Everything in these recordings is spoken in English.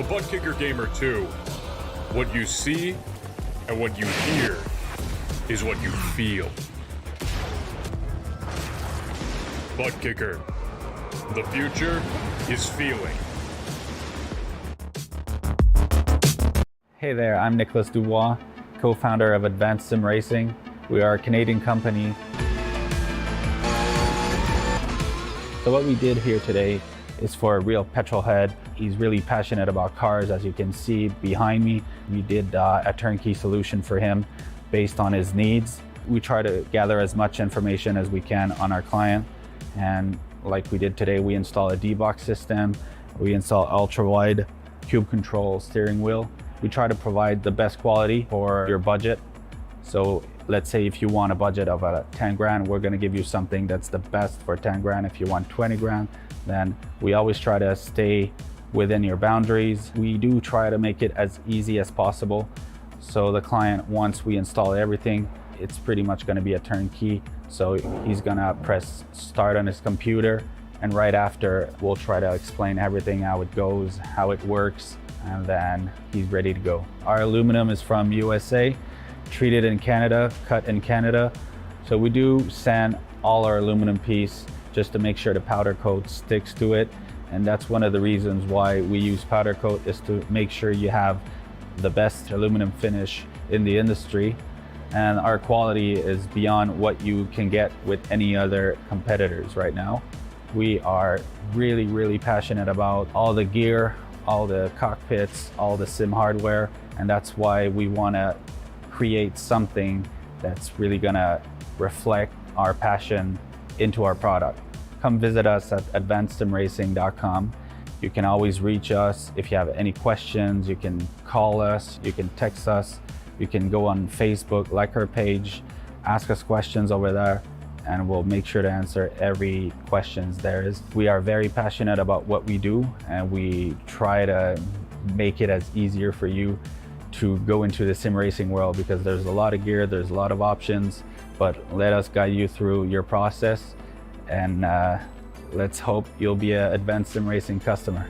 Butt Kicker Gamer 2, what you see and what you hear is what you feel. Butt Kicker, the future is feeling. Hey there, I'm Nicholas Dubois, co-founder of Advanced Sim Racing. We are a Canadian company. So what we did here today is for a real petrol head. He's really passionate about cars, as you can see behind me. We did a turnkey solution for him based on his needs. We try to gather as much information as we can on our client. And like we did today, we install a D-Box system. We install ultra-wide cube control steering wheel. We try to provide the best quality for your budget. So let's say if you want a budget of 10 grand, we're gonna give you something that's the best for 10 grand. If you want 20 grand, then we always try to stay within your boundaries. We do try to make it as easy as possible. So the client, once we install everything, it's pretty much gonna be a turnkey. So he's gonna press start on his computer, and right after, we'll try to explain everything, how it goes, how it works, and then he's ready to go. Our aluminum is from USA, treated in Canada, cut in Canada. So we do sand all our aluminum piece just to make sure the powder coat sticks to it. And that's one of the reasons why we use powder coat, is to make sure you have the best aluminum finish in the industry. And our quality is beyond what you can get with any other competitors right now. We are really, really passionate about all the gear, all the cockpits, all the sim hardware. And that's why we wanna create something that's really gonna reflect our passion into our product. Come visit us at advancedsimracing.com. You can always reach us if you have any questions. You can call us, you can text us, you can go on Facebook, like our page, ask us questions over there, and we'll make sure to answer every questions there is. We are very passionate about what we do, and we try to make it as easier for you to go into the sim racing world, because there's a lot of gear, there's a lot of options, but let us guide you through your process, and let's hope you'll be an Advanced Sim Racing customer.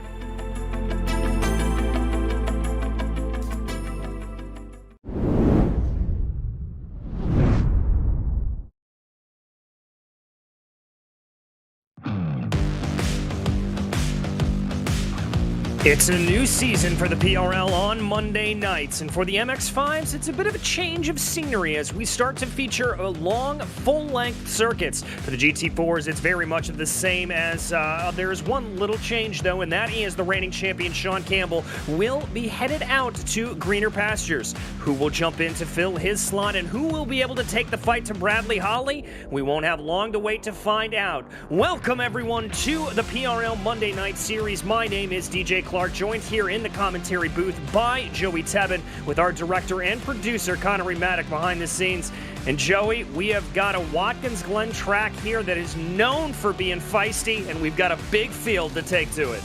It's a new season for the PRL on Monday nights, and for the MX5s, it's a bit of a change of scenery as we start to feature long, full-length circuits. For the GT4s, it's very much the same as there's one little change, though, and that is the reigning champion Sean Campbell will be headed out to greener pastures. Who will jump in to fill his slot, and who will be able to take the fight to Bradley Holly? We won't have long to wait to find out. Welcome, everyone, to the PRL Monday Night Series. My name is DJ Clark, joined here in the commentary booth by Joey Tebben, with our director and producer Connery Maddock behind the scenes. And Joey, we have got a Watkins Glen track here that is known for being feisty, and we've got a big field to take to it.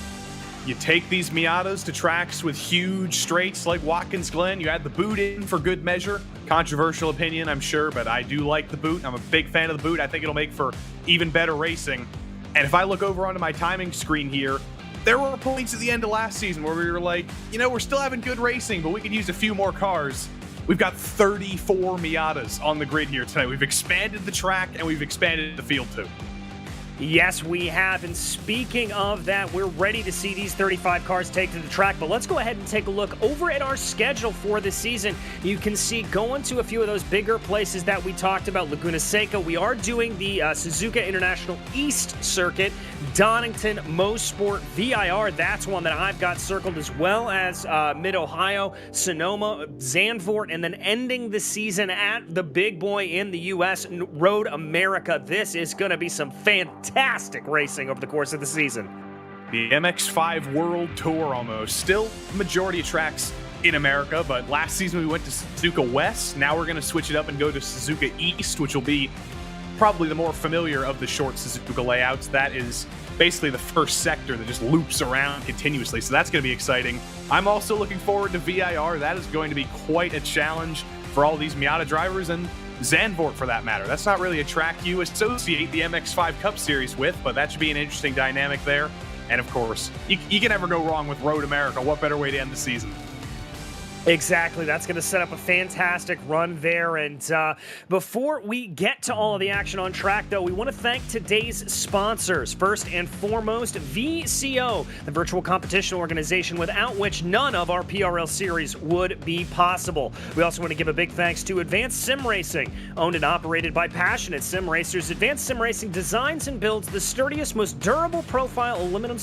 You take these Miatas to tracks with huge straights like Watkins Glen. You add the boot in for good measure. Controversial opinion, I'm sure, but I do like the boot. I'm a big fan of the boot. I think it'll make for even better racing. And if I look over onto my timing screen here, there were points at the end of last season where we were like, you know, we're still having good racing, but we could use a few more cars. We've got 34 Miatas on the grid here tonight. We've expanded the track, and we've expanded the field too. Yes, we have. And speaking of that, we're ready to see these 35 cars take to the track. But let's go ahead and take a look over at our schedule for the season. You can see going to a few of those bigger places that we talked about. Laguna Seca, we are doing the Suzuka International East Circuit. Donington, Mosport, VIR, that's one that I've got circled, as well as Mid-Ohio, Sonoma, Zandvoort, and then ending the season at the big boy in the U.S., Road America. This is going to be some fantastic racing over the course of the season. The MX5 World Tour almost. Still the majority of tracks in America, but last season we went to Suzuka West. Now we're going to switch it up and go to Suzuka East, which will be probably the more familiar of the short Suzuka layouts. That is basically the first sector that just loops around continuously, so that's going to be exciting. I'm also looking forward to VIR. That is going to be quite a challenge for all these Miata drivers, and Zandvoort for that matter. That's not really a track you associate the MX5 Cup Series with, but that should be an interesting dynamic there. And of course, you can never go wrong with Road America. What better way to end the season? Exactly. That's going to set up a fantastic run there. And before we get to all of the action on track, though, we want to thank today's sponsors. First and foremost, VCO, the virtual competition organization without which none of our PRL series would be possible. We also want to give a big thanks to Advanced Sim Racing, owned and operated by passionate sim racers. Advanced Sim Racing designs and builds the sturdiest, most durable profile aluminum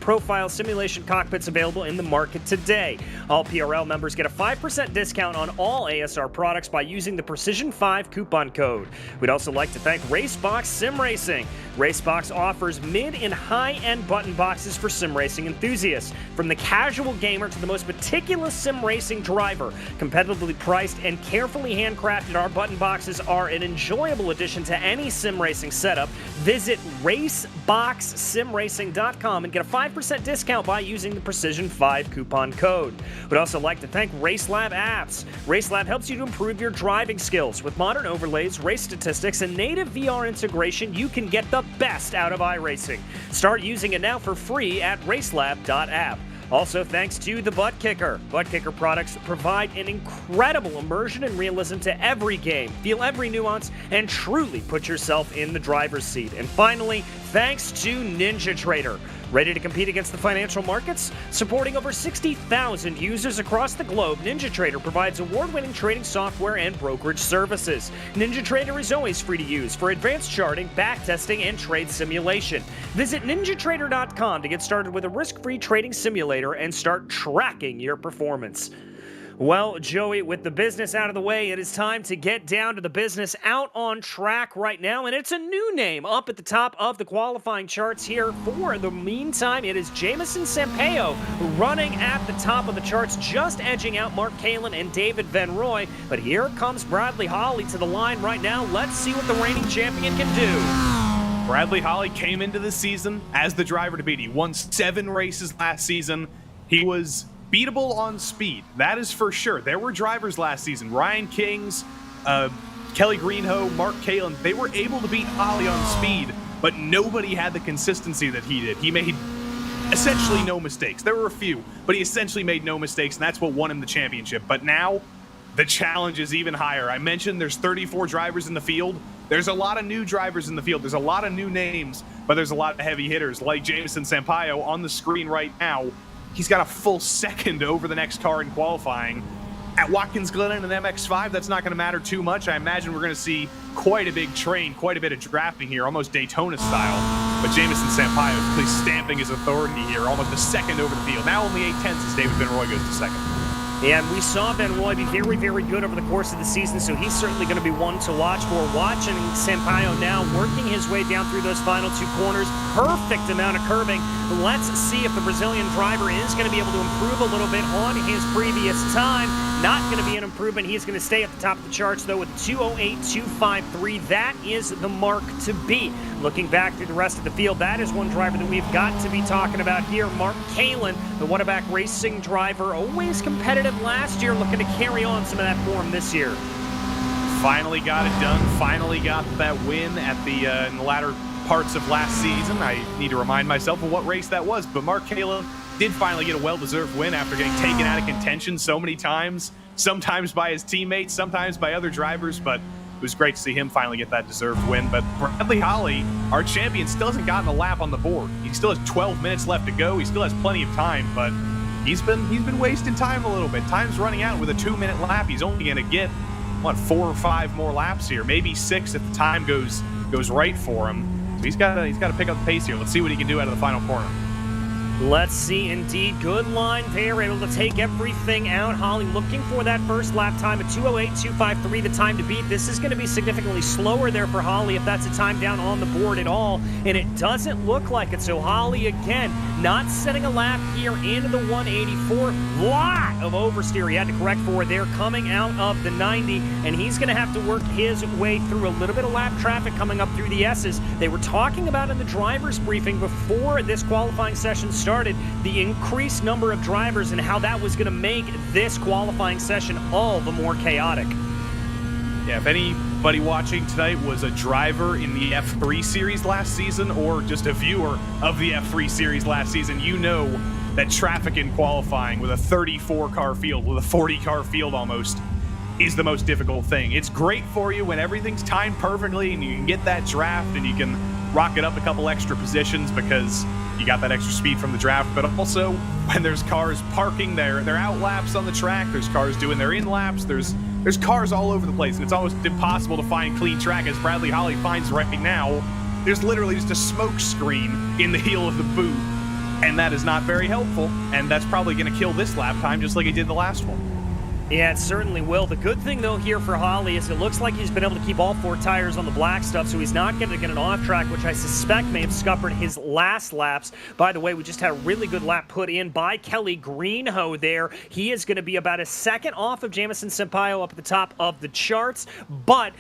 profile simulation cockpits available in the market today. All PRL members get a 5% discount on all ASR products by using the Precision5 coupon code. We'd also like to thank Racebox Sim Racing. Racebox offers mid and high-end button boxes for sim racing enthusiasts. From the casual gamer to the most meticulous sim racing driver, competitively priced and carefully handcrafted, our button boxes are an enjoyable addition to any sim racing setup. Visit raceboxsimracing.com and get a 5% discount by using the Precision5 coupon code. We'd also like to thank RaceLab apps. RaceLab helps you to improve your driving skills. With modern overlays, race statistics, and native VR integration, you can get the best out of iRacing. Start using it now for free at racelab.app. Also, thanks to the Butt Kicker. Butt Kicker products provide an incredible immersion and realism to every game. Feel every nuance and truly put yourself in the driver's seat. And finally, thanks to NinjaTrader. Ready to compete against the financial markets? Supporting over 60,000 users across the globe, NinjaTrader provides award-winning trading software and brokerage services. NinjaTrader is always free to use for advanced charting, backtesting, and trade simulation. Visit ninjatrader.com to get started with a risk-free trading simulator and start tracking your performance. Well, Joey, with the business out of the way, it is time to get down to the business out on track right now, and it's a new name up at the top of the qualifying charts here. For the meantime, it is Jamison Sampaio running at the top of the charts, just edging out Mark Kalin and David Van Roy. But here comes Bradley Holly to the line right now. Let's see what the reigning champion can do. Bradley Holly came into the season as the driver to beat. He won 7 races last season. He was beatable on speed, that is for sure. There were drivers last season, Ryan Kings, Kelly Greenhoe, Mark Kalin, they were able to beat Holly on speed, but nobody had the consistency that he did. He made essentially no mistakes. There were a few, but he essentially made no mistakes, and that's what won him the championship. But now, the challenge is even higher. I mentioned there's 34 drivers in the field. There's a lot of new drivers in the field. There's a lot of new names, but there's a lot of heavy hitters, like Jamison Sampaio on the screen right now. He's got a full second over the next car in qualifying. At Watkins Glen and an MX5, that's not going to matter too much. I imagine we're going to see quite a big train, quite a bit of drafting here, almost Daytona style. But Jamison Sampaio is really stamping his authority here, almost a second over the field. Now only 8/10 as David Van Roy goes to second. And we saw Van Roy be very, very good over the course of the season, so he's certainly going to be one to watch for. Watching Sampaio now working his way down through those final 2 corners. Perfect amount of curving. Let's see if the Brazilian driver is going to be able to improve a little bit on his previous time. Not going to be an improvement. He's going to stay at the top of the charts, though, with 2:08.253. That is the mark to beat. Looking back through the rest of the field, that is one driver that we've got to be talking about here. Mark Kalin, the Whataback Racing driver, always competitive last year, looking to carry on some of that form this year. Finally got it done. Finally got that win at the in the latter parts of last season. I need to remind myself of what race that was, but Mark Kalin did finally get a well-deserved win after getting taken out of contention so many times, sometimes by his teammates, sometimes by other drivers, but it was great to see him finally get that deserved win. But Bradley Holly, our champion, still hasn't gotten a lap on the board. He still has 12 minutes left to go. He still has plenty of time, but he's been wasting time a little bit. Time's running out with a 2-minute lap. He's only going to get, 4 or 5 more laps here, maybe 6 if the time goes right for him. So he's got to pick up the pace here. Let's see what he can do out of the final corner. Let's see, indeed. Good line there, able to take everything out. Holly looking for that first lap time at 2:08.253, the time to beat. This is going to be significantly slower there for Holly if that's a time down on the board at all, and it doesn't look like it. So Holly, again, not setting a lap here into the 184. Lot of oversteer he had to correct for there coming out of the 90, and he's going to have to work his way through a little bit of lap traffic coming up through the S's. They were talking about in the driver's briefing before this qualifying session started the increased number of drivers and how that was going to make this qualifying session all the more chaotic. Yeah, if anybody watching tonight was a driver in the F3 series last season or just a viewer of the F3 series last season, you know that traffic in qualifying with a 34-car field, with a 40-car field almost, is the most difficult thing. It's great for you when everything's timed perfectly and you can get that draft and you can rocket up a couple extra positions because you got that extra speed from the draft, but also when there's cars parking their out laps on the track, there's cars doing their in laps, there's cars all over the place, and it's almost impossible to find clean track, as Bradley Holly finds right now. There's literally just a smoke screen in the heel of the boot, and that is not very helpful, and that's probably going to kill this lap time just like it did the last one. Yeah, it certainly will. The good thing, though, here for Holly is it looks like he's been able to keep all 4 tires on the black stuff, so he's not going to get an off track, which I suspect may have scuppered his last laps. By the way, we just had a really good lap put in by Kelly Greenhoe there. He is going to be about a second off of Jamison Sampaio up at the top of the charts, but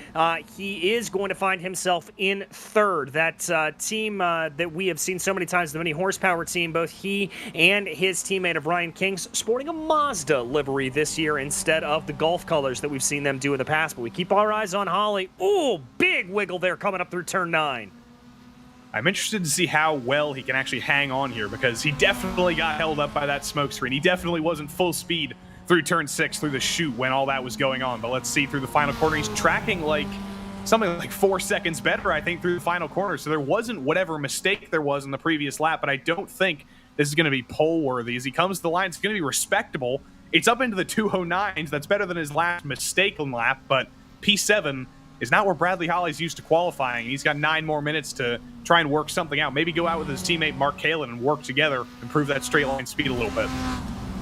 he is going to find himself in third. That team that we have seen so many times, the mini horsepower team, both he and his teammate of Ryan King's sporting a Mazda livery this year instead of the Gulf colors that we've seen them do in the past. But we keep our eyes on Holly. Ooh, big wiggle there coming up through turn 9. I'm interested to see how well he can actually hang on here because he definitely got held up by that smoke screen. He definitely wasn't full speed through turn 6, through the chute when all that was going on. But let's see through the final corner. He's tracking like something like 4 seconds better, I think, through the final corner. So there wasn't whatever mistake there was in the previous lap, but I don't think this is going to be pole worthy. As he comes to the line, it's going to be respectable. It's up into the 209s. That's better than his last mistaken lap, but P7 is not where Bradley Holly's used to qualifying. He's got 9 more minutes to try and work something out. Maybe go out with his teammate Mark Kalin and work together, improve that straight line speed a little bit.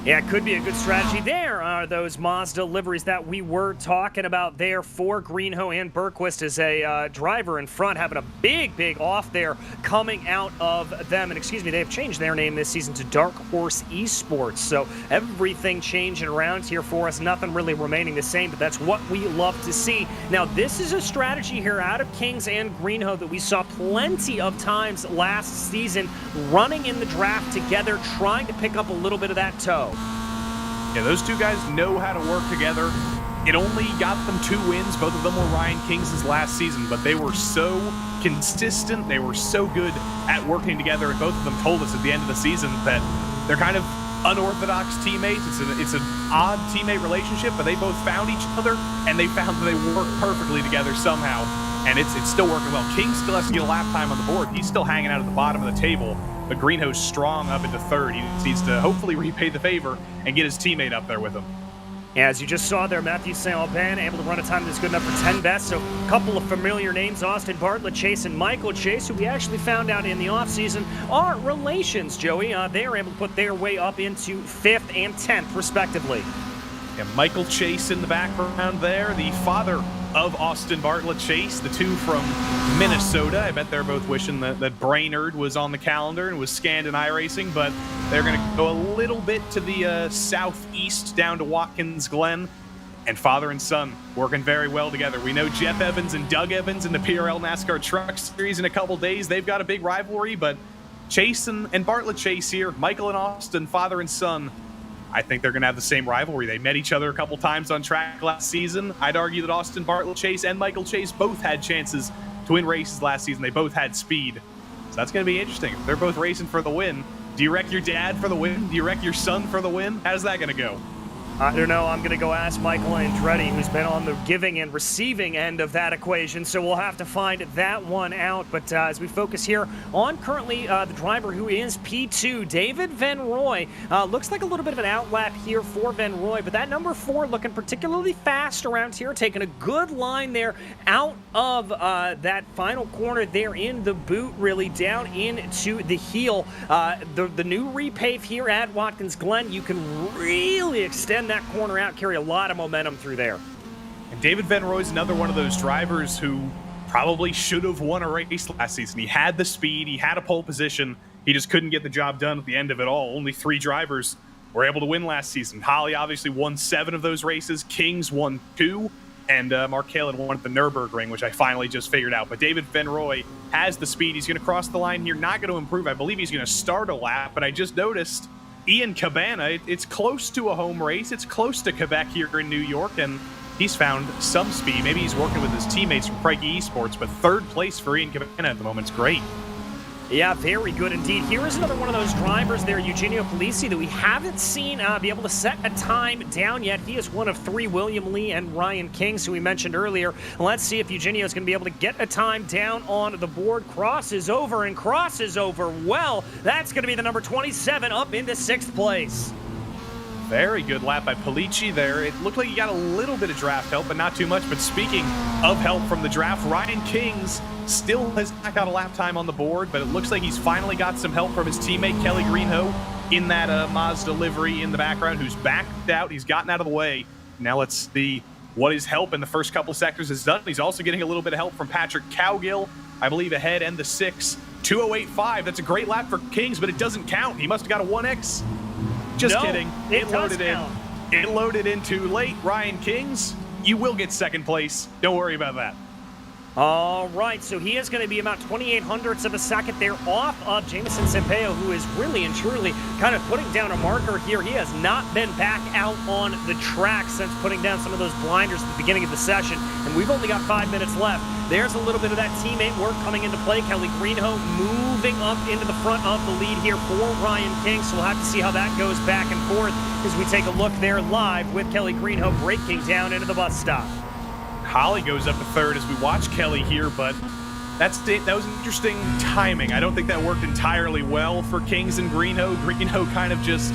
Yeah, it could be a good strategy. There are those Mazda liveries that we were talking about there for Greenhoe and Bergquist as a driver in front, having a big off there coming out of them. And excuse me, they have changed their name this season to Dark Horse Esports. So everything changing around here for us, nothing really remaining the same, but that's what we love to see. Now, this is a strategy here out of Kings and Greenhoe that we saw plenty of times last season, running in the draft together, trying to pick up a little bit of that toe. Yeah, those two guys know how to work together. It only got them 2 wins. Both of them were Ryan Kings' last season, but they were so consistent. They were so good at working together, and both of them told us at the end of the season that they're kind of unorthodox teammates. It's an odd teammate relationship, but they both found each other, and they found that they work perfectly together somehow, and it's still working well. King still has to get a lap time on the board. He's still hanging out at the bottom of the table, but Greenhoe's strong up into third. He needs to hopefully repay the favor and get his teammate up there with him. As you just saw there, Matthew St. Aubin able to run a time that's good enough for 10 best. So a couple of familiar names, Austin Bartlett Chase and Michael Chase, who we actually found out in the offseason are relations, Joey. They are able to put their way up into 5th and 10th, respectively. And Michael Chase in the background there, the father of Austin Bartlett Chase, the two from Minnesota. I bet they're both wishing that Brainerd was on the calendar and was scanned in iRacing, but they're going to go a little bit to the southeast down to Watkins Glen. And father and son working very well together. We know Jeff Evans and Doug Evans in the PRL NASCAR Truck Series in a couple days. They've got a big rivalry, but Chase and Bartlett Chase here, Michael and Austin, father and son, I think they're going to have the same rivalry. They met each other a couple times on track last season. I'd argue that Austin Bartlett Chase and Michael Chase both had chances to win races last season. They both had speed. So that's going to be interesting. If they're both racing for the win, do you wreck your dad for the win? Do you wreck your son for the win? How's that going to go? I don't know. I'm going to go ask Michael Andretti, who's been on the giving and receiving end of that equation, so we'll have to find that one out. But as we focus here on currently the driver who is P2, David Van Roy, looks like a little bit of an outlap here for Van Roy, but that number 4 looking particularly fast around here, taking a good line there out of that final corner there in the boot, really down into the heel. The new repave here at Watkins Glen, you can really extend that corner out, carry a lot of momentum through there. And David Van Roy's another one of those drivers who probably should have won a race last season. He had the speed, he had a pole position, he just couldn't get the job done at the end of it all. Only 3 drivers were able to win last season. Holly obviously won 7 of those races, Kings won 2, and Mark Kalin won at the Nürburgring, which I finally just figured out. But David Van Roy has the speed. He's going to cross the line here, not going to improve. I believe he's going to start a lap, but I just noticed Ian Cabana, it's close to a home race. It's close to Quebec here in New York, and he's found some speed. Maybe he's working with his teammates from Crikey Esports, but third place for Ian Cabana at the moment is great. Yeah, very good indeed. Here is another one of those drivers there, Eugenio Polisi, that we haven't seen be able to set a time down yet. He is one of 3, William Lee and Ryan Kings, who we mentioned earlier. Let's see if Eugenio is going to be able to get a time down on the board. Crosses over and crosses over well. That's going to be the number 27 up into 6th place. Very good lap by Polici there. It looked like he got a little bit of draft help, but not too much. But speaking of help from the draft, Ryan Kings still has not got a lap time on the board, but it looks like he's finally got some help from his teammate, Kelly Greenhoe, in that Mazda livery in the background, who's backed out. He's gotten out of the way. Now let's see what his help in the first couple sectors has done. He's also getting a little bit of help from Patrick Cowgill, I believe, ahead, and the 6. 2:08.5. That's a great lap for Kings, but it doesn't count. He must have got a 1X. Just kidding. It loaded in. count. It loaded in too late. Ryan Kings, you will get 2nd place. Don't worry about that. All right, so he is going to be about 28/100ths of a second there off of Jameson Sampaio, who is really and truly kind of putting down a marker here. He has not been back out on the track since putting down some of those blinders at the beginning of the session, and we've only got 5 minutes left. There's a little bit of that teammate work coming into play. Kelly Greenhoe moving up into the front of the lead here for Ryan King, so we'll have to see how that goes back and forth as we take a look there live with Kelly Greenhoe breaking down into the bus stop. Holly goes up to 3rd as we watch Kelly here, but that was interesting timing. I don't think that worked entirely well for Kings and Greenhoe. Greenhoe kind of just,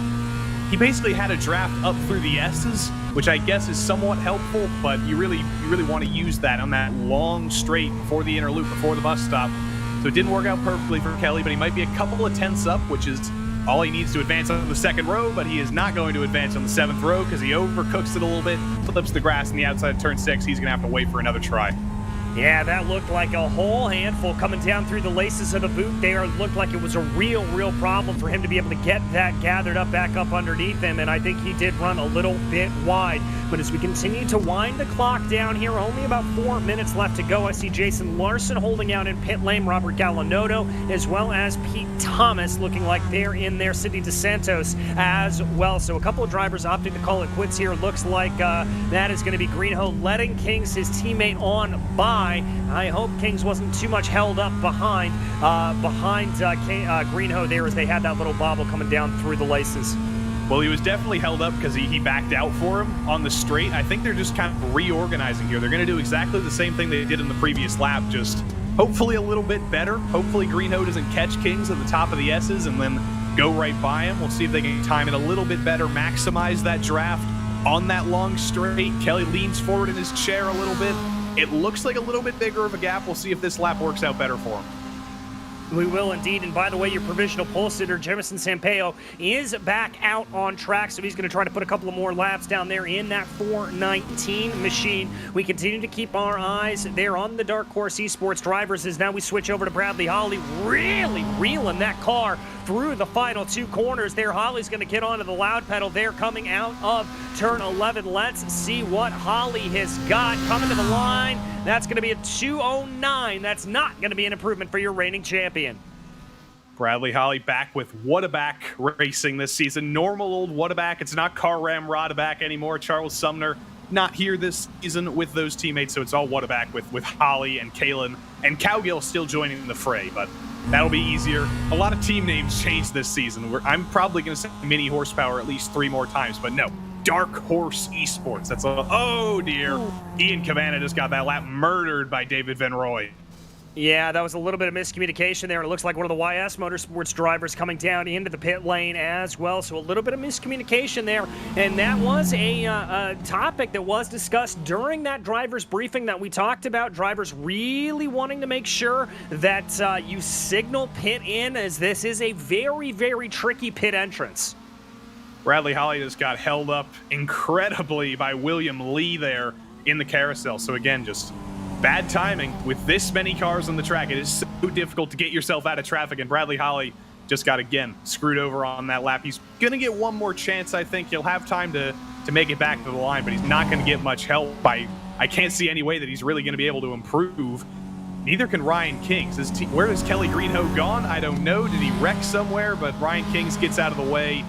he basically had a draft up through the S's, which I guess is somewhat helpful, but you really want to use that on that long straight before the inner loop, before the bus stop. So it didn't work out perfectly for Kelly, but he might be a couple of tenths up, which is all he needs to advance on the 2nd row, but he is not going to advance on the 7th row because he overcooks it a little bit, flips the grass on the outside of turn 6. He's going to have to wait for another try. Yeah, that looked like a whole handful coming down through the laces of the boot there. It looked like it was a real problem for him to be able to get that gathered up back up underneath him, and I think he did run a little bit wide. But as we continue to wind the clock down here, only about 4 minutes left to go. I see Jason Larson holding out in pit lane, Robert Gallinotto, as well as Pete Thomas looking like they're in there, Sidney DeSantos as well. So a couple of drivers opting to call it quits here. Looks like that is going to be Greenhoe letting Kings, his teammate, on by. I hope Kings wasn't too much held up behind Greenhoe there as they had that little bobble coming down through the laces. Well, he was definitely held up because he backed out for him on the straight. I think they're just kind of reorganizing here. They're going to do exactly the same thing they did in the previous lap, just hopefully a little bit better. Hopefully Greenhoe doesn't catch Kings at the top of the S's and then go right by him. We'll see if they can time it a little bit better, maximize that draft on that long straight. Kelly leans forward in his chair a little bit. It looks like a little bit bigger of a gap. We'll see if this lap works out better for him. We will indeed. And by the way, your provisional pole sitter, Jameson Sampaio, is back out on track. So he's going to try to put a couple of more laps down there in that 4:19 machine. We continue to keep our eyes there on the Dark Horse Esports drivers as now we switch over to Bradley Holly, really reeling that car through the final 2 corners there. Holly's going to get onto the loud pedal there coming out of turn 11. Let's see what Holly has got coming to the line. That's going to be a 2:09. That's not going to be an improvement for your reigning champion. Bradley Holly back with Whataback Racing this season. Normal old Whataback. It's not Car Ram Rodaback anymore. Charles Sumner not here this season with those teammates, so it's all Whataback with Holly and Kalen and Cowgill still joining the fray, but that'll be easier. A lot of team names changed this season. I'm probably going to say Mini Horsepower at least 3 more times, but no. Dark Horse Esports. That's a, oh dear. Ooh. Ian Cabana just got that lap murdered by David Van Roy. Yeah, that was a little bit of miscommunication there. It looks like one of the YS Motorsports drivers coming down into the pit lane as well. So a little bit of miscommunication there. And that was a topic that was discussed during that driver's briefing that we talked about. Drivers really wanting to make sure that you signal pit in, as this is a very tricky pit entrance. Bradley Holly just got held up incredibly by William Lee there in the carousel. So again, just bad timing with this many cars on the track. It is so difficult to get yourself out of traffic, and Bradley Holly just got, again, screwed over on that lap. He's going to get one more chance, I think. He'll have time to make it back to the line, but he's not going to get much help. I can't see any way that he's really going to be able to improve. Neither can Ryan Kings. Where has Kelly Greenhoe gone? I don't know. Did he wreck somewhere? But Ryan Kings gets out of the way.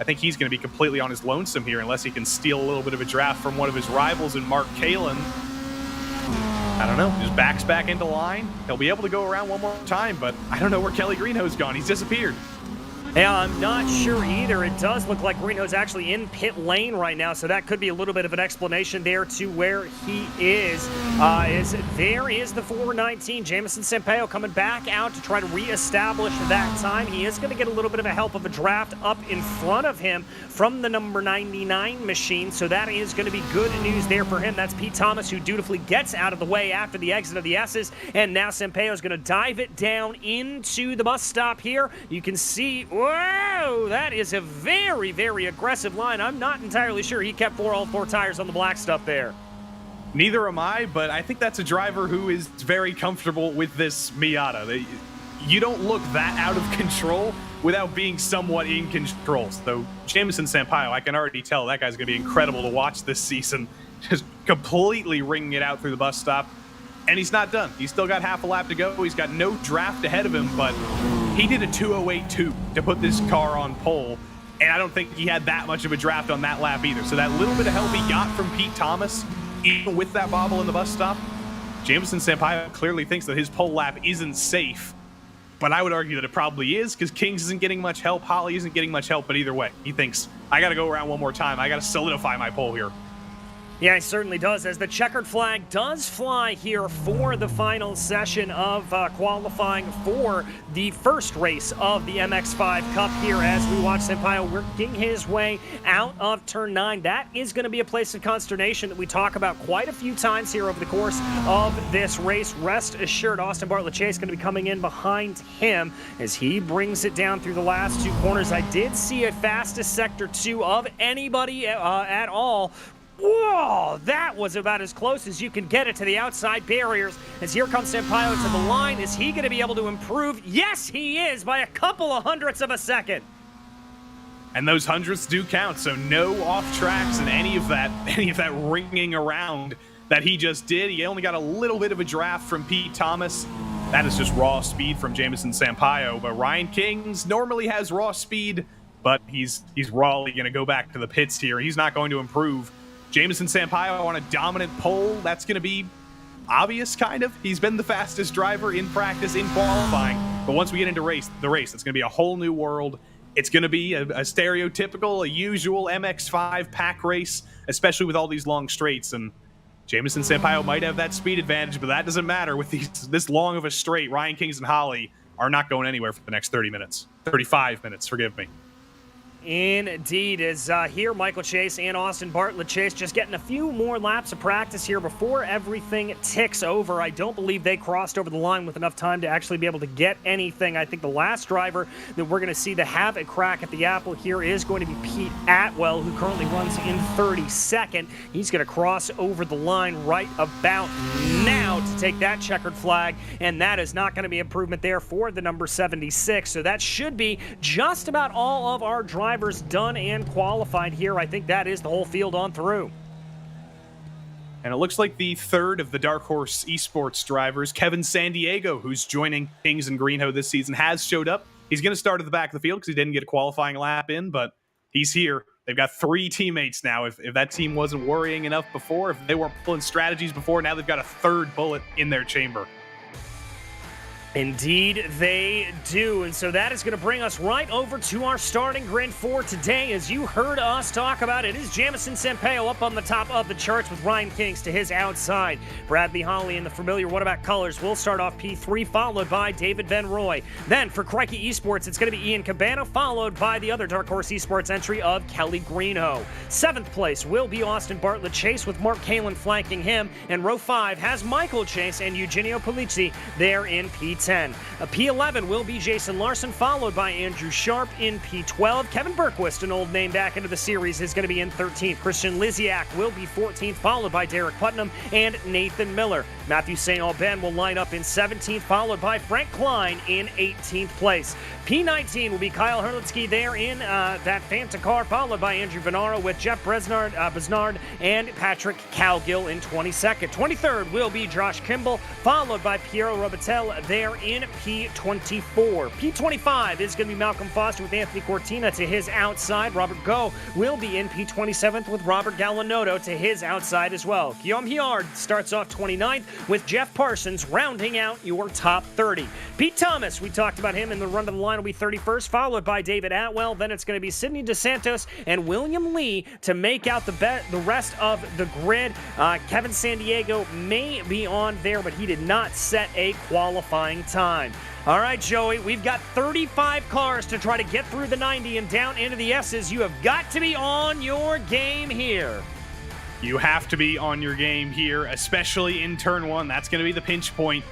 I think he's going to be completely on his lonesome here unless he can steal a little bit of a draft from one of his rivals in Mark Kalin. I don't know, just backs back into line. He'll be able to go around one more time, but I don't know where Kelly Greenhoe's gone. He's disappeared. Yeah, I'm not sure either. It does look like Greenhoe's actually in pit lane right now, so that could be a little bit of an explanation there to where he is. There is the 419, Jamison Sampaio coming back out to try to reestablish that time. He is going to get a little bit of a help of a draft up in front of him from the number 99 machine, so that is going to be good news there for him. That's Pete Thomas, who dutifully gets out of the way after the exit of the S's, and now Sampaio is going to dive it down into the bus stop here. You can see... Whoa, that is a very, very aggressive line. I'm not entirely sure he kept all four tires on the black stuff there. Neither am I, but I think that's a driver who is very comfortable with this Miata. You don't look that out of control without being somewhat in control. So Jamison Sampaio, I can already tell that guy's going to be incredible to watch this season. Just completely ringing it out through the bus stop. And he's not done. He's still got half a lap to go. He's got no draft ahead of him, but he did a 2:08.2 to put this car on pole, and I don't think he had that much of a draft on that lap either. So that little bit of help he got from Pete Thomas, even with that bobble in the bus stop, Jamison Sampaio clearly thinks that his pole lap isn't safe, but I would argue that it probably is, because Kings isn't getting much help, Holly isn't getting much help, but either way, he thinks, I got to go around one more time. I got to solidify my pole here. Yeah, he certainly does, as the checkered flag does fly here for the final session of qualifying for the first race of the MX5 Cup here as we watch Sampaio working his way out of turn 9. That is going to be a place of consternation that we talk about quite a few times here over the course of this race. Rest assured, Austin Bartlett Chase is going to be coming in behind him as he brings it down through the last two corners. I did see a fastest sector 2 of anybody at all. Whoa, that was about as close as you can get it to the outside barriers. As here comes Sampaio to the line. Is he going to be able to improve? Yes, he is, by a couple of hundredths of a second. And those hundredths do count, so no off tracks and any of that ringing around that he just did. He only got a little bit of a draft from Pete Thomas. That is just raw speed from Jamison Sampaio. But Ryan Kings normally has raw speed, but he's rawly going to go back to the pits here. He's not going to improve. Jamison Sampaio on a dominant pole, that's going to be obvious, kind of. He's been the fastest driver in practice, in qualifying. But once we get into the race, it's going to be a whole new world. It's going to be a stereotypical, a usual MX5 pack race, especially with all these long straights. And Jamison Sampaio might have that speed advantage, but that doesn't matter with this long of a straight. Ryan Kings and Holly are not going anywhere for the next 30 minutes. 35 minutes, forgive me. Indeed, as here Michael Chase and Austin Bartlett Chase just getting a few more laps of practice here before everything ticks over. I don't believe they crossed over the line with enough time to actually be able to get anything. I think the last driver that we're going to see to have a crack at the apple here is going to be Pete Atwell, who currently runs in 32nd. He's going to cross over the line right about now to take that checkered flag, and that is not going to be improvement there for the number 76. So that should be just about all of our drivers done and qualified here. I think that is the whole field on through. And it looks like the third of the Dark Horse Esports drivers, Kevin Sandiego, who's joining Kings and Greenhoe this season, has showed up. He's going to start at the back of the field because he didn't get a qualifying lap in, but he's here. They've got 3 teammates now. If that team wasn't worrying enough before, if they weren't pulling strategies before, now they've got a third bullet in their chamber. Indeed, they do. And so that is going to bring us right over to our starting grid for today. As you heard us talk about, it is Jamison Sampaio up on the top of the charts with Ryan Kings to his outside. Bradley Holly in the familiar What About Colors will start off P3, followed by David Van Roy. Then for Crikey Esports, it's going to be Ian Cabana, followed by the other Dark Horse Esports entry of Kelly Greenhoe. 7th place will be Austin Bartlett Chase with Mark Kalin flanking him. And row 5 has Michael Chase and Eugenio Polizzi there in P10. P11 will be Jason Larson, followed by Andrew Sharp in P12. Kevin Berquist, an old name back into the series, is going to be in 13th. Christian Liziak will be 14th, followed by Derek Putnam and Nathan Miller. Matthew St. Aubin will line up in 17th, followed by Frank Klein in 18th place. P19 will be Kyle Herlitzky there in that Fanta car, followed by Andrew Venaro with Jeff Besnard and Patrick Calgill in 22nd. 23rd will be Josh Kimball, followed by Piero Robitel there there in P24. P25 is going to be Malcolm Foster with Anthony Cortina to his outside. Robert Go will be in P27th with Robert Gallinotto to his outside as well. Guillaume Hiard starts off 29th with Jeff Parsons rounding out your top 30. Pete Thomas, we talked about him in the run to the line, will be 31st, followed by David Atwell. Then it's going to be Sidney DeSantos and William Lee to make out the rest of the grid. Kevin Sandiego may be on there, but he did not set a qualifying time. All right, Joey, we've got 35 cars to try to get through the 90 and down into the S's. You have got to be on your game here. You have to be on your game here, especially in turn one. That's going to be the pinch point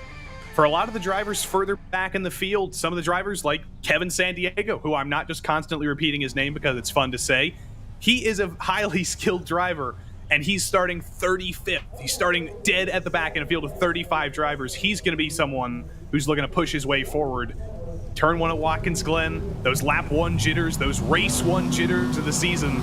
for a lot of the drivers further back in the field. Some of the drivers like Kevin Sandiego, who I'm not just constantly repeating his name because it's fun to say. He is a highly skilled driver, and he's starting 35th. He's starting dead at the back in a field of 35 drivers. He's going to be someone who's looking to push his way forward. Turn one at Watkins Glen, those lap one jitters, those race one jitters of the season.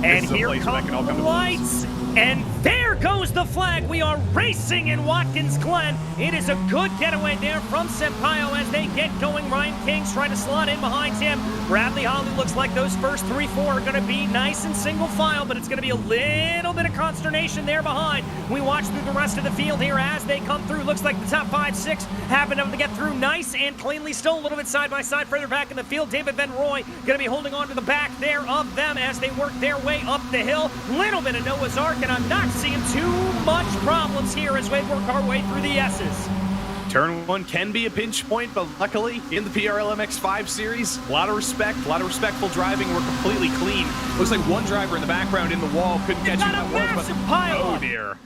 And here come the lights, and there goes the flag. We are racing in Watkins Glen. It is a good getaway there from Sampaio as they get going. Ryan King's trying to slot in behind him. Bradley Holly looks like those first 3-4 are going to be nice and single file, but it's going to be a little bit of consternation there behind. We watch through the rest of the field here as they come through. Looks like the top 5-6 have been able to get through nice and cleanly. Still a little bit side by side further back in the field. David Van Roy going to be holding on to the back there of them as they work their way up the hill. Little bit of Noah's Ark, and I'm not seeing too much problems here as we work our way through the S's. Turn one can be a pinch point, but luckily in the PRL MX5 series, a lot of respect, a lot of respectful driving. We're completely clean. Looks like one driver in the background in the wall couldn't catch him that one, but pile-up. Oh dear.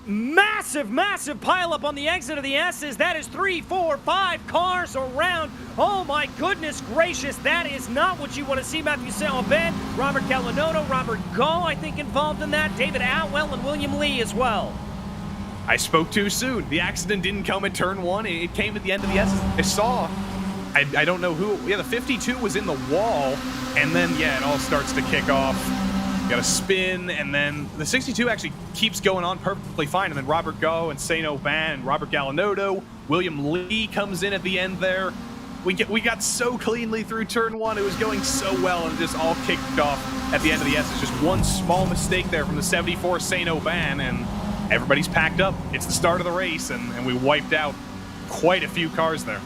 Massive pileup on the exit of the S's. That is 3, 4, 5 cars around. Oh my goodness gracious, that is not what you want to see. Matthew Saint-Aubin, Robert Gallinotto, Robert Go, I think, involved in that. David Atwell and William Lee as well. I spoke too soon. The accident didn't come at turn one. It came at the end of the S's. I saw, I don't know who, yeah, the 52 was in the wall, and then, yeah, it all starts to kick off. Got a spin, and then the 62 actually keeps going on perfectly fine, and then Robert Go and Saint-Aubin and Robert Gallinotto, William Lee comes in at the end there. We got so cleanly through turn one. It was going so well, and just all kicked off at the end of the S. It's just one small mistake there from the 74 Saint-Aubin, and everybody's packed up. It's the start of the race, and we wiped out quite a few cars there.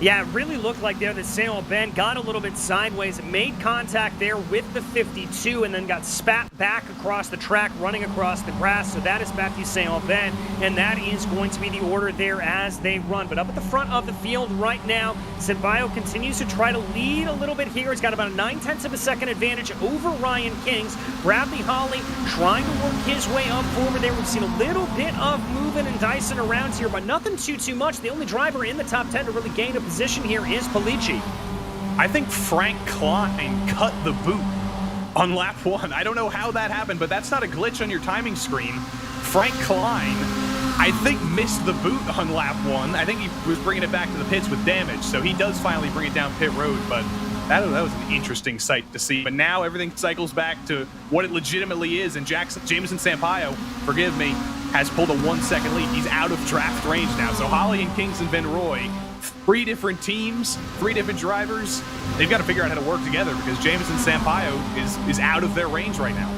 Yeah, it really looked like there that Saint-Aubin got a little bit sideways, made contact there with the 52, and then got spat back across the track, running across the grass. So that is Matthew Saint-Aubin, and that is going to be the order there as they run. But up at the front of the field right now, Sampaio continues to try to lead a little bit here. He's got about a 9/10 of a second advantage over Ryan Kings. Bradley Holly trying to work his way up forward there. We've seen a little bit of moving and dicing around here, but nothing too much. The only driver in the top 10 to really gain a position here is Palici. I think Frank Klein cut the boot on lap one. I don't know how that happened, but that's not a glitch on your timing screen. Frank Klein, I think, missed the boot on lap one. I think he was bringing it back to the pits with damage, so he does finally bring it down pit road, but that was an interesting sight to see. But now everything cycles back to what it legitimately is, and Jameson Sampaio, forgive me, has pulled a 1-second lead. He's out of draft range now. So Holly and Kingston Van Roy, 3 different teams, 3 different drivers. They've got to figure out how to work together because Jameson Sampaio is out of their range right now.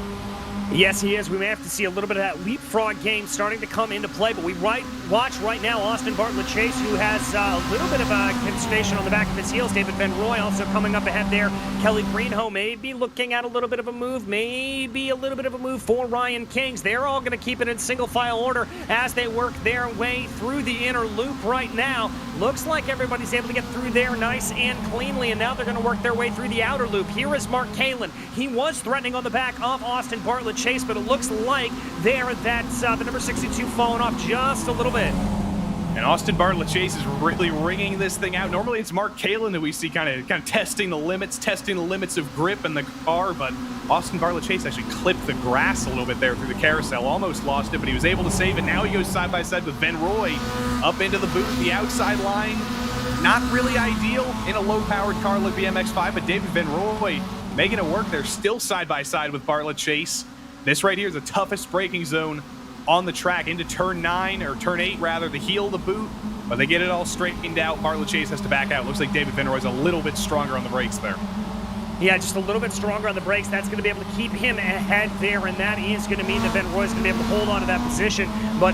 Yes, he is. We may have to see a little bit of that leapfrog game starting to come into play, but we watch right now Austin Bartlett Chase, who has a little bit of a consternation on the back of his heels. David Van Roy also coming up ahead there. Kelly Greenhoe may be looking at a little bit of a move, maybe a little bit of a move for Ryan Kings. They're all going to keep it in single file order as they work their way through the inner loop right now. Looks like everybody's able to get through there nice and cleanly, and now they're going to work their way through the outer loop. Here is Mark Kalin. He was threatening on the back of Austin Bartlett Chase, but it looks like there that's the number 62 falling off just a little bit. And Austin Bartlett Chase is really ringing this thing out. Normally it's Mark Kalin that we see kind of testing the limits of grip in the car, but Austin Bartlett Chase actually clipped the grass a little bit there through the carousel. Almost lost it, but he was able to save it. Now he goes side by side with Van Roy up into the boot, the outside line. Not really ideal in a low-powered car like the MX5, but David Van Roy making it work. They're still side by side with Bartlett Chase. This right here is the toughest braking zone on the track into turn 9, or turn 8 rather, the heel of the boot. but they get it all straightened out. Bartlett Chase has to back out. Looks like David Van Roy's a little bit stronger on the brakes there. Yeah, just a little bit stronger on the brakes. That's going to be able to keep him ahead there, and that is going to mean that Van Roy's going to be able to hold on to that position, but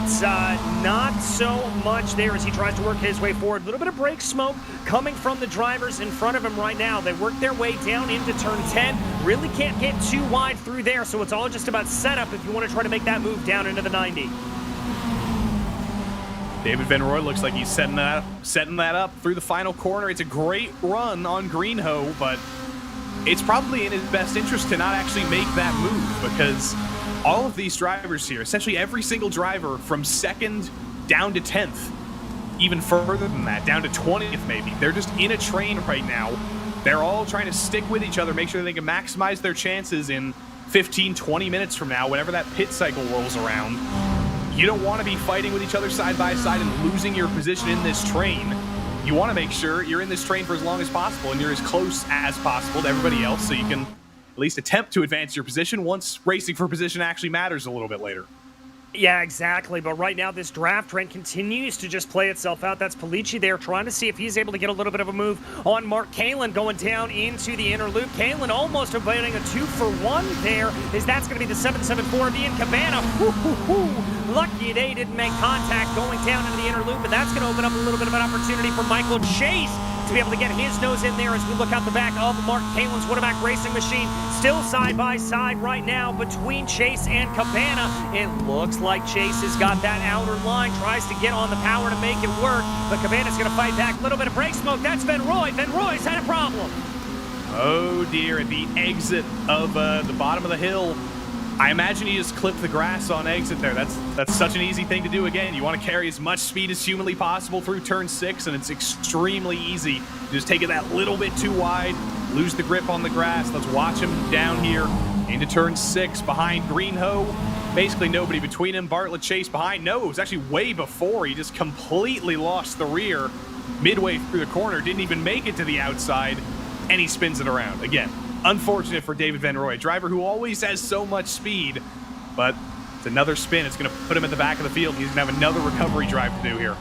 not so much there as he tries to work his way forward. A little bit of brake smoke coming from the drivers in front of him right now. They work their way down into turn 10. Really can't get too wide through there, so it's all just about setup if you want to try to make that move down into the 90. David Van Roy looks like he's setting that up through the final corner. It's a great run on Greenhoe, but it's probably in his best interest to not actually make that move, because all of these drivers here, essentially every single driver from 2nd down to 10th, even further than that, down to 20th maybe, they're just in a train right now. They're all trying to stick with each other, make sure they can maximize their chances in 15, 20 minutes from now, whenever that pit cycle rolls around. You don't want to be fighting with each other side by side and losing your position in this train. You want to make sure you're in this train for as long as possible and you're as close as possible to everybody else so you can at least attempt to advance your position once racing for position actually matters a little bit later. Yeah, exactly. But right now, this draft trend continues to just play itself out. That's Polici there trying to see if he's able to get a little bit of a move on Mark Kalin going down into the inner loop. Kalin almost avoiding a 2-for-1 there, as that's going to be the 774 of Ian Cabana. Lucky they didn't make contact going down into the inner loop, and that's going to open up a little bit of an opportunity for Michael Chase to be able to get his nose in there as we look out the back of Mark Kalin's Winamac Racing Machine. Still side by side right now between Chase and Cabana. It looks like Chase has got that outer line, tries to get on the power to make it work, but Cabana's going to fight back. A little bit of brake smoke. That's Van Roy. Van Roy's had a problem. Oh dear, at the exit of the bottom of the hill, I imagine he just clipped the grass on exit there. That's such an easy thing to do. Again, you want to carry as much speed as humanly possible through turn 6, and it's extremely easy. Just take it that little bit too wide, lose the grip on the grass. Let's watch him down here into turn 6 behind Greenhoe. Basically nobody between him. Bartlett Chase behind. No, it was actually way before. He just completely lost the rear midway through the corner. Didn't even make it to the outside, and he spins it around. Again, unfortunate for David Van Roy, a driver who always has so much speed, but it's another spin. It's going to put him at the back of the field. He's going to have another recovery drive to do here.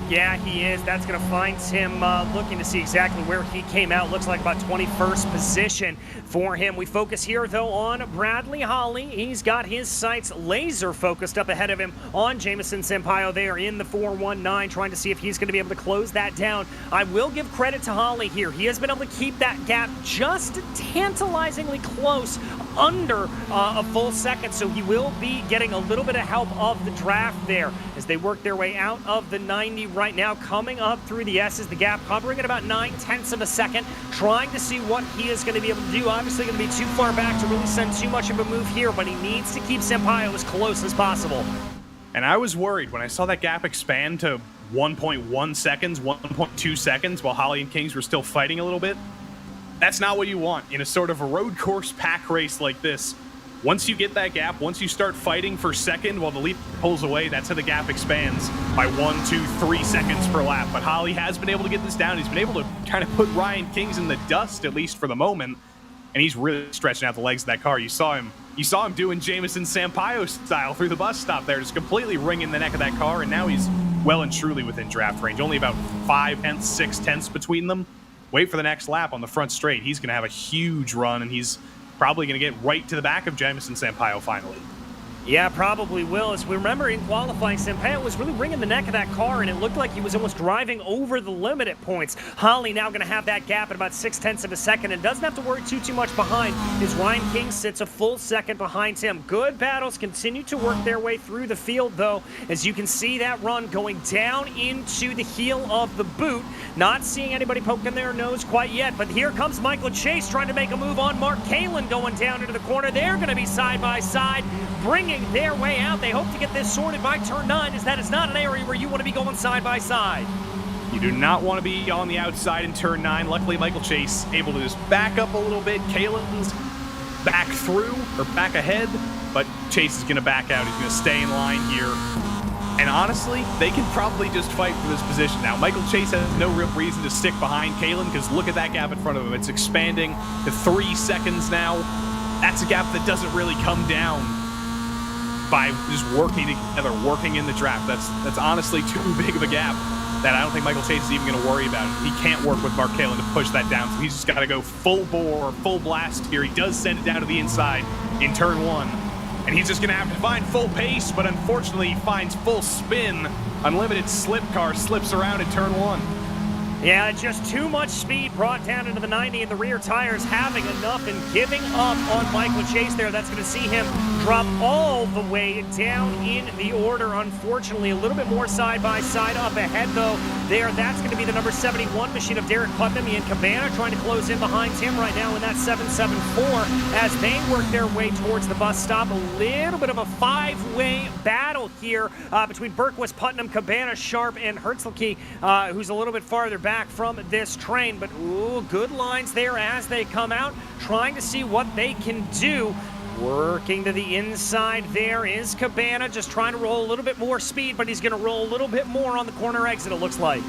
Yeah, he is. That's going to find him looking to see exactly where he came out. Looks like about 21st position for him. We focus here, though, on Bradley Holly. He's got his sights laser focused up ahead of him on Jamison Sampaio there in the 419, trying to see if he's going to be able to close that down. I will give credit to Holly here. He has been able to keep that gap just tantalizingly close, under a full second, so he will be getting a little bit of help of the draft there as they work their way out of the 90 right now, coming up through the S's. The gap hovering at about 9/10 of a second, trying to see what he is going to be able to do. Obviously going to be too far back to really send too much of a move here, but he needs to keep Sampaio as close as possible. And I was worried when I saw that gap expand to 1.1 seconds, 1.2 seconds, while Holly and Kings were still fighting a little bit. That's not what you want in a sort of a road course pack race like this. Once you get that gap, once you start fighting for second while the lead pulls away, that's how the gap expands by 1, 2, 3 seconds per lap. But Holly has been able to get this down. He's been able to kind of put Ryan Kings in the dust, at least for the moment, and he's really stretching out the legs of that car. You saw him doing Jamison Sampaio style through the bus stop there, just completely wringing the neck of that car, and now he's well and truly within draft range. Only about 5/10, 6/10 between them. Wait for the next lap on the front straight. He's going to have a huge run, and he's probably going to get right to the back of Jamison Sampaio finally. Yeah, probably will. As we remember in qualifying, Sampaio was really wringing the neck of that car, and it looked like he was almost driving over the limit at points. Holly now going to have that gap at about 6/10 of a second and doesn't have to worry too much behind, as Ryan King sits a full second behind him. Good battles continue to work their way through the field, though, as you can see that run going down into the heel of the boot. Not seeing anybody poking their nose quite yet, but here comes Michael Chase trying to make a move on Mark Kalin going down into the corner. They're going to be side by side, bringing their way out. They hope to get this sorted by turn 9, as that is not an area where you want to be going side by side. You do not want to be on the outside in turn 9. Luckily, Michael Chase able to just back up a little bit. Kalin's back through, or back ahead, but Chase is going to back out. He's going to stay in line here. And honestly, they can probably just fight for this position now. Michael Chase has no real reason to stick behind Kalin, because look at that gap in front of him. It's expanding to 3 seconds now. That's a gap that doesn't really come down by just working together, working in the draft. That's honestly too big of a gap that I don't think Michael Chase is even going to worry about it. He can't work with Mark Kalin to push that down, so he's just got to go full bore, full blast here. He does send it down to the inside in turn 1, and he's just going to have to find full pace, but unfortunately he finds full spin. Unlimited slip car slips around in turn 1. Yeah, just too much speed brought down into the 90, and the rear tires having enough and giving up on Michael Chase there. That's going to see him drop all the way down in the order. Unfortunately, a little bit more side-by-side up ahead, though, there. That's going to be the number 71 machine of Derek Putnam. Ian Cabana trying to close in behind him right now in that 774 as they work their way towards the bus stop. A little bit of a five-way battle here between Berquist, Putnam, Cabana, Sharp, and Herzlicky, who's a little bit farther back from this train, but ooh, good lines there as they come out, trying to see what they can do. Working to the inside there is Cabana, just trying to roll a little bit more speed, but he's going to roll a little bit more on the corner exit, it looks like.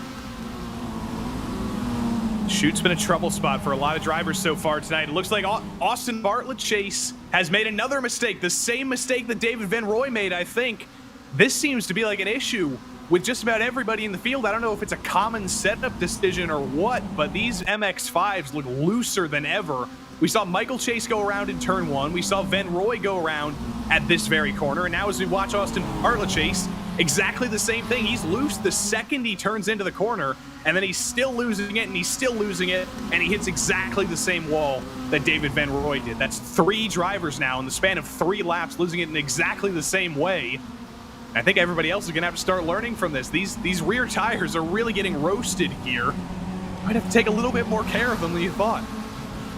Chute's been a trouble spot for a lot of drivers so far tonight. It looks like Austin Bartlett Chase has made another mistake, the same mistake that David Van Roy made, I think. This seems to be like an issue with just about everybody in the field. I don't know if it's a common setup decision or what, but these MX-5s look looser than ever. We saw Michael Chase go around in turn 1. We saw Van Roy go around at this very corner. And now as we watch Austin Bartlett Chase, exactly the same thing. He's loose the second he turns into the corner, and then he's still losing it, and he's still losing it, and he hits exactly the same wall that David Van Roy did. That's 3 drivers now in the span of 3 laps, losing it in exactly the same way. I think everybody else is going to have to start learning from this. These rear tires are really getting roasted here. Might have to take a little bit more care of them than you thought.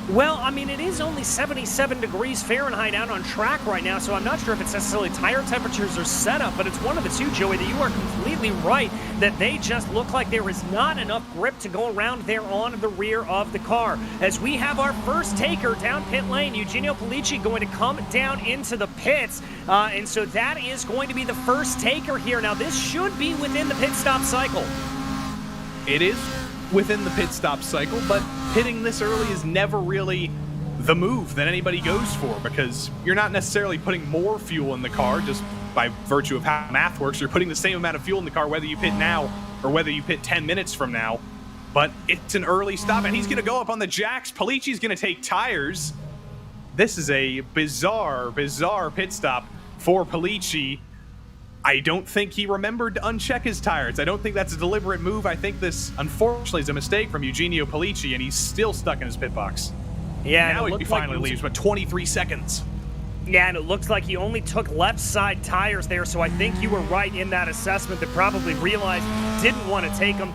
Well, I mean, it is only 77 degrees Fahrenheit out on track right now, so I'm not sure if it's necessarily tire temperatures or setup, but it's one of the two, Joey, that you are completely right, that they just look like there is not enough grip to go around there on the rear of the car. As we have our first taker down pit lane, Eugenio Polici going to come down into the pits, and so that is going to be the first taker here. Now, this should be within the pit stop cycle. It is within the pit stop cycle, but pitting this early is never really the move that anybody goes for, because you're not necessarily putting more fuel in the car just by virtue of how math works. You're putting the same amount of fuel in the car whether you pit now or whether you pit 10 minutes from now. But it's an early stop, and he's going to go up on the jacks. Polici's going to take tires. This is a bizarre pit stop for Polici. I don't think he remembered to uncheck his tires. I don't think that's a deliberate move. I think this, unfortunately, is a mistake from Eugenio Polici, and he's still stuck in his pit box. Yeah, now he finally leaves, but 23 seconds. Yeah, and it looks like he only took left side tires there, so I think you were right in that assessment, that probably realized didn't want to take them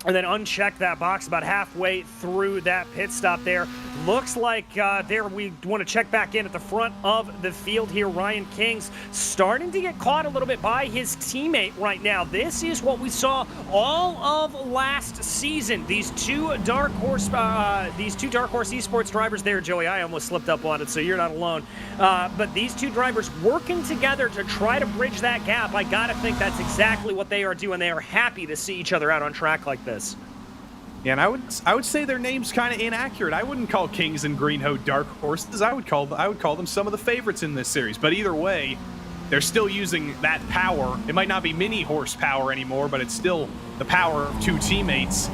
and then unchecked that box about halfway through that pit stop there. Looks like there we want to check back in at the front of the field here. Ryan King's starting to get caught a little bit by his teammate right now. This is what we saw all of last season. These two Dark Horse Esports drivers there, Joey. I almost slipped up on it, so you're not alone. But these two drivers working together to try to bridge that gap. I gotta think that's exactly what they are doing. They are happy to see each other out on track like this. Yeah, and I would say their name's kind of inaccurate. I wouldn't call Kings and Greenhoe dark horses. I would call them some of the favorites in this series. But either way, they're still using that power. It might not be mini horsepower anymore, but it's still the power of 2 teammates.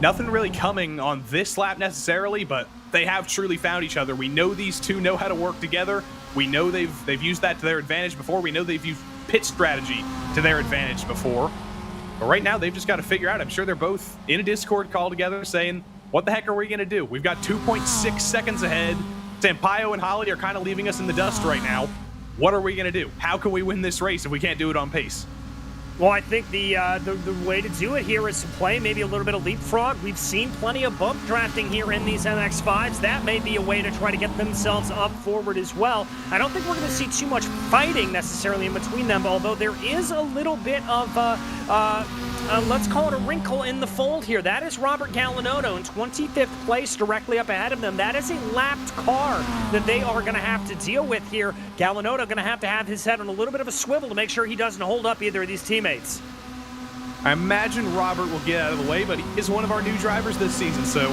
Nothing really coming on this lap necessarily, but they have truly found each other. We know these two know how to work together. We know they've used that to their advantage before. We know they've used pit strategy to their advantage before. But right now, they've just got to figure out. I'm sure they're both in a Discord call together saying, what the heck are we going to do? We've got 2.6 seconds ahead. Sampaio and Holly are kind of leaving us in the dust right now. What are we going to do? How can we win this race if we can't do it on pace? Well, I think the way to do it here is to play maybe a little bit of leapfrog. We've seen plenty of bump drafting here in these MX-5s. That may be a way to try to get themselves up forward as well. I don't think we're going to see too much fighting necessarily in between them, although there is a little bit of, let's call it a wrinkle in the fold here. That is Robert Gallinotto in 25th place directly up ahead of them. That is a lapped car that they are going to have to deal with here. Gallinotto going to have his head on a little bit of a swivel to make sure he doesn't hold up either of these teammates. I imagine Robert will get out of the way, but he is one of our new drivers this season, so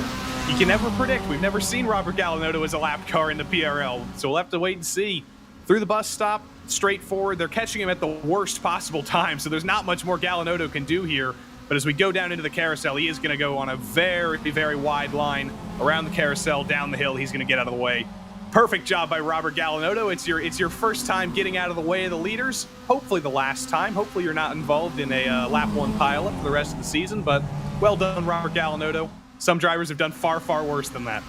you can never predict. We've never seen Robert Gallinotto as a lap car in the PRL, so we'll have to wait and see. Through the bus stop, straight forward. They're catching him at the worst possible time, so there's not much more Gallinotto can do here. But as we go down into the carousel, he is going to go on a very, very wide line around the carousel, down the hill. He's going to get out of the way. Perfect job by Robert Gallinotto. It's your first time getting out of the way of the leaders. Hopefully the last time. Hopefully you're not involved in a lap 1 pileup for the rest of the season. But well done, Robert Gallinotto. Some drivers have done far, far worse than that.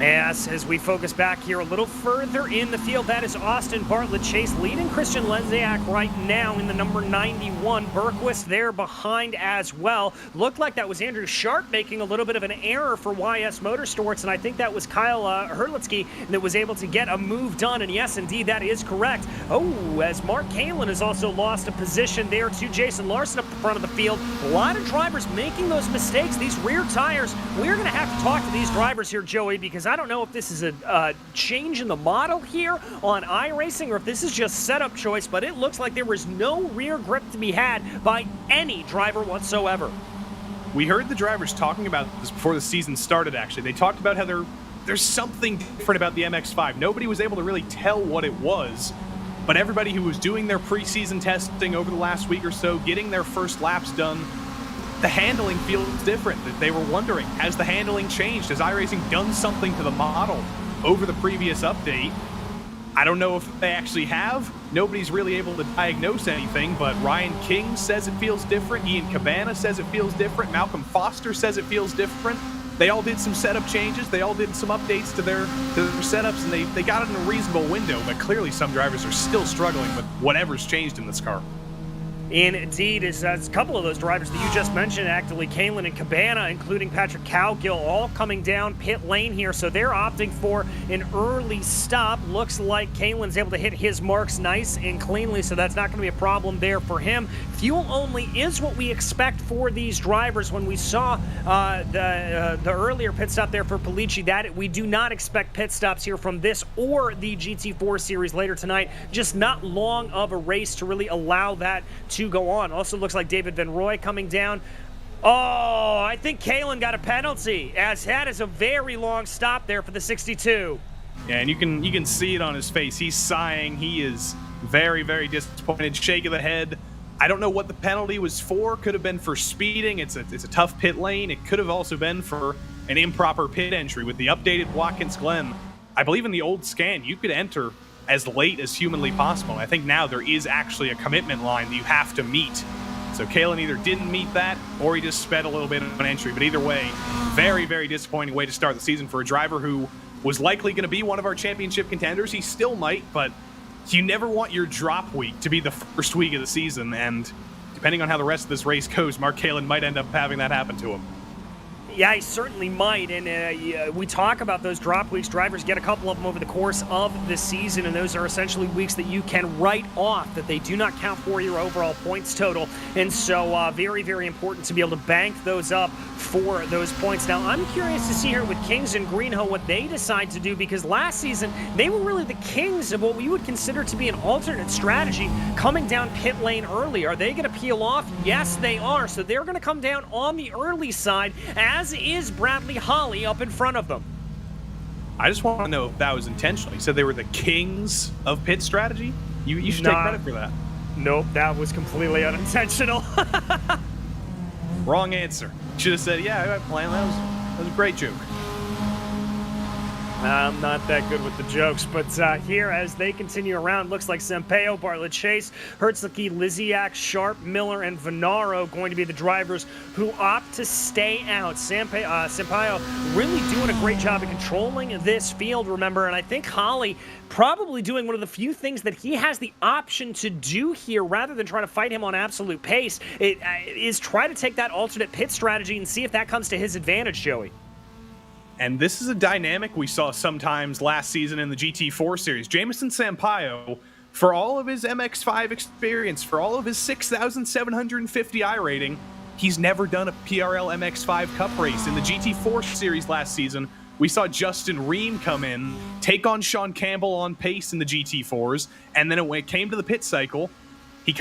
Yes, as we focus back here a little further in the field, that is Austin Bartlett Chase leading Christian Leziak right now in the number 91. Bergquist there behind as well. Looked like that was Andrew Sharp making a little bit of an error for YS Motorsports, and I think that was Kyle Herlitzky that was able to get a move done, and yes, indeed, that is correct. Oh, as Mark Kalin has also lost a position there to Jason Larson up the front of the field. A lot of drivers making those mistakes. These rear tires, we're going to have to talk to these drivers here, Joey, because I don't know if this is a change in the model here on iRacing or if this is just setup choice, but it looks like there was no rear grip to be had by any driver whatsoever. We heard the drivers talking about this before the season started, actually. They talked about how there's something different about the MX5. Nobody was able to really tell what it was, but everybody who was doing their preseason testing over the last week or so, getting their first laps done, the handling feels different. They were wondering, has the handling changed? Has iRacing done something to the model over the previous update? I don't know if they actually have. Nobody's really able to diagnose anything, but Ryan King says it feels different. Ian Cabana says it feels different. Malcolm Foster says it feels different. They all did some setup changes. They all did some updates to their setups, and they got it in a reasonable window, but clearly some drivers are still struggling with whatever's changed in this car. Indeed, as a couple of those drivers that you just mentioned, actually, Kalin and Cabana, including Patrick Cowgill, all coming down pit lane here, so they're opting for an early stop. Looks like Kalin's able to hit his marks nice and cleanly, so that's not going to be a problem there for him. Fuel only is what we expect for these drivers. When we saw the earlier pit stop there for Polici, that we do not expect pit stops here from this or the GT4 series later tonight. Just not long of a race to really allow that to go on. Also looks like David Van Roy coming down. Oh, I think Kalin got a penalty, as that is a very long stop there for the 62. Yeah, and you can see it on his face. He's sighing. He is very, very disappointed, shaking the head. I don't know what the penalty was for. Could have been for speeding. It's a tough pit lane. It could have also been for an improper pit entry. With the updated Watkins Glen, I believe in the old scan, you could enter as late as humanly possible. I think now there is actually a commitment line that you have to meet. So Kalin either didn't meet that or he just sped a little bit of an entry. But either way, very, very disappointing way to start the season for a driver who was likely going to be one of our championship contenders. He still might, but you never want your drop week to be the first week of the season. And depending on how the rest of this race goes, Mark Kalin might end up having that happen to him. Yeah, he certainly might, and we talk about those drop weeks. Drivers get a couple of them over the course of the season, and those are essentially weeks that you can write off, that they do not count for your overall points total, and so very, very important to be able to bank those up for those points. Now, I'm curious to see here with Kings and Greenhill what they decide to do, because last season, they were really the kings of what we would consider to be an alternate strategy, coming down pit lane early. Are they going to peel off? Yes, they are, so they're going to come down on the early side, as is Bradley Holly up in front of them. I just want to know if that was intentional. You said they were the kings of pit strategy? You should take credit for that. Nope, that was completely unintentional. Wrong answer. Should have said, yeah, I had a plan. That was a great joke. I'm not that good with the jokes, but here as they continue around, looks like Sampaio, Bartlett Chase, Hertzlicki, Liziak, Sharp, Miller, and Venaro going to be the drivers who opt to stay out. Sampaio really doing a great job of controlling this field, remember, and I think Holly probably doing one of the few things that he has the option to do here rather than trying to fight him on absolute pace, is try to take that alternate pit strategy and see if that comes to his advantage, Joey. And this is a dynamic we saw sometimes last season in the GT4 series. Jamison Sampaio, for all of his MX5 experience, for all of his 6,750 I rating, he's never done a PRL MX5 Cup race. In the GT4 series last season, we saw Justin Ream come in, take on Sean Campbell on pace in the GT4s, and then when it came to the pit cycle, he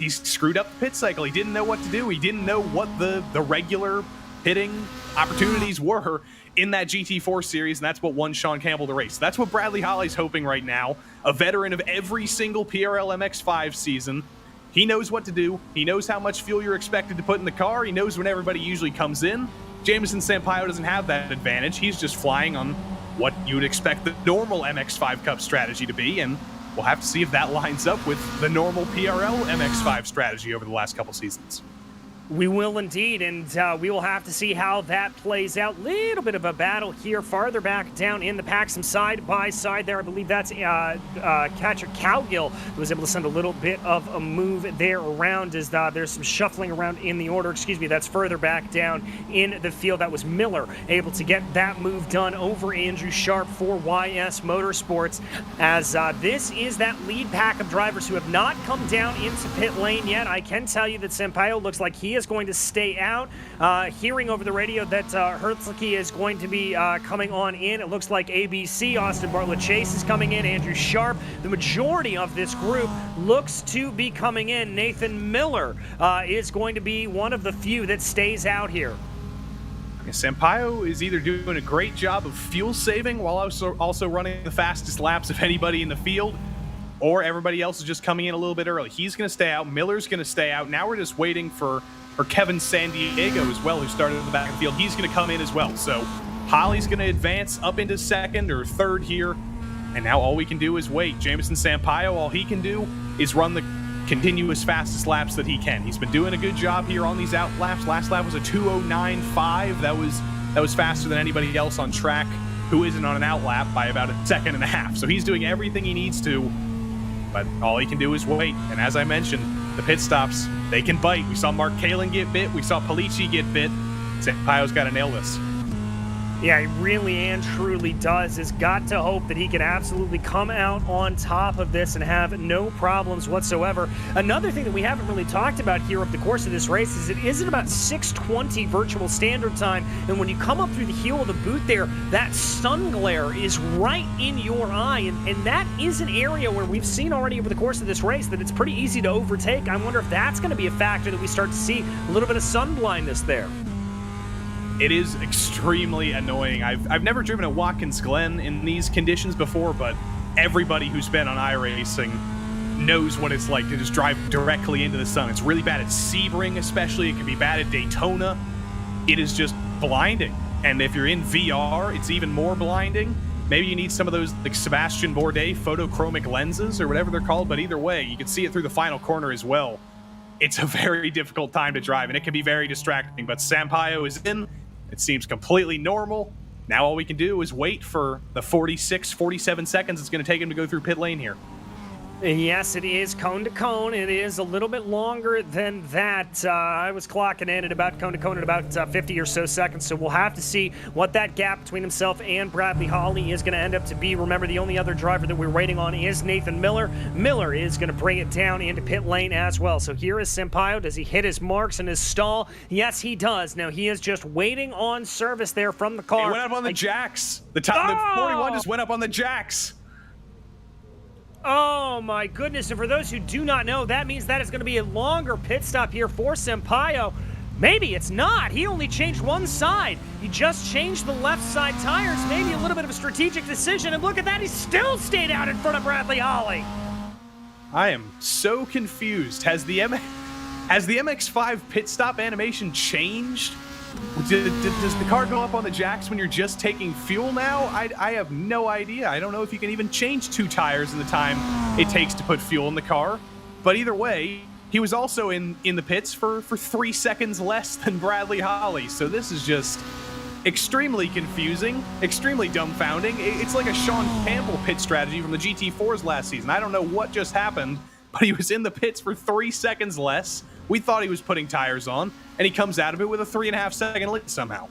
screwed up the pit cycle. He didn't know what to do. He didn't know what the regular pitting opportunities were in that GT4 series, and that's what won Sean Campbell the race. That's what Bradley Holly's hoping right now. A veteran of every single PRL MX5 season. He knows what to do. He knows how much fuel you're expected to put in the car. He knows when everybody usually comes in. Jamison Sampaio doesn't have that advantage. He's just flying on what you would expect the normal MX5 Cup strategy to be, and we'll have to see if that lines up with the normal PRL MX5 strategy over the last couple seasons. We will indeed, and we will have to see how that plays out. Little bit of a battle here farther back down in the pack, some side by side there. I believe that's catcher Cowgill who was able to send a little bit of a move there around as there's some shuffling around in the order. Excuse me, that's further back down in the field. That was Miller able to get that move done over Andrew Sharp for YS Motorsports, as this is that lead pack of drivers who have not come down into pit lane yet. I can tell you that Sampaio looks like he is going to stay out. Hearing over the radio that Herzlicke is going to be coming on in. It looks like ABC, Austin Bartlett Chase is coming in, Andrew Sharp. The majority of this group looks to be coming in. Nathan Miller is going to be one of the few that stays out here. Sampaio is either doing a great job of fuel saving while also running the fastest laps of anybody in the field, or everybody else is just coming in a little bit early. He's going to stay out. Miller's going to stay out. Now we're just waiting for Kevin Sandiego as well, who started in the back of the field. He's going to come in as well. So Holly's going to advance up into second or third here. And now all we can do is wait. Jamison Sampaio, all he can do is run the continuous fastest laps that he can. He's been doing a good job here on these out laps. Last lap was a 2:09.5. That was faster than anybody else on track who isn't on an out lap by about a second and a half. So he's doing everything he needs to, but all he can do is wait. And as I mentioned, the pit stops, they can bite. We saw Mark Kalin get bit. We saw Polici get bit. Sampaio's got to nail this. Yeah, he really and truly does. Has got to hope that he can absolutely come out on top of this and have no problems whatsoever. Another thing that we haven't really talked about here over the course of this race is it is at about 6:20 virtual standard time, and when you come up through the heel of the boot there, that sun glare is right in your eye, and that is an area where we've seen already over the course of this race that it's pretty easy to overtake. I wonder if that's going to be a factor that we start to see a little bit of sun blindness there. It is extremely annoying. I've never driven at Watkins Glen in these conditions before, but everybody who's been on iRacing knows what it's like to just drive directly into the sun. It's really bad at Sebring, especially. It can be bad at Daytona. It is just blinding. And if you're in VR, it's even more blinding. Maybe you need some of those like Sebastian Bourdais photochromic lenses or whatever they're called, but either way, you can see it through the final corner as well. It's a very difficult time to drive, and it can be very distracting, but Sampaio is in. It seems completely normal. Now all we can do is wait for the 46, 47 seconds it's going to take him to go through pit lane here. Yes, it is cone to cone. It is a little bit longer than that. I was clocking in at about cone to cone at about 50 or so seconds, so we'll have to see what that gap between himself and Bradley Holly is going to end up to be. Remember, the only other driver that we're waiting on is Nathan Miller. Miller is going to bring it down into pit lane as well. So here is Sampaio. Does he hit his marks and his stall? Yes, he does. Now he is just waiting on service there from the car. It went up on the jacks. The 41 just went up on the jacks. Oh my goodness, and for those who do not know, that means that is going to be a longer pit stop here for Sampaio. Maybe it's not. He only changed one side. He just changed the left side tires. Maybe a little bit of a strategic decision, and look at that, he still stayed out in front of Bradley Holly. I am so confused. Has the MX5 pit stop animation changed? Does the car go up on the jacks when you're just taking fuel now? I have no idea. I don't know if you can even change two tires in the time it takes to put fuel in the car. But either way, he was also in the pits for 3 seconds less than Bradley Holly. So this is just extremely confusing, extremely dumbfounding. It's like a Sean Campbell pit strategy from the GT4s last season. I don't know what just happened, but he was in the pits for 3 seconds less. We thought he was putting tires on, and he comes out of it with a 3.5 second lead somehow.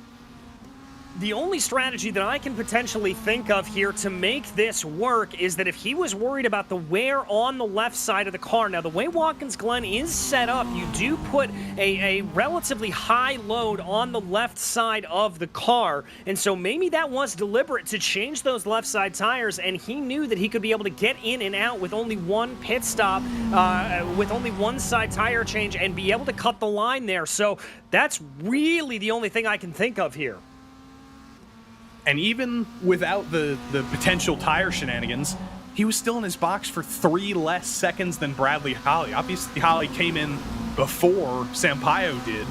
The only strategy that I can potentially think of here to make this work is that if he was worried about the wear on the left side of the car. Now, the way Watkins Glen is set up, you do put a relatively high load on the left side of the car, and so maybe that was deliberate to change those left side tires, and he knew that he could be able to get in and out with only one pit stop, with only one side tire change, and be able to cut the line there. So that's really the only thing I can think of here. And even without the potential tire shenanigans, he was still in his box for 3 less seconds than Bradley Holly. Obviously, Holly came in before Sampaio did,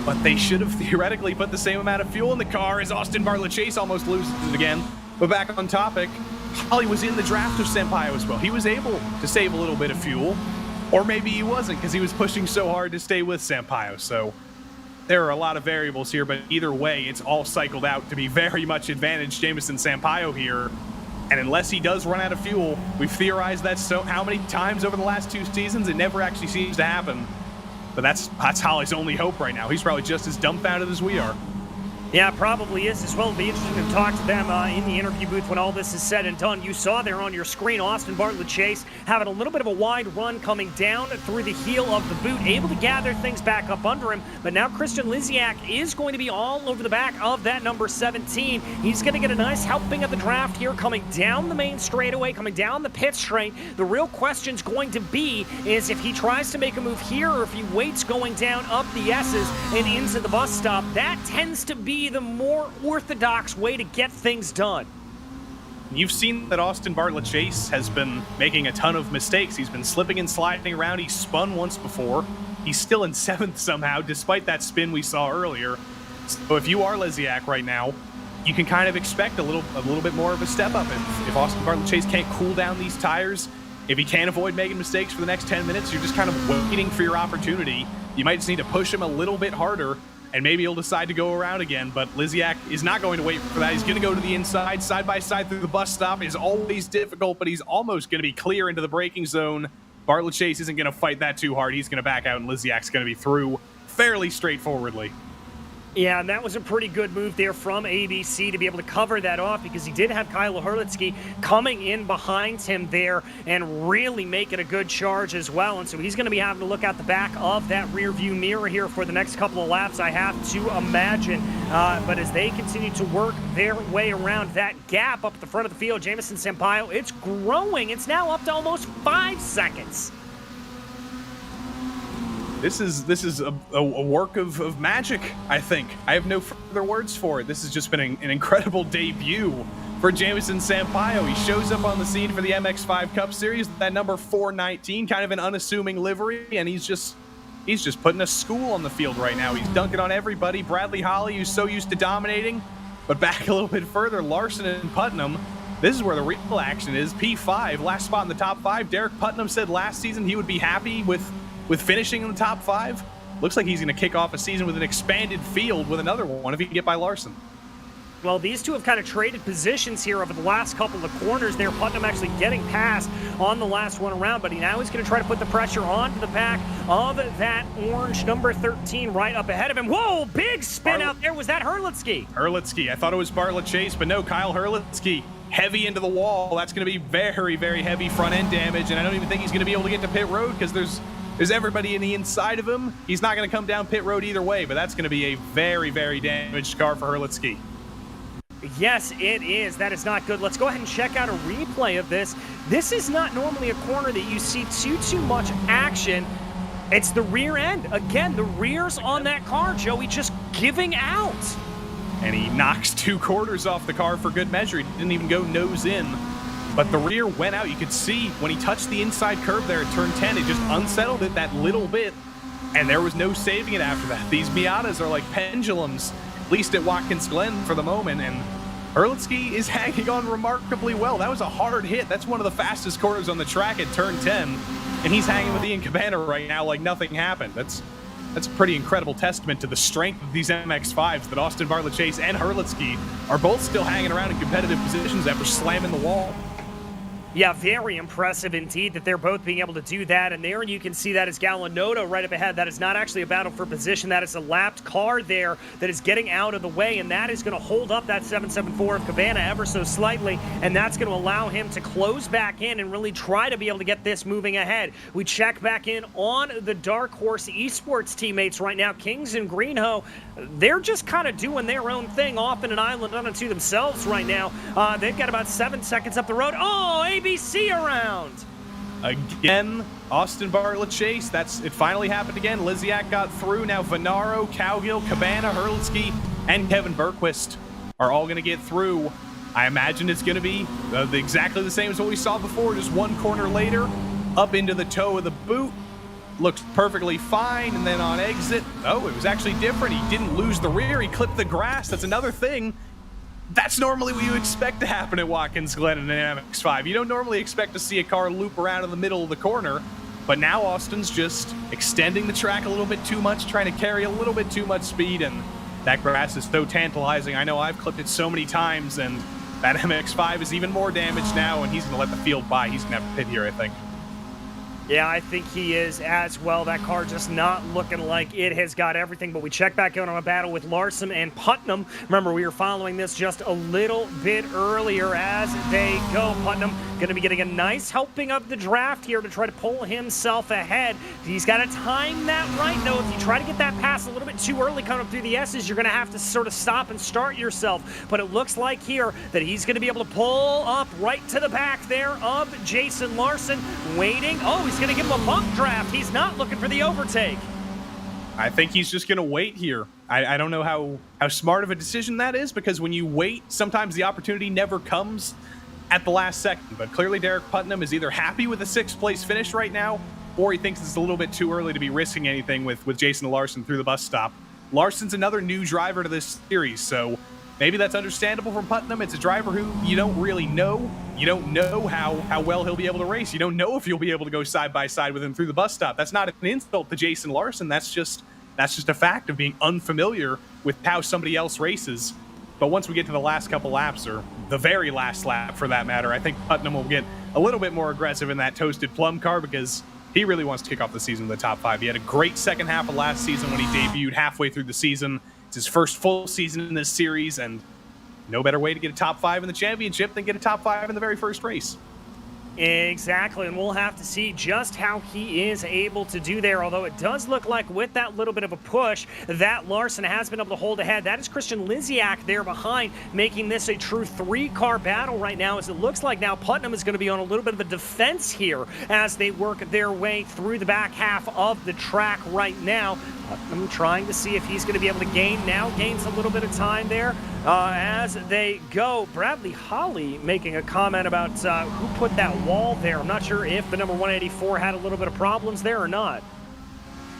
but they should have theoretically put the same amount of fuel in the car as Austin Bartlett Chase almost loses it again. But back on topic, Holly was in the draft of Sampaio as well. He was able to save a little bit of fuel, or maybe he wasn't because he was pushing so hard to stay with Sampaio. So there are a lot of variables here, but either way, it's all cycled out to be very much advantage Jamison Sampaio here. And unless he does run out of fuel, we've theorized that so how many times over the last 2 seasons, it never actually seems to happen. But that's Holly's only hope right now. He's probably just as dumbfounded as we are. Yeah, probably is as well. It'll be interesting to talk to them in the interview booth when all this is said and done. You saw there on your screen Austin Bartlett Chase having a little bit of a wide run coming down through the heel of the boot, able to gather things back up under him. But now Christian Lysiak is going to be all over the back of that number 17. He's going to get a nice helping of the draft here coming down the main straightaway, coming down the pit straight. The real question's going to be is if he tries to make a move here or if he waits going down up the S's and into the bus stop. That tends to be the more orthodox way to get things done. You've seen that Austin Bartlett Chase has been making a ton of mistakes. He's been slipping and sliding around. He spun once before. He's still in 7th somehow, despite that spin we saw earlier. So if you are Lysiak right now, you can kind of expect a little bit more of a step up. If Austin Bartlett Chase can't cool down these tires, if he can't avoid making mistakes for the next 10 minutes, you're just kind of waiting for your opportunity. You might just need to push him a little bit harder, and maybe he'll decide to go around again. But Lysiak is not going to wait for that. He's going to go to the inside, side by side through the bus stop. Is always difficult, but he's almost going to be clear into the braking zone. Bartlett Chase isn't going to fight that too hard. He's going to back out, and Lysiak's going to be through fairly straightforwardly. Yeah, and that was a pretty good move there from ABC to be able to cover that off because he did have Kyle Herlitzky coming in behind him there and really make it a good charge as well. And so he's going to be having to look out the back of that rear view mirror here for the next couple of laps, I have to imagine. But as they continue to work their way around that gap up at the front of the field, Jamison Sampaio, it's growing. It's now up to almost 5 seconds. This is a work of magic, I think. I have no further words for it. This has just been an incredible debut for Jamison Sampaio. He shows up on the scene for the MX5 Cup Series, that number 419, kind of an unassuming livery, and he's just putting a school on the field right now. He's dunking on everybody. Bradley Holly, who's so used to dominating, but back a little bit further, Larson and Putnam. This is where the real action is. P5, last spot in the top 5. Derek Putnam said last season he would be happy with finishing in the top 5. Looks like he's going to kick off a season with an expanded field with another one if he can get by Larson. Well, these two have kind of traded positions here over the last couple of corners there. Putnam actually getting past on the last one around, but now he's going to try to put the pressure onto the back of that orange number 13 right up ahead of him. Whoa, big spin out there. Was that Herlitzky? Herlitzky. I thought it was Bartlett Chase, but no, Kyle Herlitzky. Heavy into the wall. That's going to be very, very heavy front end damage, and I don't even think he's going to be able to get to pit road because there's everybody in the inside of him. He's not going to come down pit road either way, but that's going to be a very, very damaged car for Herlitzky. Yes, it is. That is not good. Let's go ahead and check out a replay of this. This is not normally a corner that you see too much action. It's the rear end. Again, the rears on that car, Joey, just giving out. And he knocks 2 quarters off the car for good measure. He didn't even go nose in. But the rear went out. You could see when he touched the inside curb there at turn 10, it just unsettled it that little bit, and there was no saving it after that. These Miatas are like pendulums, at least at Watkins Glen for the moment, and Herlitzky is hanging on remarkably well. That was a hard hit. That's one of the fastest corners on the track at turn 10, and he's hanging with Ian Cabana right now like nothing happened. That's a pretty incredible testament to the strength of these MX-5s that Austin Bartlett Chase and Herlitzky are both still hanging around in competitive positions after slamming the wall. Yeah, very impressive indeed that they're both being able to do that. And there you can see that is Gallinotto right up ahead. That is not actually a battle for position. That is a lapped car there that is getting out of the way, and that is going to hold up that 774 of Cabana ever so slightly, and that's going to allow him to close back in and really try to be able to get this moving ahead. We check back in on the Dark Horse Esports teammates right now. Kings and Greenhoe, they're just kind of doing their own thing off in an island unto themselves right now. They've got about 7 seconds up the road. Oh, ABC around. Again, Austin Bartlett Chase. It finally happened again. Lysiak got through. Now Venaro, Cowgill, Cabana, Herlitzky, and Kevin Berquist are all going to get through. I imagine it's going to be exactly the same as what we saw before, just one corner later, up into the toe of the boot. Looks perfectly fine, and then on exit, oh, it was actually different. He didn't lose the rear, he clipped the grass. That's another thing. That's normally what you expect to happen at Watkins Glen in an MX5. You don't normally expect to see a car loop around in the middle of the corner, but now Austin's just extending the track a little bit too much, trying to carry a little bit too much speed, and that grass is so tantalizing. I know I've clipped it so many times, and that MX5 is even more damaged now, and he's going to let the field by. He's going to have to pit here, I think. Yeah, I think he is as well. That car just not looking like it has got everything. But we check back in on a battle with Larson and Putnam. Remember, we were following this just a little bit earlier as they go. Putnam going to be getting a nice helping of the draft here to try to pull himself ahead. He's got to time that right, though. If you try to get that pass a little bit too early coming up through the S's, you're going to have to sort of stop and start yourself. But it looks like here that he's going to be able to pull up right to the back there of Jason Larson, waiting. Oh, he's going to give him a bump draft. He's not looking for the overtake. I think he's just going to wait here. I don't know how smart of a decision that is, because when you wait, sometimes the opportunity never comes at the last second. But clearly Derek Putnam is either happy with a 6th place finish right now, or he thinks it's a little bit too early to be risking anything with Jason Larson through the bus stop. Larson's another new driver to this series, so maybe that's understandable from Putnam. It's a driver who you don't really know. You don't know how well he'll be able to race. You don't know if you'll be able to go side by side with him through the bus stop. That's not an insult to Jason Larson. That's just a fact of being unfamiliar with how somebody else races. But once we get to the last couple laps, or the very last lap for that matter, I think Putnam will get a little bit more aggressive in that Toasted Plum car, because he really wants to kick off the season with the top 5. He had a great second half of last season when he debuted halfway through the season. It's his first full season in this series, and no better way to get a top 5 in the championship than get a top 5 in the very first race. Exactly, and we'll have to see just how he is able to do there, although it does look like with that little bit of a push that Larson has been able to hold ahead. That is Christian Liziak there behind, making this a true 3-car battle right now, as it looks like now Putnam is going to be on a little bit of a defense here as they work their way through the back half of the track right now. I'm trying to see if he's going to be able to gains a little bit of time there as they go. Bradley Holly making a comment about who put that wall there. I'm not sure if the number 184 had a little bit of problems there or not.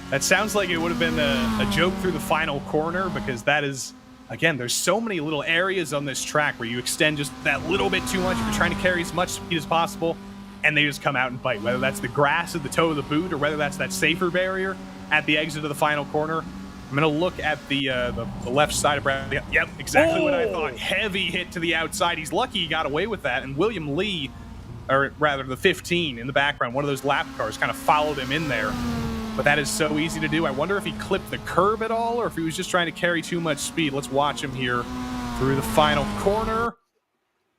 That sounds like it would have been a joke through the final corner, because that is, again, there's so many little areas on this track where you extend just that little bit too much. You're trying to carry as much speed as possible, and they just come out and bite, whether that's the grass at the toe of the boot or whether that's that safer barrier at the exit of the final corner. I'm going to look at the left side of Bradley. Yep, exactly what I thought. Heavy hit to the outside. He's lucky he got away with that. And William Lee, or rather the 15 in the background, one of those lap cars, kind of followed him in there. But that is so easy to do. I wonder if he clipped the curb at all, or if he was just trying to carry too much speed. Let's watch him here through the final corner.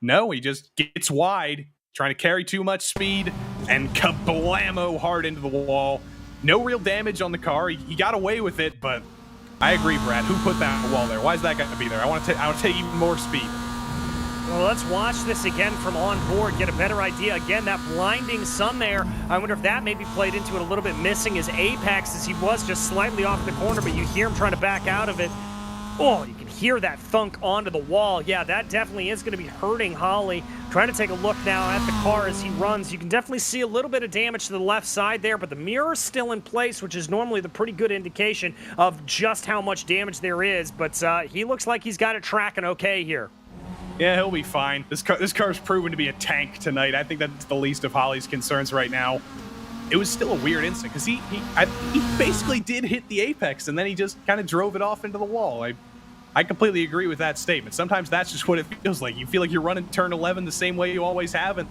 No, he just gets wide, trying to carry too much speed, and kablamo hard into the wall. No real damage on the car. He got away with it, but I agree, Brad. Who put that wall there? Why is that got to be there? I want to take even more speed. Well, let's watch this again from on board, get a better idea. Again, that blinding sun there, I wonder if that maybe played into it a little bit, missing his apex as he was just slightly off the corner, but you hear him trying to back out of it. Oh, you can hear that thunk onto the wall. Yeah, that definitely is going to be hurting Holly. Trying to take a look now at the car as he runs. You can definitely see a little bit of damage to the left side there, but the mirror's still in place, which is normally the pretty good indication of just how much damage there is. But he looks like he's got it tracking okay here. Yeah, he'll be fine. This car's proven to be a tank tonight. I think that's the least of Holly's concerns right now. It was still a weird instant, because he basically did hit the apex, and then he just kind of drove it off into the wall. I completely agree with that statement. Sometimes that's just what it feels like. You feel like you're running turn 11 the same way you always have, and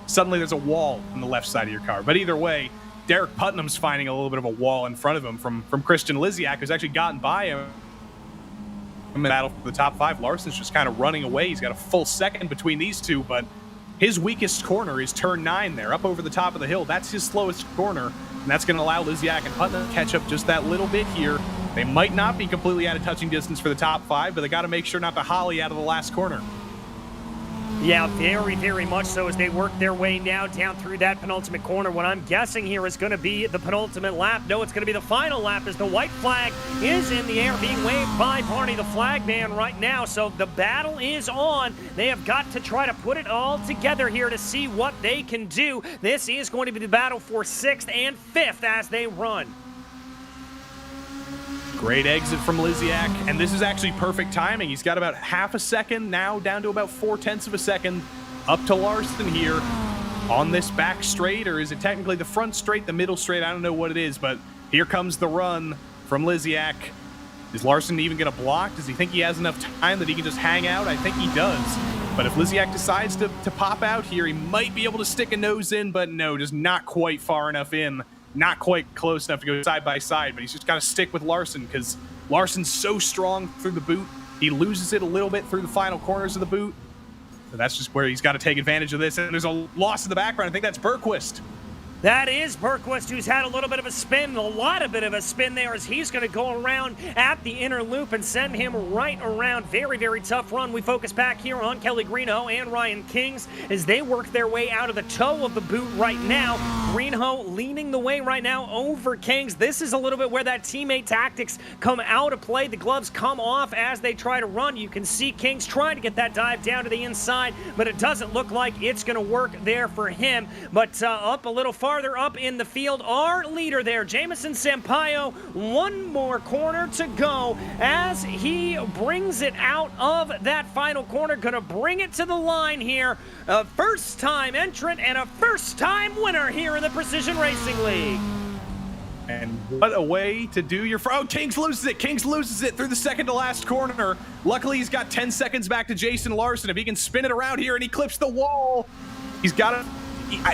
suddenly there's a wall on the left side of your car. But either way, Derek Putnam's finding a little bit of a wall in front of him from Christian Liziak, who's actually gotten by him in the battle for the top 5. Larson's just kind of running away. He's got a full second between these two, but his weakest corner is turn 9 there, up over the top of the hill. That's his slowest corner, and that's going to allow Liziak and Putnam to catch up just that little bit here. They might not be completely out of touching distance for the top 5, but they got to make sure not to Holly out of the last corner. Yeah, very, very much so as they work their way now down through that penultimate corner. What I'm guessing here is going to be the penultimate lap. No, it's going to be the final lap as the white flag is in the air being waved by Barney the flag man right now. So the battle is on. They have got to try to put it all together here to see what they can do. This is going to be the battle for 6th and 5th as they run. Great exit from Lysiak, and this is actually perfect timing. He's got about half a second now, down to about 0.4 of a second, up to Larson here on this back straight, or is it technically the front straight, the middle straight? I don't know what it is, but here comes the run from Lysiak. Is Larson even going to block? Does he think he has enough time that he can just hang out? I think he does. But if Lysiak decides to pop out here, he might be able to stick a nose in, but no, just not quite far enough in. Not quite close enough to go side by side, but he's just got to stick with Larson because Larson's so strong through the boot. He loses it a little bit through the final corners of the boot. So that's just where he's got to take advantage of this. And there's a loss in the background. I think that's Bergquist. That is Bergquist, who's had a little bit of a spin, a bit of a spin there as he's going to go around at the inner loop and send him right around. Very, very tough run. We focus back here on Kelly Greenhoe and Ryan Kings as they work their way out of the toe of the boot right now. Greenhoe leading the way right now over Kings. This is a little bit where that teammate tactics come out of play. The gloves come off as they try to run. You can see Kings trying to get that dive down to the inside, but it doesn't look like it's going to work there for him. But up a little farther up in the field, our leader there, Jamison Sampaio, one more corner to go as he brings it out of that final corner. Gonna bring it to the line here. A first-time entrant and a first-time winner here in the Precision Racing League. And what a way to do your... Oh, Kings loses it. Kings loses it through the second to last corner. Luckily, he's got 10 seconds back to Jason Larson. If he can spin it around here and he clips the wall, he's got it.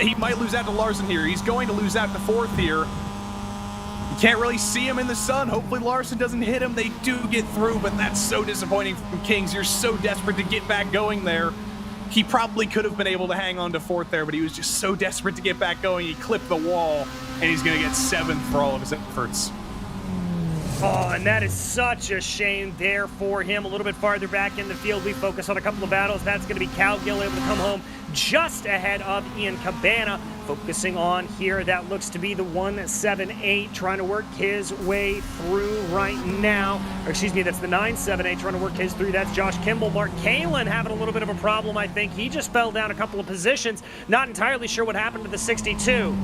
He might lose out to Larson here. He's going to lose out to 4th here. You can't really see him in the sun. Hopefully Larson doesn't hit him. They do get through, but that's so disappointing from Kings. You're so desperate to get back going there. He probably could have been able to hang on to 4th there, but he was just so desperate to get back going. He clipped the wall, and he's going to get 7th for all of his efforts. Oh, and that is such a shame there for him. A little bit farther back in the field, we focus on a couple of battles. That's going to be Cal Gill able to come home just ahead of Ian Cabana. Focusing on here, that looks to be the 178 trying to work his way through right now. Or excuse me, that's the 978 trying to work his through. That's Josh Kimball. Mark Kalin having a little bit of a problem, I think. He just fell down a couple of positions. Not entirely sure what happened to the 62.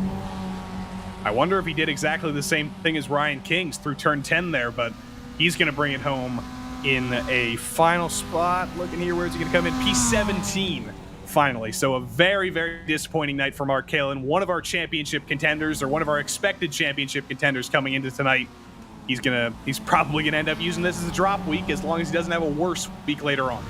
I wonder if he did exactly the same thing as Ryan Kings through turn 10 there, but he's going to bring it home in a final spot. Looking here, where's he going to come in? P17, finally. So a very, very disappointing night for Mark Kalin. One of our championship contenders, or one of our expected championship contenders coming into tonight. He's probably going to end up using this as a drop week as long as he doesn't have a worse week later on.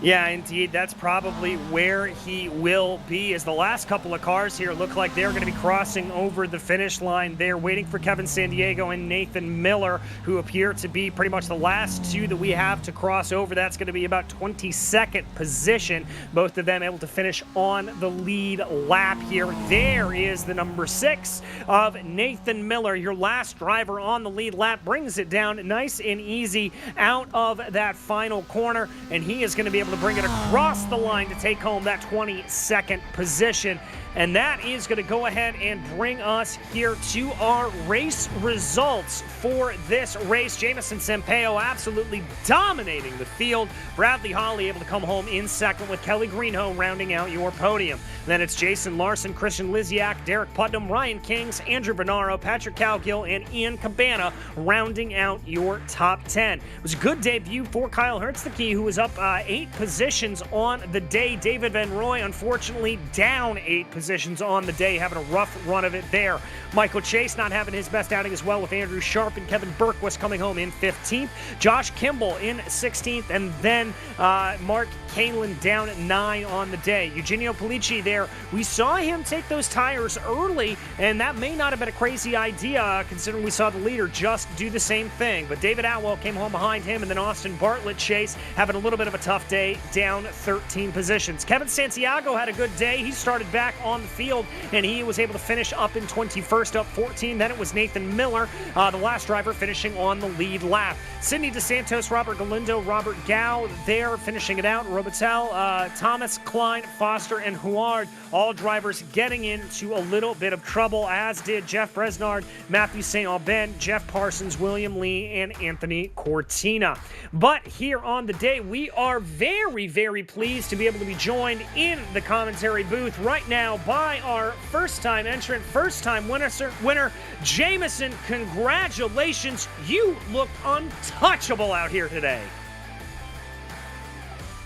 Yeah, indeed, that's probably where he will be, as the last couple of cars here look like they're going to be crossing over the finish line. They're waiting for Kevin Sandiego and Nathan Miller, who appear to be pretty much the last two that we have to cross over. That's going to be about 22nd position. Both of them able to finish on the lead lap here. There is the number 6 of Nathan Miller. Your last driver on the lead lap brings it down nice and easy out of that final corner, and he is going to be able to bring it across the line to take home that 22nd position. And that is going to go ahead and bring us here to our race results for this race. Jamison Sampaio absolutely dominating the field. Bradley Holly able to come home in second with Kelly Greenhoe rounding out your podium. Then it's Jason Larson, Christian Lysiak, Derek Putnam, Ryan Kings, Andrew Bernaro, Patrick Cowgill, and Ian Cabana rounding out your top 10. It was a good debut for Kyle Hertztke, who was up 8 positions on the day. David Van Roy, unfortunately, down 8 positions on the day, having a rough run of it there. Michael Chase not having his best outing as well, with Andrew Sharp and Kevin Bergquist coming home in 15th. Josh Kimball in 16th, and then Mark Kalin down at 9 on the day. Eugenio Polici there, we saw him take those tires early, and that may not have been a crazy idea considering we saw the leader just do the same thing. But David Atwell came home behind him, and then Austin Bartlett Chase having a little bit of a tough day, down 13 positions. Kevin Santiago had a good day. He started back on the field, and he was able to finish up in 21st, up 14. Then it was Nathan Miller, the last driver, finishing on the lead lap. Sidney DeSantos, Robert Galindo, Robert Gow there finishing it out. Robitel, Thomas, Klein, Foster, and Huard, all drivers getting into a little bit of trouble, as did Jeff Bresnard, Matthew St. Aubin, Jeff Parsons, William Lee, and Anthony Cortina. But here on the day, we are very, very pleased to be able to be joined in the commentary booth right now by our first-time entrant, first-time winner, Jameson. Congratulations. You look untouchable out here today.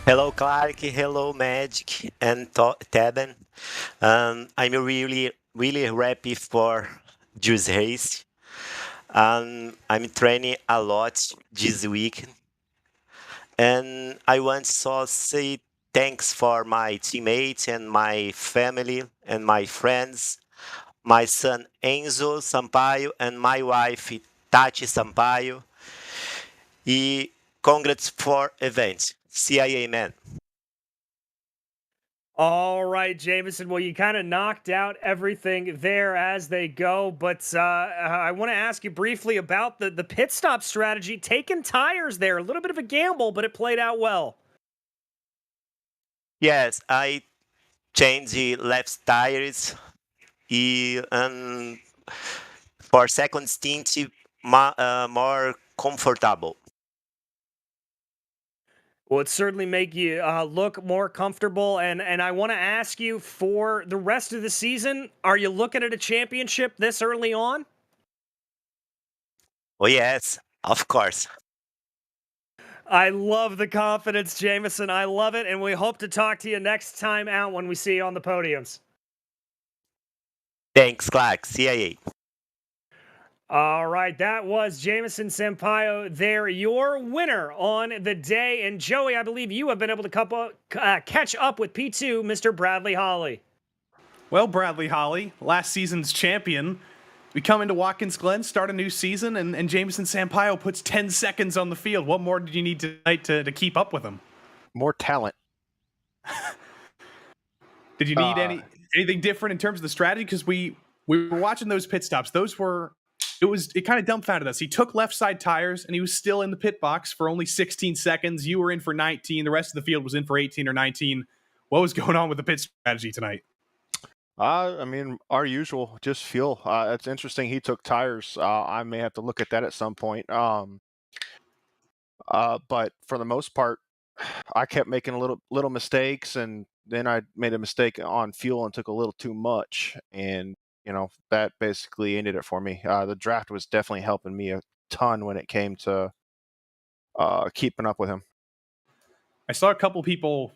Hello, Clark. Hello, Magic and Teben. I'm really, really happy for this race. I'm training a lot this week. And I want to say thanks for my teammates and my family and my friends, my son Enzo Sampaio and my wife Tati Sampaio. E congrats for event. CIA man. All right, Jameson. Well, you kind of knocked out everything there as they go, but I want to ask you briefly about the pit stop strategy. Taking tires there, a little bit of a gamble, but it played out well. Yes, I changed the left tires and for second stint more comfortable. Well, it certainly make you look more comfortable, and I want to ask you, for the rest of the season, are you looking at a championship this early on? Oh yes, of course. I love the confidence, Jameson. I love it, and we hope to talk to you next time out when we see you on the podiums. Thanks, Clark. CIA. All right, that was Jameson Sampaio there, your winner on the day. And Joey, I believe you have been able to catch up with P2, Mr. Bradley Holly. Well, Bradley Holly, last season's champion. We come into Watkins Glen, start a new season, and Jameson Sampaio puts 10 seconds on the field. What more did you need tonight to keep up with him? More talent. Did you need anything different in terms of the strategy? Because we were watching those pit stops. It kind of dumbfounded us. He took left side tires and he was still in the pit box for only 16 seconds. You were in for 19. The rest of the field was in for 18 or 19. What was going on with the pit strategy tonight? I mean, our usual, just fuel. It's interesting. He took tires. I may have to look at that at some point. But for the most part, I kept making little mistakes, and then I made a mistake on fuel and took a little too much, and that basically ended it for me. The draft was definitely helping me a ton when it came to keeping up with him. I saw a couple people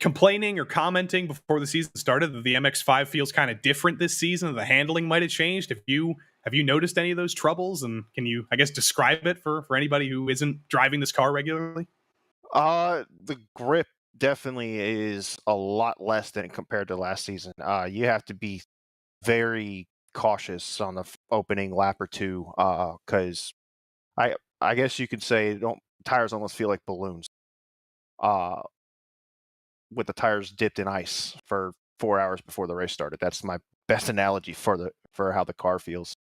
complaining or commenting before the season started that the MX5 feels kind of different this season. The handling might have changed. Have you noticed any of those troubles? And can you, I guess, describe it for anybody who isn't driving this car regularly? The grip definitely is a lot less than compared to last season. You have to be very cautious on the opening lap or two, because I guess you could say tires almost feel like balloons. With the tires dipped in ice for 4 hours before the race started. That's my best analogy for how the car feels.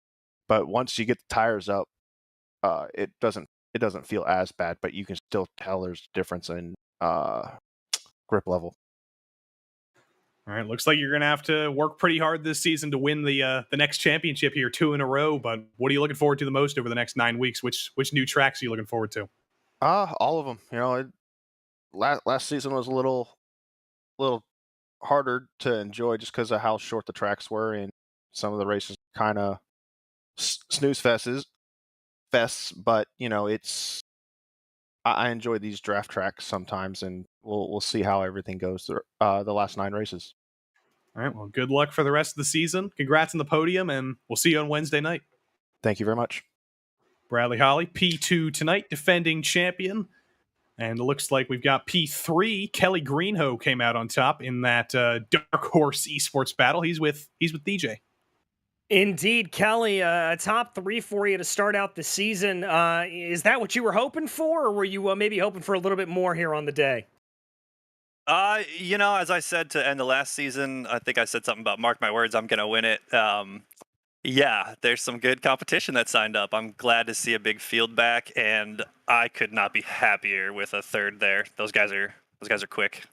But once you get the tires up, it doesn't feel as bad, but you can still tell there's a difference in grip level. All right, looks like you're going to have to work pretty hard this season to win the next championship here, 2 in a row. But what are you looking forward to the most over the next 9 weeks? Which new tracks are you looking forward to? All of them. Last season was a little harder to enjoy just because of how short the tracks were, and some of the races kind of snooze fests. But I enjoy these draft tracks sometimes, and we'll see how everything goes through the last 9 races. All right, well, good luck for the rest of the season. Congrats on the podium, and we'll see you on Wednesday night. Thank you very much. Bradley Holly, P2 tonight, defending champion. And it looks like we've got P3. Kelly Greenhoe came out on top in that Dark Horse Esports battle. He's with DJ. Indeed, Kelly, a top 3 for you to start out the season. Is that what you were hoping for, or were you maybe hoping for a little bit more here on the day? As I said to end the last season, I think I said something about mark my words, I'm gonna win it. Yeah, there's some good competition that signed up. I'm glad to see a big field back, and I could not be happier with a third there. Those guys are quick.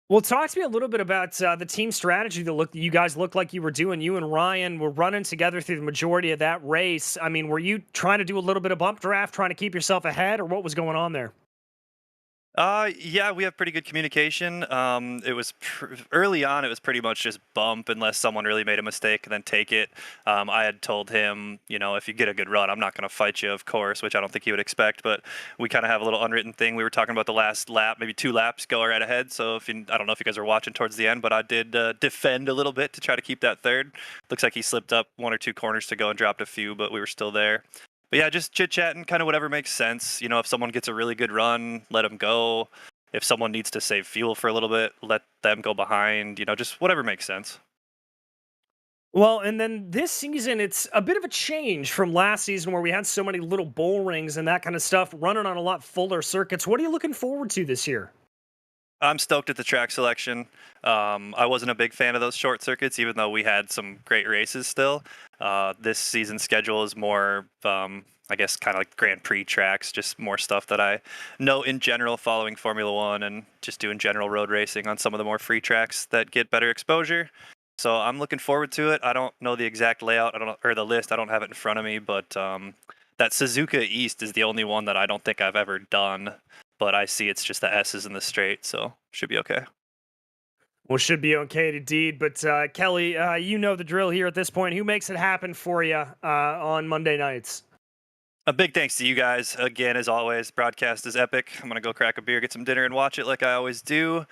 Well, talk to me a little bit about the team strategy that you guys looked like you were doing. You and Ryan were running together through the majority of that race. I mean, were you trying to do a little bit of bump draft, trying to keep yourself ahead, or what was going on there? Yeah, we have pretty good communication. It was early on. It was pretty much just bump unless someone really made a mistake, and then take it. I had told him, if you get a good run, I'm not going to fight you, of course, which I don't think he would expect. But we kind of have a little unwritten thing. We were talking about the last lap, maybe 2 laps, go right ahead. So I don't know if you guys are watching towards the end, but I did defend a little bit to try to keep that third. Looks like he slipped up 1 or 2 corners to go and dropped a few, but we were still there. But yeah, just chit-chatting, kind of whatever makes sense. If someone gets a really good run, let them go. If someone needs to save fuel for a little bit, let them go behind. Just whatever makes sense. Well, and then this season, it's a bit of a change from last season where we had so many little bull rings and that kind of stuff running on a lot fuller circuits. What are you looking forward to this year? I'm stoked at the track selection. I wasn't a big fan of those short circuits, even though we had some great races still. This season's schedule is more, I guess, kind of like Grand Prix tracks, just more stuff that I know in general following Formula One and just doing general road racing on some of the more free tracks that get better exposure. So I'm looking forward to it. I don't know the exact layout, or the list. I don't have it in front of me, but that Suzuka East is the only one that I don't think I've ever done. But I see it's just the S's in the straight, so should be okay. Well, should be okay indeed. But Kelly, you know the drill here at this point. Who makes it happen for you on Monday nights? A big thanks to you guys. Again, as always, broadcast is epic. I'm going to go crack a beer, get some dinner, and watch it like I always do.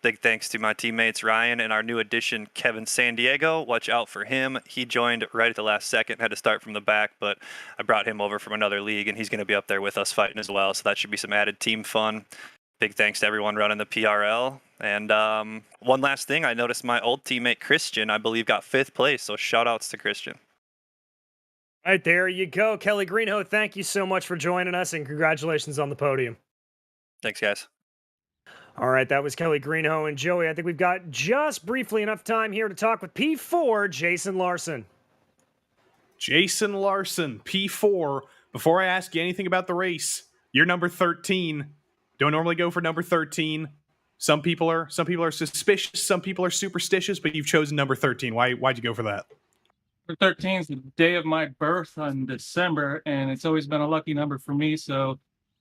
Big thanks to my teammates Ryan and our new addition Kevin San Diego. Watch out for him. He joined right at the last second, had to start from the back, but I brought him over from another league and he's going to be up there with us fighting as well, so that should be some added team fun. Big thanks to everyone running the PRL. And one last thing, I noticed my old teammate Christian, I believe, got 5th place, so shout outs to Christian. All right, there you go. Kelly Greenhoe, thank you so much for joining us and congratulations on the podium. Thanks, guys. All right, that was Kelly Greenhoe. And Joey, I think we've got just briefly enough time here to talk with P4, Jason Larson. Jason Larson, P4. Before I ask you anything about the race, you're number 13. Don't normally go for number 13. Some people are suspicious, some people are superstitious, but you've chosen number 13. Why'd you go for that? Number 13 is the day of my birth in December, and it's always been a lucky number for me, so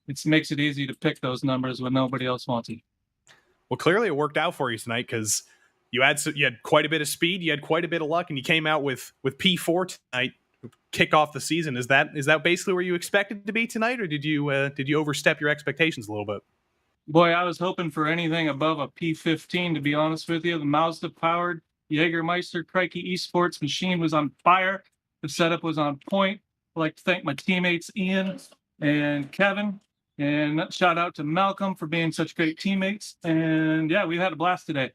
it makes it easy to pick those numbers when nobody else wants it. Well, clearly it worked out for you tonight because you had quite a bit of speed, you had quite a bit of luck, and you came out with P4 tonight, kick off the season. Is that basically where you expected to be tonight, or did you overstep your expectations a little bit? Boy, I was hoping for anything above a P15, to be honest with you. The Mazda-powered Jägermeister Crikey Esports machine was on fire. The setup was on point. I'd like to thank my teammates Ian and Kevin. And shout out to Malcolm for being such great teammates. And yeah, we've had a blast today.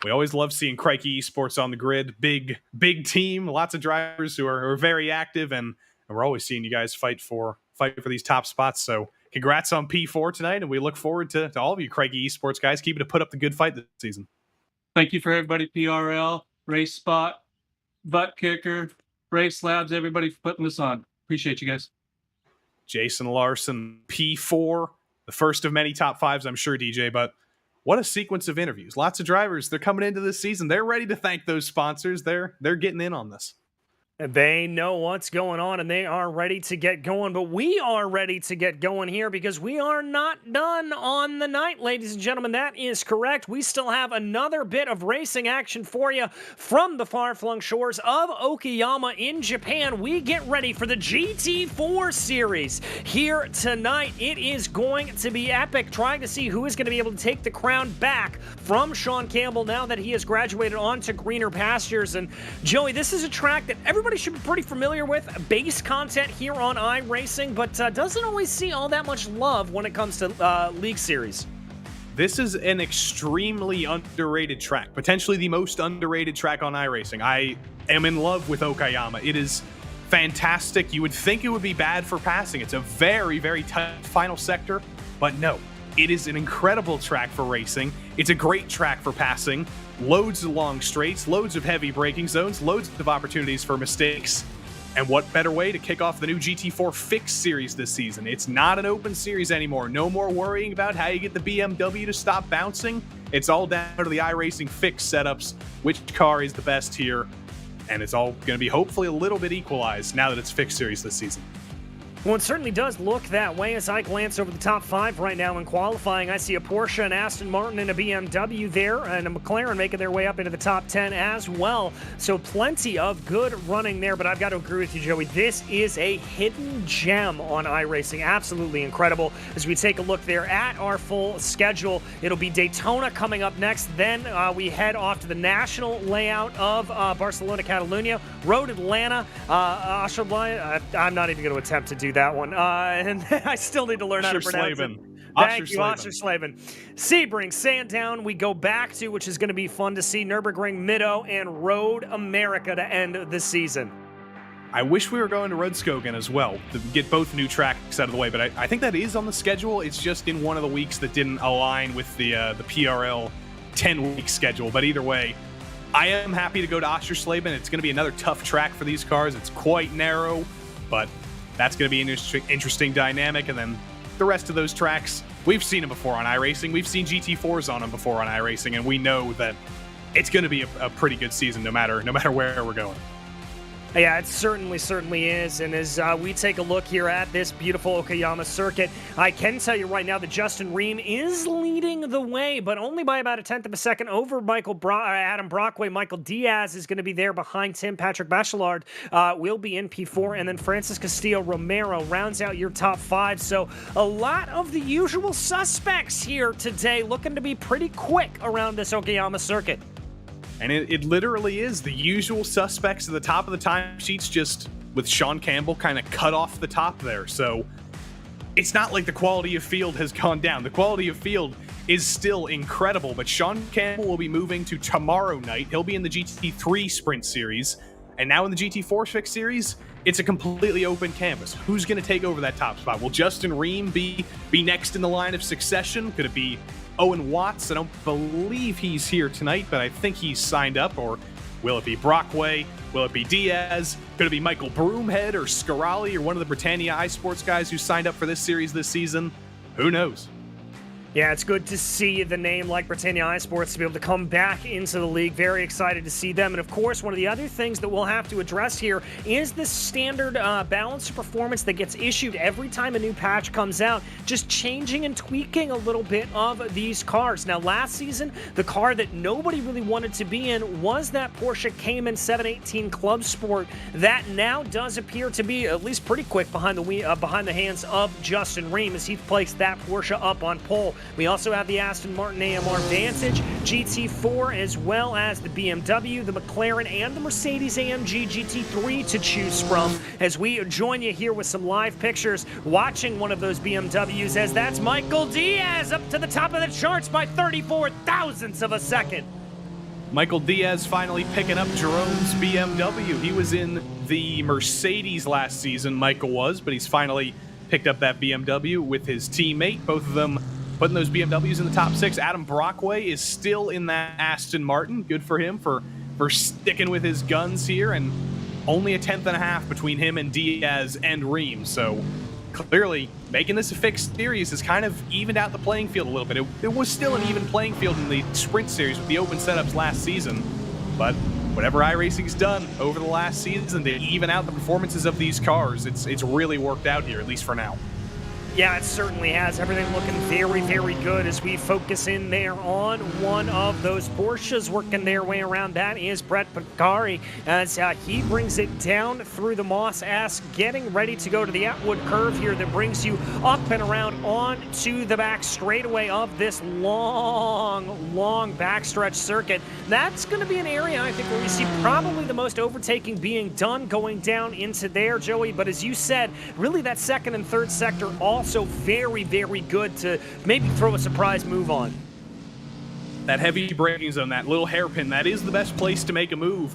We always love seeing Crikey Esports on the grid. Big team, lots of drivers who are very active, and we're always seeing you guys fight for these top spots. So congrats on P4 tonight, and we look forward to all of you Crikey Esports guys keeping to put up the good fight this season. Thank you for everybody, PRL, Race Spot, Butt Kicker, Race Labs, everybody for putting this on. Appreciate you guys. Jason Larson, P4, the first of many top 5s, I'm sure, DJ, but what a sequence of interviews. Lots of drivers, they're coming into this season. They're ready to thank those sponsors. They're getting in on this. They know what's going on and they are ready to get going, but we are ready to get going here because we are not done on the night, ladies and gentlemen. That is correct. We still have another bit of racing action for you from the far-flung shores of Okayama in Japan. We get ready for the GT4 series here tonight. It is going to be epic, trying to see who is going to be able to take the crown back from Sean Campbell now that he has graduated onto greener pastures. And Joey, this is a track that everybody should be pretty familiar with. Base content here on iRacing, but doesn't always see all that much love when it comes to League Series. This is an extremely underrated track, potentially the most underrated track on iRacing. I am in love with Okayama. It is fantastic. You would think it would be bad for passing. It's a very, very tight final sector, but no. It is an incredible track for racing. It's a great track for passing. Loads of long straights, loads of heavy braking zones, loads of opportunities for mistakes. And what better way to kick off the new GT4 Fixed series this season? It's not an open series anymore. No more worrying about how you get the BMW to stop bouncing. It's all down to the iRacing Fixed setups, which car is the best here. And it's all going to be hopefully a little bit equalized now that it's Fixed series this season. Well, it certainly does look that way. As I glance over the top 5 right now in qualifying, I see a Porsche, an Aston Martin, and a BMW there, and a McLaren making their way up into the top 10 as well. So plenty of good running there, but I've got to agree with you, Joey. This is a hidden gem on iRacing. Absolutely incredible. As we take a look there at our full schedule, it'll be Daytona coming up next. Then we head off to the national layout of Barcelona, Catalunya, Road Atlanta, Australia. I'm not even going to attempt to do that one. And I still need to learn how to pronounce it. Thank you, Oschersleben. Sebring, Sandown, we go back to, which is going to be fun to see, Nürburgring, Middo, and Road America to end the season. I wish we were going to Rudskogen as well to get both new tracks out of the way, but I think that is on the schedule. It's just in one of the weeks that didn't align with the PRL 10-week schedule. But either way, I am happy to go to Oschersleben. It's going to be another tough track for these cars. It's quite narrow, but that's going to be an interesting dynamic. And then the rest of those tracks, we've seen them before on iRacing. We've seen GT4s on them before on iRacing, and we know that it's going to be a pretty good season no matter where we're going. Yeah, it certainly is. And as we take a look here at this beautiful Okayama circuit, I can tell you right now that Justin Ream is leading the way, but only by about 1/10 of a second over Adam Brockway. Michael Diaz is going to be there behind him. Patrick Bachelard will be in P4, and then Francis Castillo Romero rounds out your top 5. So a lot of the usual suspects here today, looking to be pretty quick around this Okayama circuit. And it literally is the usual suspects at the top of the timesheets, just with Sean Campbell kind of cut off the top there. So it's not like the quality of field has gone down. The quality of field is still incredible, but Sean Campbell will be moving to tomorrow night. He'll be in the GT3 Sprint Series. And now in the GT4 Fixed Series, it's a completely open canvas. Who's going to take over that top spot? Will Justin Ream be next in the line of succession? Could it be Owen Watts? I don't believe he's here tonight, but I think he's signed up. Or will it be Brockway? Will it be Diaz? Could it be Michael Broomhead or Scarali or one of the Britannia iSports guys who signed up for this series this season? Who knows? Yeah, it's good to see the name like Britannia iSports to be able to come back into the league. Very excited to see them. And of course, one of the other things that we'll have to address here is the standard balance of performance that gets issued every time a new patch comes out, just changing and tweaking a little bit of these cars. Now, last season, the car that nobody really wanted to be in was that Porsche Cayman 718 Club Sport. That now does appear to be at least pretty quick behind the hands of Justin Ream as he placed that Porsche up on pole. We also have the Aston Martin AMR Vantage, GT4, as well as the BMW, the McLaren, and the Mercedes-AMG GT3 to choose from. As we join you here with some live pictures, watching one of those BMWs, as that's Michael Diaz up to the top of the charts by 34 thousandths of a second. Michael Diaz finally picking up Jerome's BMW. He was in the Mercedes last season, Michael was, but he's finally picked up that BMW with his teammate. Both of them putting those BMWs in the top 6. Adam Brockway is still in that Aston Martin. Good for him for sticking with his guns here, and only 1/10.5 between him and Diaz and Ream. So clearly making this a fixed series has kind of evened out the playing field a little bit. It was still an even playing field in the Sprint Series with the open setups last season, but whatever iRacing's done over the last season to even out the performances of these cars, it's really worked out here, at least for now. Yeah, it certainly has. Everything looking very, very good as we focus in there on one of those Porsches working their way around. That is Brett Picari as he brings it down through the Moss Ass, getting ready to go to the Atwood curve here that brings you up and around onto the back straightaway of this long backstretch circuit. That's going to be an area, I think, where we see probably the most overtaking being done going down into there, Joey. But as you said, really that second and third sector also very, very good to maybe throw a surprise move on. That heavy braking zone, that little hairpin, that is the best place to make a move.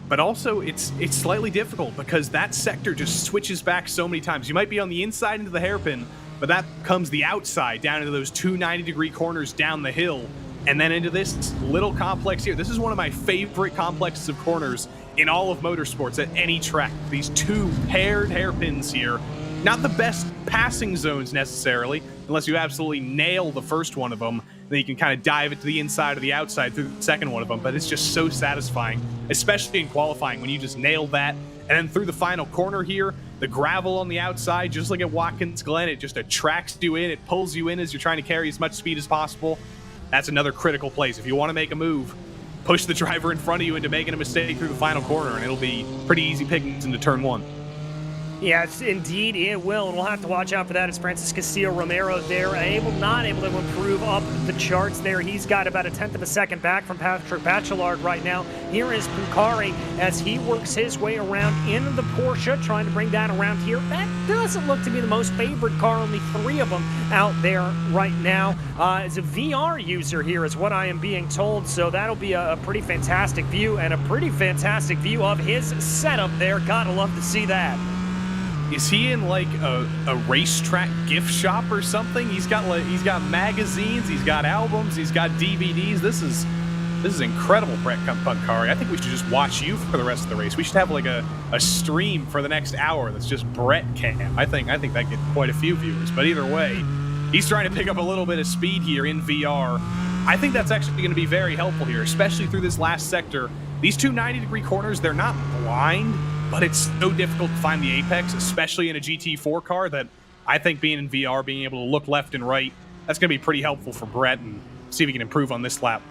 But also, it's slightly difficult because that sector just switches back so many times. You might be on the inside into the hairpin, but that comes the outside down into those two 90-degree corners down the hill, and then into this little complex here. This is one of my favorite complexes of corners in all of motorsports at any track. These two paired hairpins here. Not the best passing zones necessarily, unless you absolutely nail the first one of them. Then you can kind of dive it to the inside or the outside through the second one of them. But it's just so satisfying, especially in qualifying, when you just nail that. And then through the final corner here, the gravel on the outside, just like at Watkins Glen, it just attracts you in. It pulls you in as you're trying to carry as much speed as possible. That's another critical place. If you want to make a move, push the driver in front of you into making a mistake through the final corner, and it'll be pretty easy pickings into turn one. Yes, indeed it will, and we'll have to watch out for that as Francis Castillo-Romero there, not able to improve up the charts there. He's got about a tenth of a second back from Patrick Bachelard right now. Here is Punkari as he works his way around in the Porsche, trying to bring that around here. That doesn't look to be the most favored car, only 3 of them out there right now. As a VR user here is what I am being told, so that'll be a pretty fantastic view, and a pretty fantastic view of his setup there. Gotta love to see that. Is he in like a racetrack gift shop or something? He's got magazines, he's got albums, he's got DVDs. This is incredible, Brett Punkari. I think we should just watch you for the rest of the race. We should have like a stream for the next hour that's just Brett cam. I think that get quite a few viewers. But either way, he's trying to pick up a little bit of speed here in VR. I think that's actually going to be very helpful here, especially through this last sector. These two 90-degree corners, they're not blind, but it's so difficult to find the apex, especially in a GT4 car, that I think being in VR, being able to look left and right, that's going to be pretty helpful for Brett, and see if he can improve on this lap.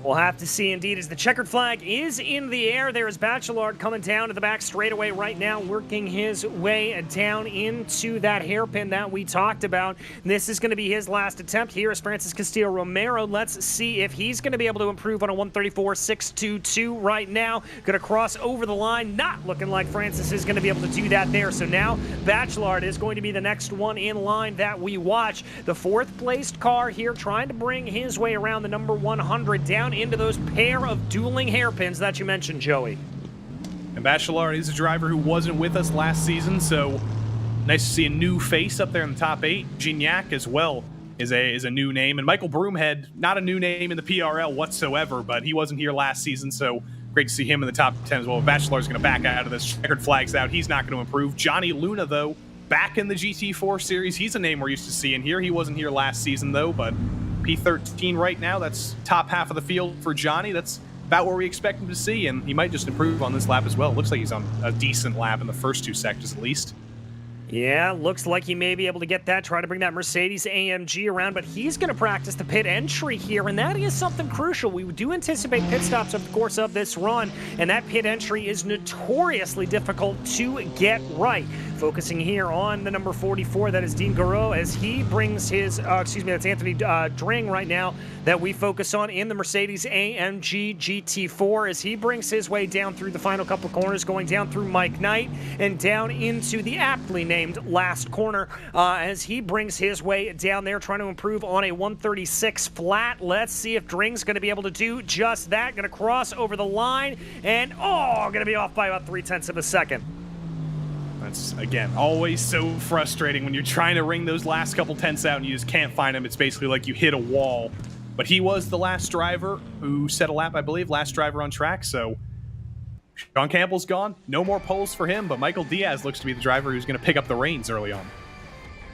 We'll have to see indeed as the checkered flag is in the air. There is Bachelard coming down to the back straightaway right now, working his way down into that hairpin that we talked about. This is going to be his last attempt. Here is Francis Castillo-Romero. Let's see if he's going to be able to improve on a 134.622 right now. Going to cross over the line. Not looking like Francis is going to be able to do that there. So now Bachelard is going to be the next one in line that we watch. The 4th placed car here trying to bring his way around the number 100 down into those pair of dueling hairpins that you mentioned, Joey. And Bachelard is a driver who wasn't with us last season, so nice to see a new face up there in the top 8. Gignac as well is a new name. And Michael Broomhead, not a new name in the PRL whatsoever, but he wasn't here last season, so great to see him in the top 10 as well. Bachelard's going to back out of this. Checkered flag's out. He's not going to improve. Johnny Luna, though, back in the GT4 series. He's a name we're used to seeing here. He wasn't here last season, though, but P13 right now. That's top half of the field for Johnny. That's about where we expect him to see, and he might just improve on this lap as well. Looks like he's on a decent lap in the first 2 sectors at least. Yeah, looks like he may be able to get that, try to bring that Mercedes AMG around, but he's going to practice the pit entry here, and that is something crucial. We do anticipate pit stops over the course of this run, and that pit entry is notoriously difficult to get right. Focusing here on the number 44, that is Dean Garreau, as he brings his, that's Anthony Dring right now, that we focus on in the Mercedes AMG GT4, as he brings his way down through the final couple corners, going down through Mike Knight and down into the aptly named last corner, as he brings his way down there, trying to improve on a 136 flat. Let's see if Dring's going to be able to do just that. Going to cross over the line, and going to be off by about 0.3 of a second. That's, again, always so frustrating when you're trying to ring those last couple tenths out and you just can't find them. It's basically like you hit a wall. But he was the last driver who set a lap, I believe, last driver on track, so Sean Campbell's gone. No more poles for him, but Michael Diaz looks to be the driver who's going to pick up the reins early on.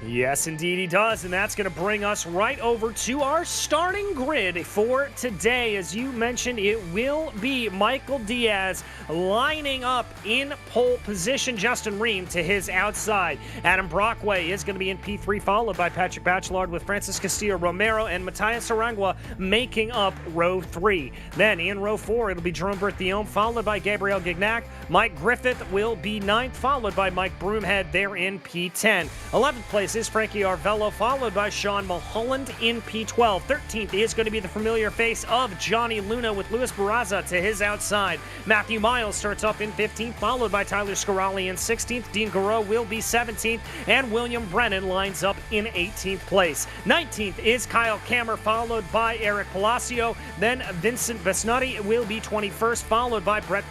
Yes, indeed he does, and that's going to bring us right over to our starting grid for today. As you mentioned, it will be Michael Diaz lining up in pole position. Justin Ream to his outside. Adam Brockway is going to be in P3, followed by Patrick Bachelard, with Francis Castillo-Romero and Matthias Arangua making up row 3. Then in row 4, it'll be Jerome Berthiaume, followed by Gabriel Gignac. Mike Griffith will be 9th, followed by Mike Broomhead there in P10. 11th place is Frankie Arvello, followed by Sean Mulholland in P12. 13th is going to be the familiar face of Johnny Luna, with Luis Barraza to his outside. Matthew Miles starts up in 15th, followed by Tyler Scarali in 16th. Dean Garreau will be 17th, and William Brennan lines up in 18th place. 19th is Kyle Kammer, followed by Eric Palacio. Then Vincent Besnati will be 21st, followed by Brett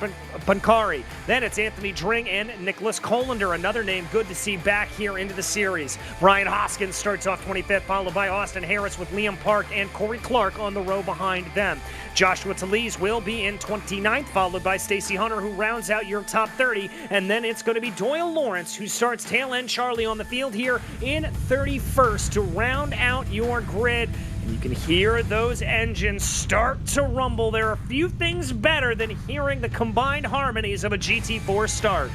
Punkari. Then it's Anthony Dring and Nicholas Colander, another name good to see back here into the series. Ryan Hoskins starts off 25th, followed by Austin Harris with Liam Park and Corey Clark on the row behind them. Joshua Talese will be in 29th, followed by Stacy Hunter, who rounds out your top 30. And then it's going to be Doyle Lawrence, who starts tail end Charlie on the field here in 31st to round out your grid. And you can hear those engines start to rumble. There are a few things better than hearing the combined harmonies of a GT4 start.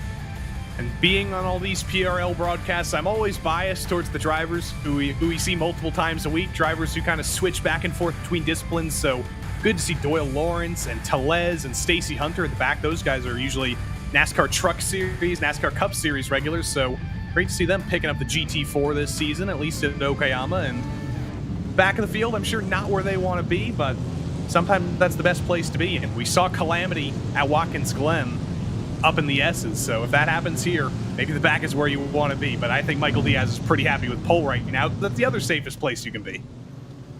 And being on all these PRL broadcasts, I'm always biased towards the drivers who we see multiple times a week, drivers who kind of switch back and forth between disciplines. So good to see Doyle Lawrence and Talez and Stacy Hunter at the back. Those guys are usually NASCAR Truck Series, NASCAR Cup Series regulars. So great to see them picking up the GT4 this season, at least at Okayama. And back of the field, I'm sure not where they want to be, but sometimes that's the best place to be. And we saw Calamity at Watkins Glen up in the S's, so if that happens here, maybe the back is where you want to be. But I think Michael Diaz is pretty happy with pole right now. That's the other safest place you can be.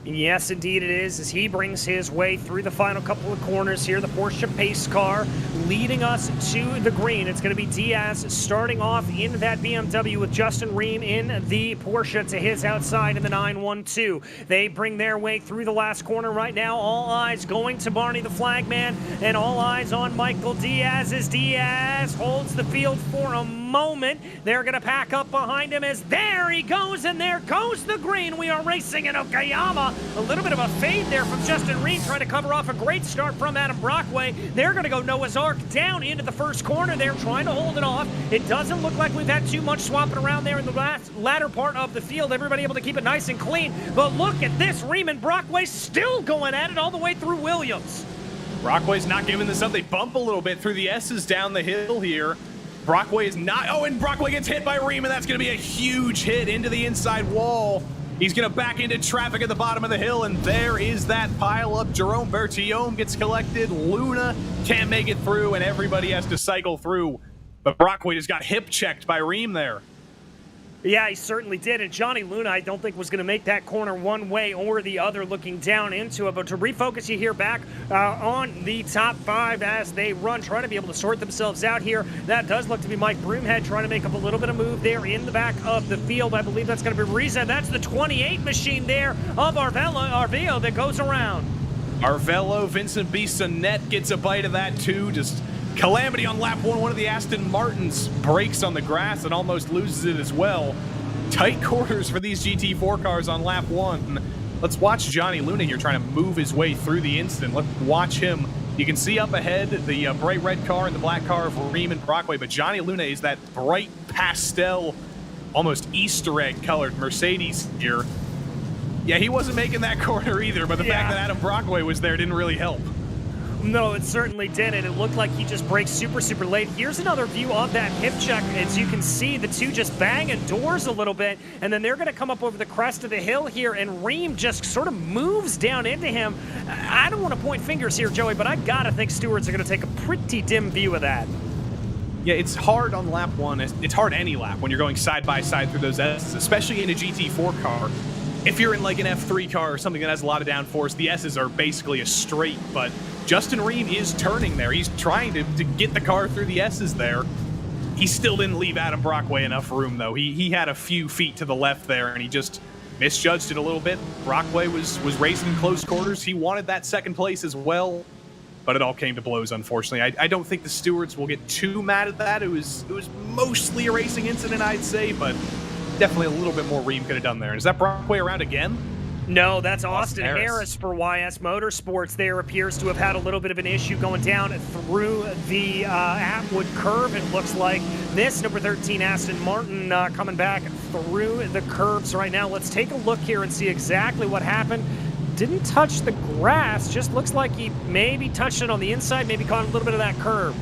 Yes, indeed it is, as he brings his way through the final couple of corners here. The Porsche pace car leading us to the green. It's going to be Diaz starting off in that BMW with Justin Ream in the Porsche to his outside in the 912. They bring their way through the last corner right now. All eyes going to Barney the Flagman, and all eyes on Michael Diaz as Diaz holds the field for a moment. They're going to pack up behind him as there he goes, and there goes the green. We are racing in Okayama. A little bit of a fade there from Justin Ream, trying to cover off a great start from Adam Brockway. They're going to go Noah's Ark down into the first corner. They're trying to hold it off. It doesn't look like we've had too much swapping around there in the latter part of the field. Everybody able to keep it nice and clean. But look at this. Ream and Brockway still going at it all the way through Williams. Brockway's not giving this up. They bump a little bit through the S's down the hill here. Brockway is not. Oh, and Brockway gets hit by Ream, and that's going to be a huge hit into the inside wall. He's going to back into traffic at the bottom of the hill, and there is that pileup. Jerome Bertillon gets collected. Luna can't make it through, and everybody has to cycle through. But Brockway just got hip-checked by Ream there. Yeah, he certainly did. And Johnny Luna, I don't think was going to make that corner one way or the other looking down into it. But to refocus you here back on the top five as they run, trying to be able to sort themselves out here. That does look to be Mike Broomhead trying to make up a little bit of move there in the back of the field. I believe that's going to be Reza. That's the 28 machine there of Arvelo that goes around. Arvelo, Vincent Bissonnette gets a bite of that too. Just Calamity on lap one of the Aston Martins breaks on the grass and almost loses it as well. Tight quarters for these GT4 cars on lap one. Let's watch Johnny Luna here trying to move his way through the incident. Let's watch him. You can see up ahead the bright red car and the black car of Ream and Brockway, but Johnny Luna is that bright pastel, almost Easter egg colored Mercedes here. Yeah, he wasn't making that corner either, but the fact that Adam Brockway was there didn't really help. No, it certainly didn't. It looked like he just braked super late. Here's another view of that hip check. As you can see, the two just banging doors a little bit, and then they're going to come up over the crest of the hill here, and Ream just sort of moves down into him. I don't want to point fingers here, Joey, but I got to think stewards are going to take a pretty dim view of that. Yeah, it's hard on lap one. It's hard any lap when you're going side by side through those S's, especially in a GT4 car. If you're in like an F3 car or something that has a lot of downforce, the S's are basically a straight, but Justin Ream is turning there. He's trying to get the car through the S's there. He still didn't leave Adam Brockway enough room, though. He had a few feet to the left there, and he just misjudged it a little bit. Brockway was racing in close quarters. He wanted that second place as well, but it all came to blows, unfortunately. I don't think the stewards will get too mad at that. It was mostly a racing incident, I'd say, but definitely a little bit more Ream could have done there. And is that Brockway around again? No, that's Austin Harris for YS Motorsports. There appears to have had a little bit of an issue going down through the Atwood curve. It looks like this number 13 Aston Martin coming back through the curves right now. Let's take a look here and see exactly what happened. Didn't touch the grass, just looks like he maybe touched it on the inside, maybe caught a little bit of that curve.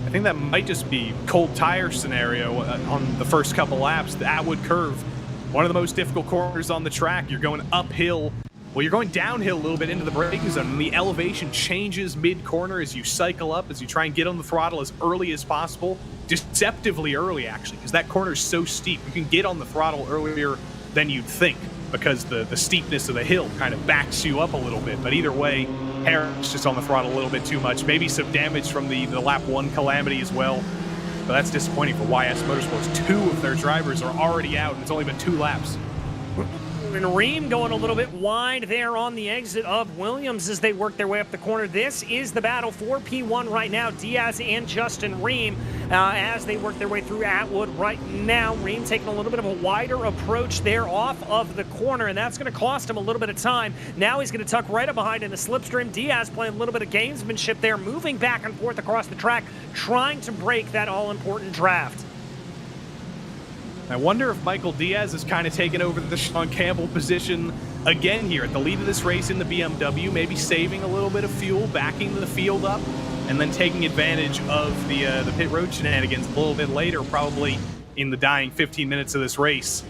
I think that might just be cold tire scenario on the first couple laps. The Atwood curve, one of the most difficult corners on the track. You're going uphill. Well, you're going downhill a little bit into the braking zone, and the elevation changes mid-corner as you cycle up, as you try and get on the throttle as early as possible. Deceptively early, actually, because that corner is so steep. You can get on the throttle earlier than you'd think, because the steepness of the hill kind of backs you up a little bit. But either way, Harris just on the throttle a little bit too much. Maybe some damage from the lap one Calamity as well. but that's disappointing for YS Motorsports. 2 of their drivers are already out, and it's only been 2 laps. And Ream going a little bit wide there on the exit of Williams as they work their way up the corner. This is the battle for P1 right now. Diaz and Justin Ream as they work their way through Atwood right now. Ream taking a little bit of a wider approach there off of the corner, and that's going to cost him a little bit of time. Now he's going to tuck right up behind in the slipstream. Diaz playing a little bit of gamesmanship there, moving back and forth across the track, trying to break that all-important draft. I wonder if Michael Diaz is kind of taking over the Sean Campbell position again here at the lead of this race in the BMW, maybe saving a little bit of fuel, backing the field up, and then taking advantage of the pit road shenanigans a little bit later, probably in the dying 15 minutes of this race.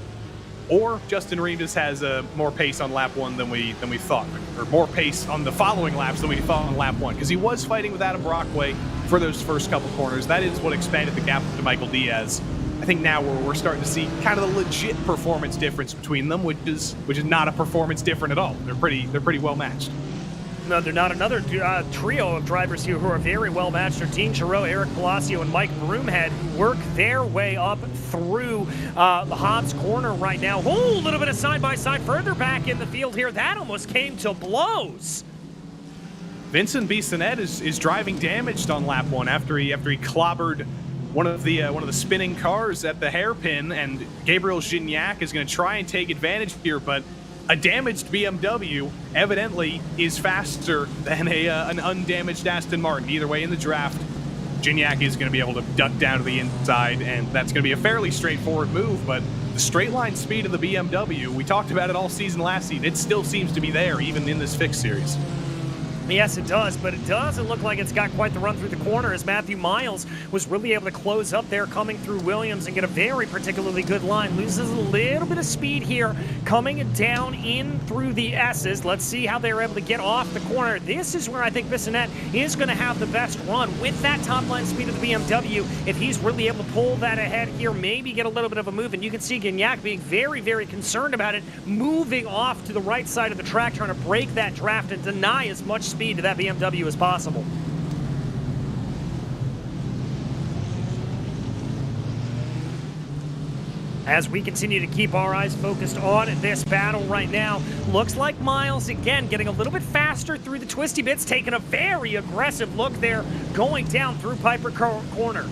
Or Justin Ream just has more pace on lap 1 than we thought, or more pace on the following laps than we thought on lap 1, because he was fighting with Adam Brockway for those first couple corners. That is what expanded the gap to Michael Diaz. I think now we're starting to see kind of the legit performance difference between them, which is not a performance different at all. They're pretty well matched. No, they're not. Another trio of drivers here who are very well matched are Dean Giroux, Eric Palacio, and Mike Broomhead, who work their way up through the Hobbs corner right now. Oh, a little bit of side-by-side further back in the field here. That almost came to blows. Vincent Bissonette is driving damaged on lap 1 after he clobbered one of the spinning cars at the hairpin, and Gabriel Gignac is going to try and take advantage here, but a damaged BMW evidently is faster than an undamaged Aston Martin. Either way in the draft, Gignac is going to be able to duck down to the inside, and that's going to be a fairly straightforward move, but the straight line speed of the BMW, we talked about it all season last season, it still seems to be there even in this fixed series. Yes, it does, but it doesn't look like it's got quite the run through the corner as Matthew Miles was really able to close up there coming through Williams and get a very particularly good line. Loses a little bit of speed here coming down in through the S's. Let's see how they're able to get off the corner. This is where I think Bissonette is going to have the best run with that top line speed of the BMW. If he's really able to pull that ahead here, maybe get a little bit of a move, and you can see Gignac being very, very concerned about it, moving off to the right side of the track, trying to break that draft and deny as much speed to that BMW as possible. As we continue to keep our eyes focused on this battle right now, looks like Miles again getting a little bit faster through the twisty bits, taking a very aggressive look there, going down through Piper Corner.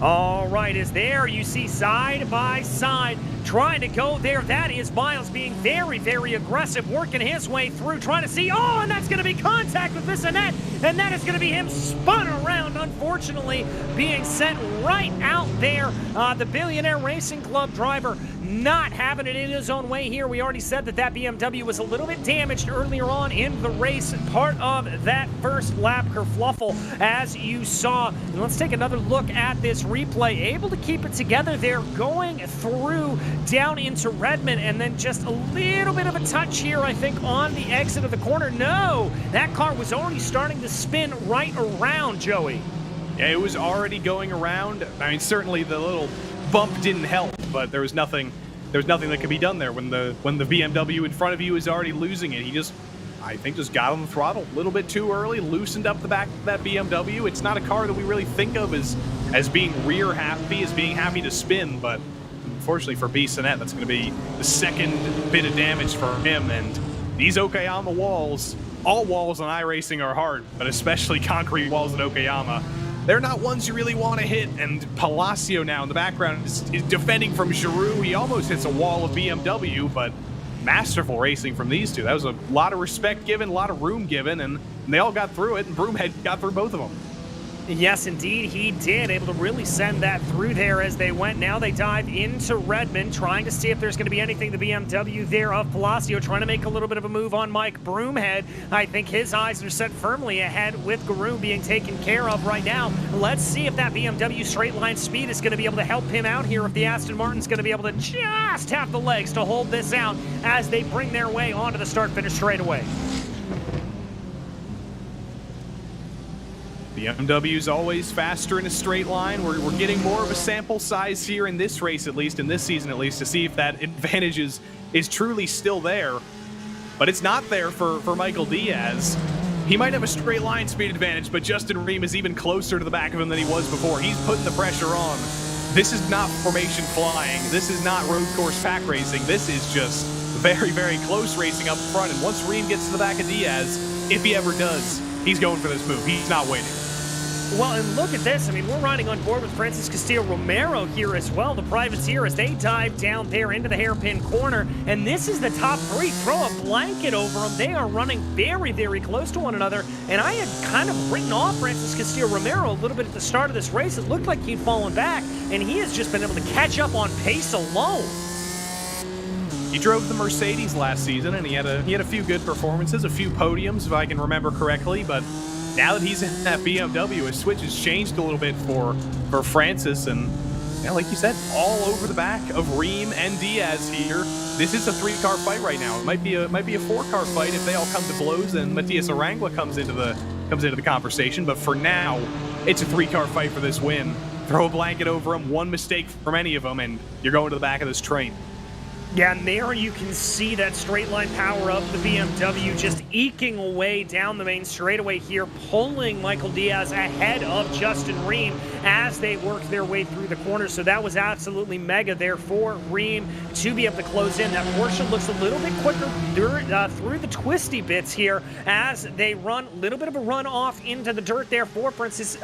All right, is there you see side by side trying to go there. That is Miles being very, very aggressive, working his way through, trying to see, oh, and that's going to be contact with Bissonette, and that is going to be him spun around, unfortunately, being sent right out there. The Billionaire Racing Club driver not having it in his own way here. We already said that BMW was a little bit damaged earlier on in the race, part of that first lap kerfluffle, as you saw. And let's take another look at this replay. Able to keep it together there, going through down into Redmond, and then just a little bit of a touch here, I think, on the exit of the corner. No, that car was already starting to spin right around, Joey. Yeah, it was already going around. I mean, certainly the little bump didn't help, but there was nothing that could be done there when the BMW in front of you is already losing it. He just, I think, just got on the throttle a little bit too early, loosened up the back of that BMW. It's not a car that we really think of as being rear happy, as being happy to spin, but unfortunately for Bissonette, that's going to be the second bit of damage for him. And these Okayama walls, all walls on iRacing are hard, but especially concrete walls at Okayama, they're not ones you really want to hit. And Palacio now in the background is defending from Giroux. He almost hits a wall of BMW, but masterful racing from these two. That was a lot of respect given, a lot of room given, and they all got through it, and Broomhead got through both of them. Yes, indeed, he did. Able to really send that through there as they went. Now they dive into Redmond, trying to see if there's going to be anything the BMW there of Palacio, trying to make a little bit of a move on Mike Broomhead. I think his eyes are set firmly ahead with Garou being taken care of right now. Let's see if that BMW straight line speed is going to be able to help him out here, if the Aston Martin's going to be able to just have the legs to hold this out as they bring their way onto the start-finish straightaway. BMW's always faster in a straight line. We're getting more of a sample size here in this race, at least, in this season at least, to see if that advantage is truly still there. But it's not there for Michael Diaz. He might have a straight line speed advantage, but Justin Ream is even closer to the back of him than he was before. He's putting the pressure on. This is not formation flying. This is not road course pack racing. This is just very, very close racing up front. And once Ream gets to the back of Diaz, if he ever does, he's going for this move. He's not waiting. Well, and look at this. I mean, we're riding on board with Francis Castillo-Romero here as well, the privateer, as they dive down there into the hairpin corner. And this is the top three. Throw a blanket over them. They are running very, very close to one another. And I had kind of written off Francis Castillo-Romero a little bit at the start of this race. It looked like he'd fallen back, and he has just been able to catch up on pace alone. He drove the Mercedes last season, and he had a few good performances, a few podiums, if I can remember correctly, but now that he's in that BMW, his switch has changed a little bit for Francis, and like you said, all over the back of Ream and Diaz here. This is a 3-car fight right now. It might be a 4-car fight if they all come to blows and Matias Arangua comes into the conversation. But for now, it's a 3-car fight for this win. Throw a blanket over him, one mistake from any of them, and you're going to the back of this train. Yeah, and there you can see that straight line power of the BMW just eking away down the main straightaway here, pulling Michael Diaz ahead of Justin Ream as they work their way through the corner. So that was absolutely mega there for Ream to be able to close in. That Porsche looks a little bit quicker through the twisty bits here as they run a little bit of a run off into the dirt there for Francis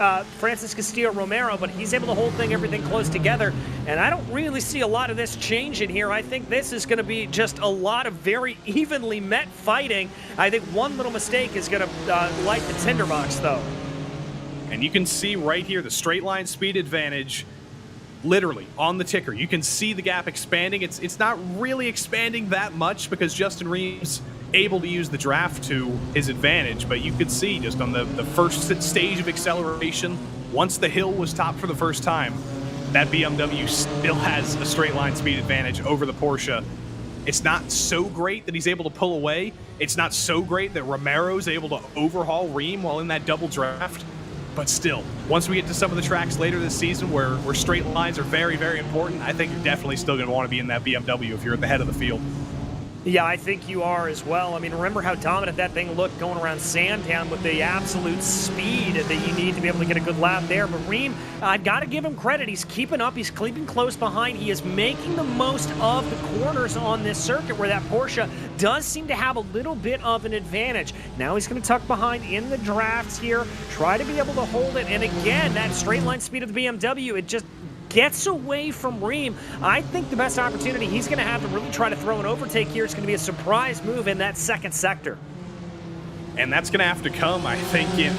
Castillo-Romero, but he's able to hold everything close together. And I don't really see a lot of this changing here. I think this is going to be just a lot of very evenly met fighting. I think one little mistake is going to light the tinderbox, though. And you can see right here the straight line speed advantage literally on the ticker. You can see the gap expanding. It's not really expanding that much because Justin Ream's able to use the draft to his advantage, but you could see just on the first stage of acceleration, once the hill was topped for the first time, that BMW still has a straight line speed advantage over the Porsche. It's not so great that he's able to pull away. It's not so great that Romero's able to overhaul Ream while in that double draft. But still, once we get to some of the tracks later this season where straight lines are very, very important, I think you're definitely still going to want to be in that BMW if you're at the head of the field. Yeah, I think you are as well. I mean, remember how dominant that thing looked going around Sandown with the absolute speed that you need to be able to get a good lap there. But Ream, I've got to give him credit. He's keeping up. He's keeping close behind. He is making the most of the corners on this circuit where that Porsche does seem to have a little bit of an advantage. Now he's going to tuck behind in the drafts here, try to be able to hold it. And again, that straight line speed of the BMW, it just gets away from Ream. I think the best opportunity he's going to have to really try to throw an overtake here is going to be a surprise move in that second sector. And that's going to have to come, I think, in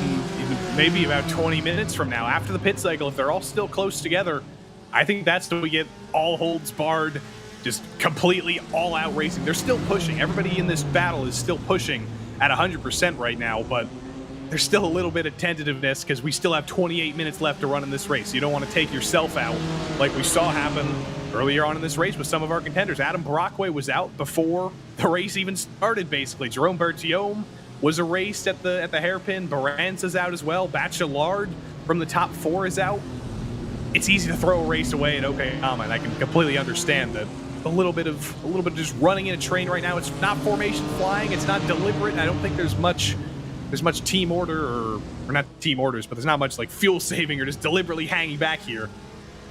maybe about 20 minutes from now. After the pit cycle, if they're all still close together, I think that's when we get all holds barred, just completely all-out racing. They're still pushing. Everybody in this battle is still pushing at 100% right now, but there's still a little bit of tentativeness because we still have 28 minutes left to run in this race. You don't want to take yourself out like we saw happen earlier on in this race with some of our contenders. Adam Brockway was out before the race even started, basically. Jerome Bertiome was erased at the hairpin. Baranza's out as well. Bachelard from the top 4 is out. It's easy to throw a race away at Okayama, and I can completely understand that. A little bit of just running in a train right now. It's not formation flying. It's not deliberate. I don't think there's much team order or not team orders, but there's not much like fuel saving or just deliberately hanging back here.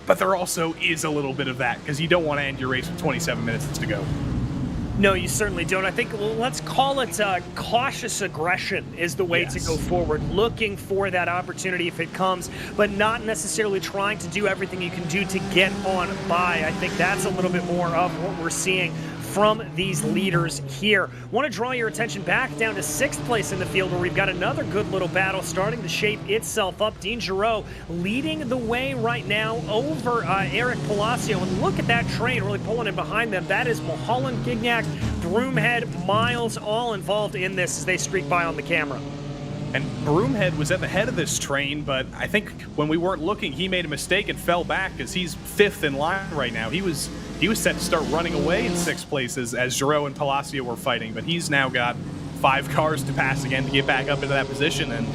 But there also is a little bit of that because you don't want to end your race with 27 minutes to go. No, you certainly don't. I think, let's call it cautious aggression is the way to go forward, looking for that opportunity if it comes, but not necessarily trying to do everything you can do to get on by. I think that's a little bit more of what we're seeing from these leaders here. Want to draw your attention back down to 6th place in the field where we've got another good little battle starting to shape itself up. Dean Giroux leading the way right now over Eric Palacio. And look at that train really pulling in behind them. That is Mulholland, Gignac, Broomhead, Miles, all involved in this as they streak by on the camera. And Broomhead was at the head of this train, but I think when we weren't looking, he made a mistake and fell back because he's 5th in line right now. He was set to start running away in 6th place as Giroux and Palacio were fighting, but he's now got 5 cars to pass again to get back up into that position. And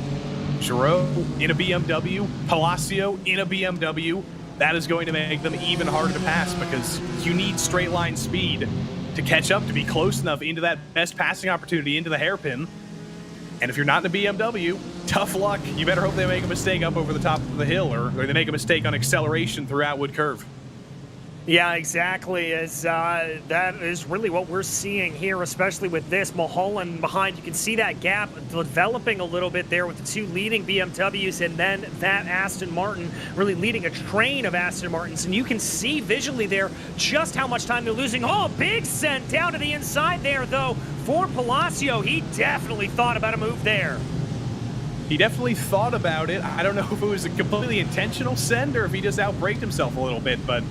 Giroux in a BMW, Palacio in a BMW, that is going to make them even harder to pass because you need straight line speed to catch up, to be close enough into that best passing opportunity into the hairpin. And if you're not in a BMW, tough luck. You better hope they make a mistake up over the top of the hill, or they make a mistake on acceleration through Atwood Curve. Yeah, exactly. That is really what we're seeing here, especially with this Mulholland behind. You can see that gap developing a little bit there with the two leading BMWs, and then that Aston Martin really leading a train of Aston Martins. And you can see visually there just how much time they're losing. Oh, big send down to the inside there, though, for Palacio. He definitely thought about a move there. He definitely thought about it. I don't know if it was a completely intentional send or if he just outbraked himself a little bit, but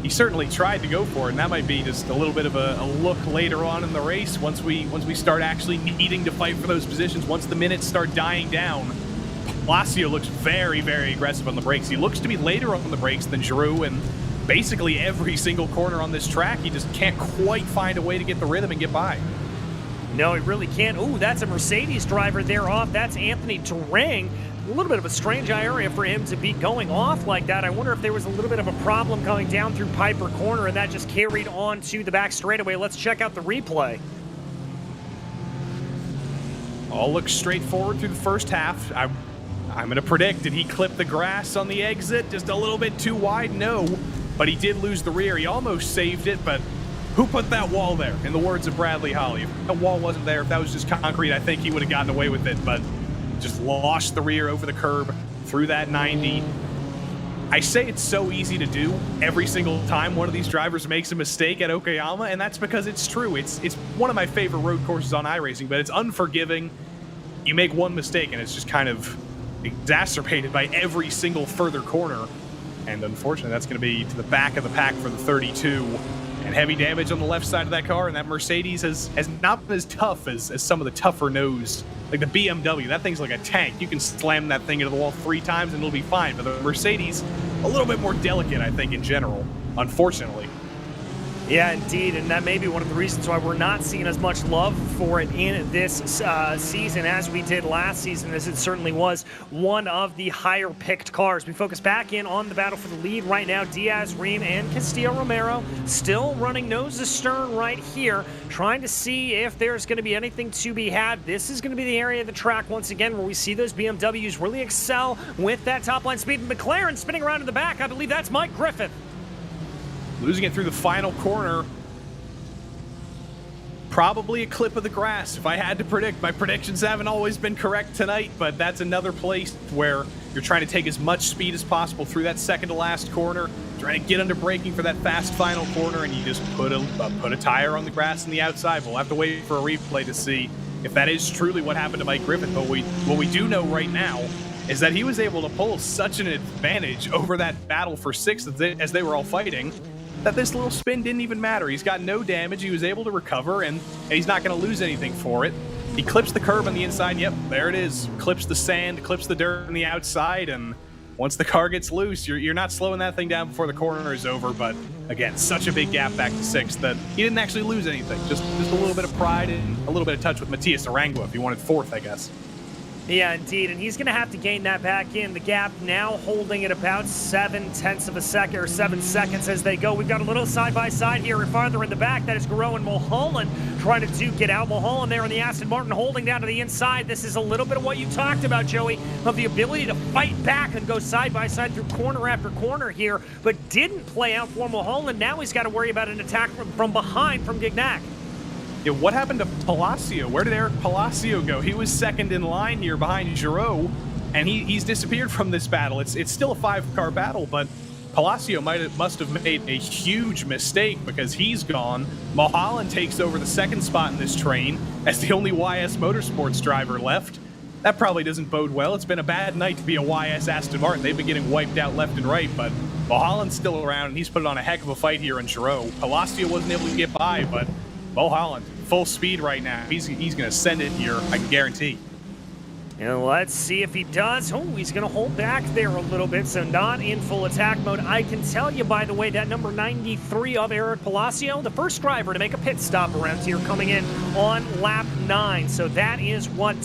he certainly tried to go for it, and that might be just a little bit of a look later on in the race once we start actually needing to fight for those positions. Once the minutes start dying down, Palacio looks very, very aggressive on the brakes. He looks to be later on the brakes than Giroux, and basically every single corner on this track, he just can't quite find a way to get the rhythm and get by. No, he really can't. Ooh, that's a Mercedes driver there off. That's Anthony Terang. A little bit of a strange area for him to be going off like that. I wonder if there was a little bit of a problem coming down through Piper Corner and that just carried on to the back straightaway. Let's check out the replay. All looks straightforward through the first half. I'm going to predict, did he clip the grass on the exit just a little bit too wide? No, but he did lose the rear. He almost saved it, but who put that wall there? In the words of Bradley Holly, if that wall wasn't there, if that was just concrete, I think he would have gotten away with it, but just lost the rear over the curb through that 90. I say it's so easy to do every single time one of these drivers makes a mistake at Okayama, and that's because it's true. It's one of my favorite road courses on iRacing, but it's unforgiving. You make one mistake, and it's just kind of exacerbated by every single further corner. And unfortunately, that's going to be to the back of the pack for the 32. And heavy damage on the left side of that car, and that Mercedes has not been as tough as some of the tougher nosed. Like the BMW, that thing's like a tank. You can slam that thing into the wall 3 times and it'll be fine. But the Mercedes, a little bit more delicate, I think, in general, unfortunately. Yeah, indeed, and that may be one of the reasons why we're not seeing as much love for it in this season as we did last season, as it certainly was one of the higher-picked cars. We focus back in on the battle for the lead right now. Diaz, Ream, and Castillo-Romero still running nose to stern right here, trying to see if there's going to be anything to be had. This is going to be the area of the track, once again, where we see those BMWs really excel with that top-line speed. McLaren spinning around in the back, I believe that's Mike Griffith. Losing it through the final corner. Probably a clip of the grass. If I had to predict, my predictions haven't always been correct tonight, but that's another place where you're trying to take as much speed as possible through that second to last corner, trying to get under braking for that fast final corner, and you just put a tire on the grass on the outside. We'll have to wait for a replay to see if that is truly what happened to Mike Griffith. But what we do know right now is that he was able to pull such an advantage over that battle for 6th as they were all fighting, that this little spin didn't even matter. He's got no damage. He was able to recover, and he's not going to lose anything for it. He clips the curb on the inside. Yep, there it is. Clips the sand, clips the dirt on the outside, and once the car gets loose, you're not slowing that thing down before the corner is over. But again, such a big gap back to 6th that he didn't actually lose anything. Just a little bit of pride and a little bit of touch with Matias Arangua if he wanted 4th, I guess. Yeah, indeed, and he's going to have to gain that back in. The gap now holding at about 7/10 of a second, or 7 seconds as they go. We've got a little side-by-side here, and farther in the back, that is Garreau and Mulholland trying to duke it out. Mulholland there in the Aston Martin holding down to the inside. This is a little bit of what you talked about, Joey, of the ability to fight back and go side-by-side through corner after corner here, but didn't play out for Mulholland. Now he's got to worry about an attack from behind from Gignac. Yeah, what happened to Palacio? Where did Eric Palacio go? He was second in line here behind Giroux, and he's disappeared from this battle. It's still a 5-car battle, but Palacio must have made a huge mistake because he's gone. Mulholland takes over the 2nd spot in this train as the only YS Motorsports driver left. That probably doesn't bode well. It's been a bad night to be a YS Aston Martin. They've been getting wiped out left and right, but Mulholland's still around, and he's put on a heck of a fight here in Giroux. Palacio wasn't able to get by, but Mulholland, full speed right now. He's going to send it here, I can guarantee. And let's see if he does. Oh, he's going to hold back there a little bit, so not in full attack mode. I can tell you, by the way, that number 93 of Eric Palacio, the first driver to make a pit stop around here, coming in on lap 9. So that is what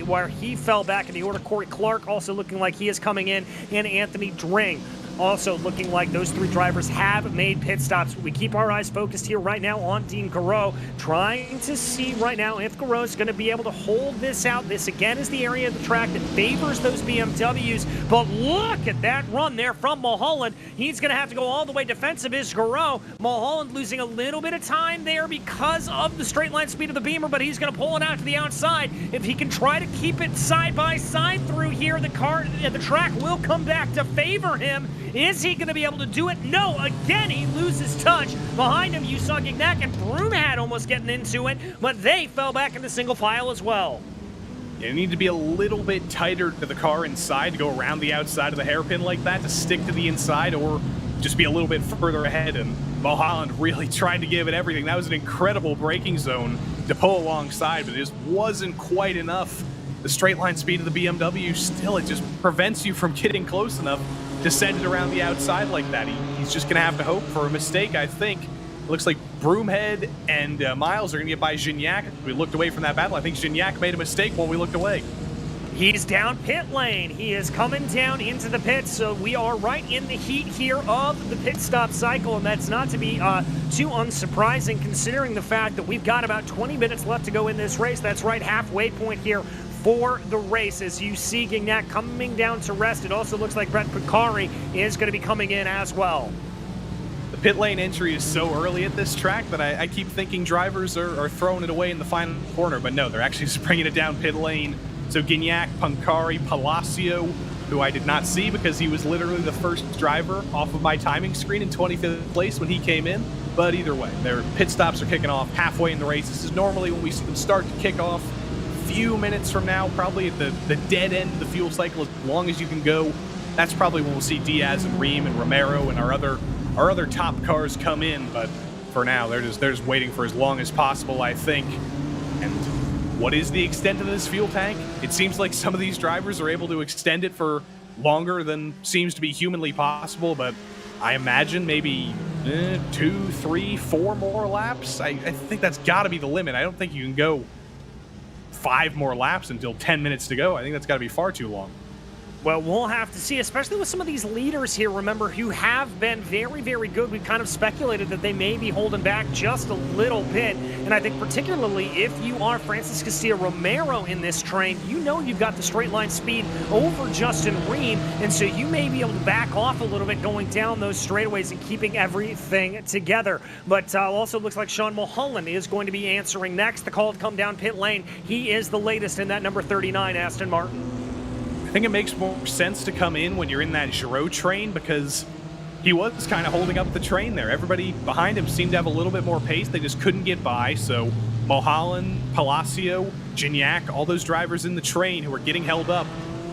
where he fell back in the order. Corey Clark also looking like he is coming in, and Anthony Dring. Also looking like those 3 drivers have made pit stops. We keep our eyes focused here right now on Dean Garreau, trying to see right now if Garreau's going to be able to hold this out. This again is the area of the track that favors those BMWs, but look at that run there from Mulholland. He's going to have to go all the way defensive is Garreau. Mulholland losing a little bit of time there because of the straight line speed of the Beamer, but he's going to pull it out to the outside. If he can try to keep it side by side through here, the track will come back to favor him. Is he going to be able to do it? No, again, he loses touch. Behind him, you saw Gignac and Broomhead almost getting into it, but they fell back into single file as well. You need to be a little bit tighter to the car inside to go around the outside of the hairpin like that, to stick to the inside, or just be a little bit further ahead. And Mulholland really tried to give it everything. That was an incredible braking zone to pull alongside, but it just wasn't quite enough. The straight line speed of the BMW, still, it just prevents you from getting close enough to send it around the outside like that. He's just going to have to hope for a mistake, I think. It looks like Broomhead and Miles are going to get by Gignac. We looked away from that battle. I think Gignac made a mistake when we looked away. He's down pit lane. He is coming down into the pits, so we are right in the heat here of the pit stop cycle, and that's not to be too unsurprising considering the fact that we've got about 20 minutes left to go in this race. That's right halfway point here for the race. As you see Gignac coming down to rest, it also looks like Brett Picari is going to be coming in as well. The pit lane entry is so early at this track that I keep thinking drivers are throwing it away in the final corner, but no, they're actually just bringing it down pit lane. So Gignac, Pancari, Palacio, who I did not see because he was literally the first driver off of my timing screen in 25th place when he came in. But either way, their pit stops are kicking off halfway in the race. This is normally when we see them start to kick off. Few minutes from now, probably at the dead end of the fuel cycle, as long as you can go. That's probably when we'll see Diaz and Ream and Romero and our other top cars come in. But for now, they're just waiting for as long as possible, I think. And what is the extent of this fuel tank? It seems like some of these drivers are able to extend it for longer than seems to be humanly possible, but I imagine maybe 2, 3, 4 more laps. I think that's got to be the limit. I don't think you can go 5 more laps until 10 minutes to go. I think that's got to be far too long. Well, we'll have to see, especially with some of these leaders here, remember, who have been very, very good. We've kind of speculated that they may be holding back just a little bit. And I think particularly if you are Francis Castilla Romero in this train, you know you've got the straight line speed over Justin Ream. And so you may be able to back off a little bit going down those straightaways and keeping everything together. But also looks like Sean Mulholland is going to be answering next. The call to come down pit lane. He is the latest in that number 39 Aston Martin. I think it makes more sense to come in when you're in that Giraud train because he was kind of holding up the train there. Everybody behind him seemed to have a little bit more pace. They just couldn't get by. So Mulholland, Palacio, Gignac, all those drivers in the train who are getting held up,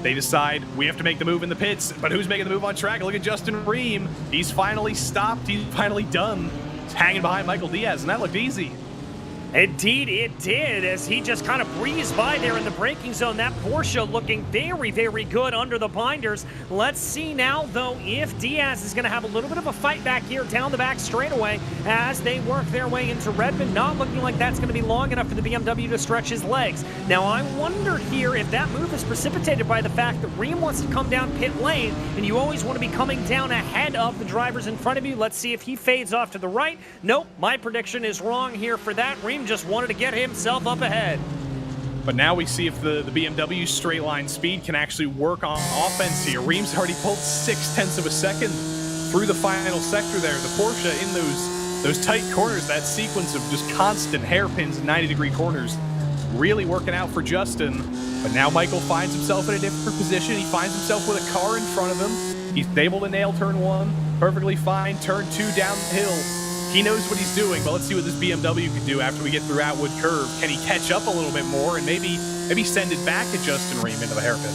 they decide we have to make the move in the pits. But who's making the move on track? Look at Justin Ream. He's finally stopped. He's finally done. He's hanging behind Michael Diaz, and that looked easy. Indeed, it did, as he just kind of breezed by there in the braking zone. That Porsche looking very, very good under the binders. Let's see now, though, if Diaz is going to have a little bit of a fight back here down the back straightaway as they work their way into Redmond. Not looking like that's going to be long enough for the BMW to stretch his legs. Now, I wonder here if that move is precipitated by the fact that Ream wants to come down pit lane, and you always want to be coming down ahead of the drivers in front of you. Let's see if he fades off to the right. Nope, my prediction is wrong here for that. Ream just wanted to get himself up ahead. But now we see if the BMW straight line speed can actually work on offense here. Ream's already pulled 0.6 of a second through the final sector there. The Porsche in those tight corners, that sequence of just constant hairpins and 90-degree corners, really working out for Justin. But now Michael finds himself in a different position. He finds himself with a car in front of him. He's able to nail turn 1 perfectly fine. Turn 2 down the hill. He knows what he's doing, but let's see what this BMW can do after we get through Atwood Curve. Can he catch up a little bit more and maybe send it back at Justin Ream into the hairpin?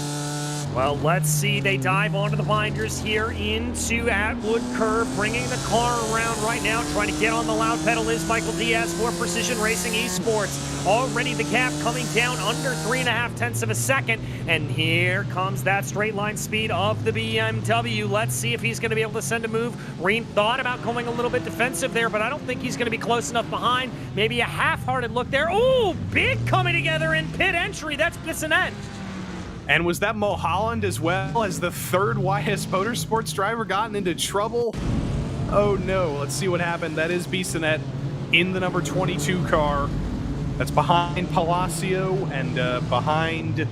Well, let's see. They dive onto the binders here into Atwood Curve, bringing the car around right now. Trying to get on the loud pedal is Michael Diaz for Precision Racing Esports. Already the gap coming down under 3.5 of a second. And here comes that straight line speed of the BMW. Let's see if he's going to be able to send a move. Ream thought about going a little bit defensive there, but I don't think he's going to be close enough behind. Maybe a half-hearted look there. Oh, big coming together in pit entry. That's Bissonette. And was that Mulholland as well as the third YS Motorsports driver gotten into trouble? Oh no, let's see what happened. That is Bissonette in the number 22 car. That's behind Palacio and behind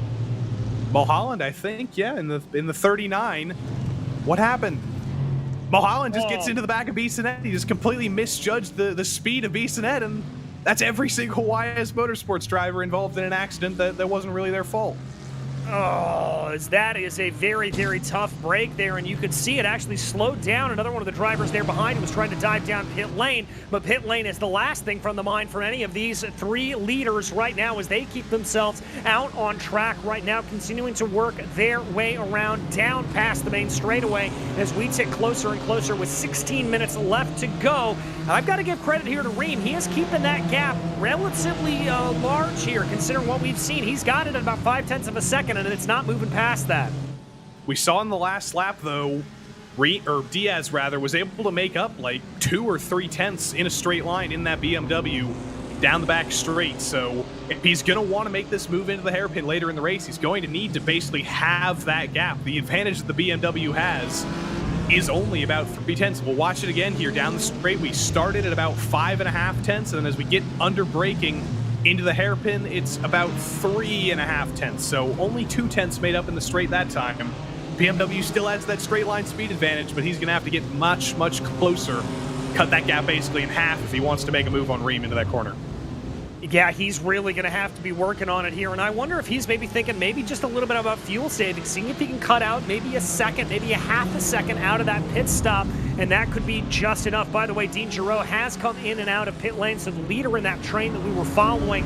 Mulholland, I think. Yeah, in the 39. What happened? Mulholland just gets into the back of Bissonette. He just completely misjudged the speed of Bissonette, and that's every single YS Motorsports driver involved in an accident that wasn't really their fault. Oh, that is a very, very tough break there, and you could see it actually slowed down. Another one of the drivers there behind him was trying to dive down pit lane, but pit lane is the last thing from the mind for any of these three leaders right now as they keep themselves out on track right now, continuing to work their way around down past the main straightaway as we tick closer and closer with 16 minutes left to go. I've got to give credit here to Ream. He is keeping that gap relatively large here, considering what we've seen. He's got it at about 0.5 of a second, and it's not moving past that. We saw in the last lap, though, Diaz was able to make up like 2 or 3 tenths in a straight line in that BMW down the back straight. So if he's going to want to make this move into the hairpin later in the race, he's going to need to basically have that gap. The advantage that the BMW has is only about 3 tenths. We'll watch it again here down the straight. We started at about 5.5 tenths, and then as we get under braking into the hairpin, it's about 3.5 tenths. So only 2 tenths made up in the straight that time. BMW still has that straight line speed advantage, but he's going to have to get much, much closer, cut that gap basically in half if he wants to make a move on Ream into that corner. Yeah, he's really going to have to be working on it here, and I wonder if he's maybe thinking maybe just a little bit about fuel savings, seeing if he can cut out maybe a second, maybe a half a second out of that pit stop, and that could be just enough. By the way, Dean Giroux has come in and out of pit lane, so the leader in that train that we were following,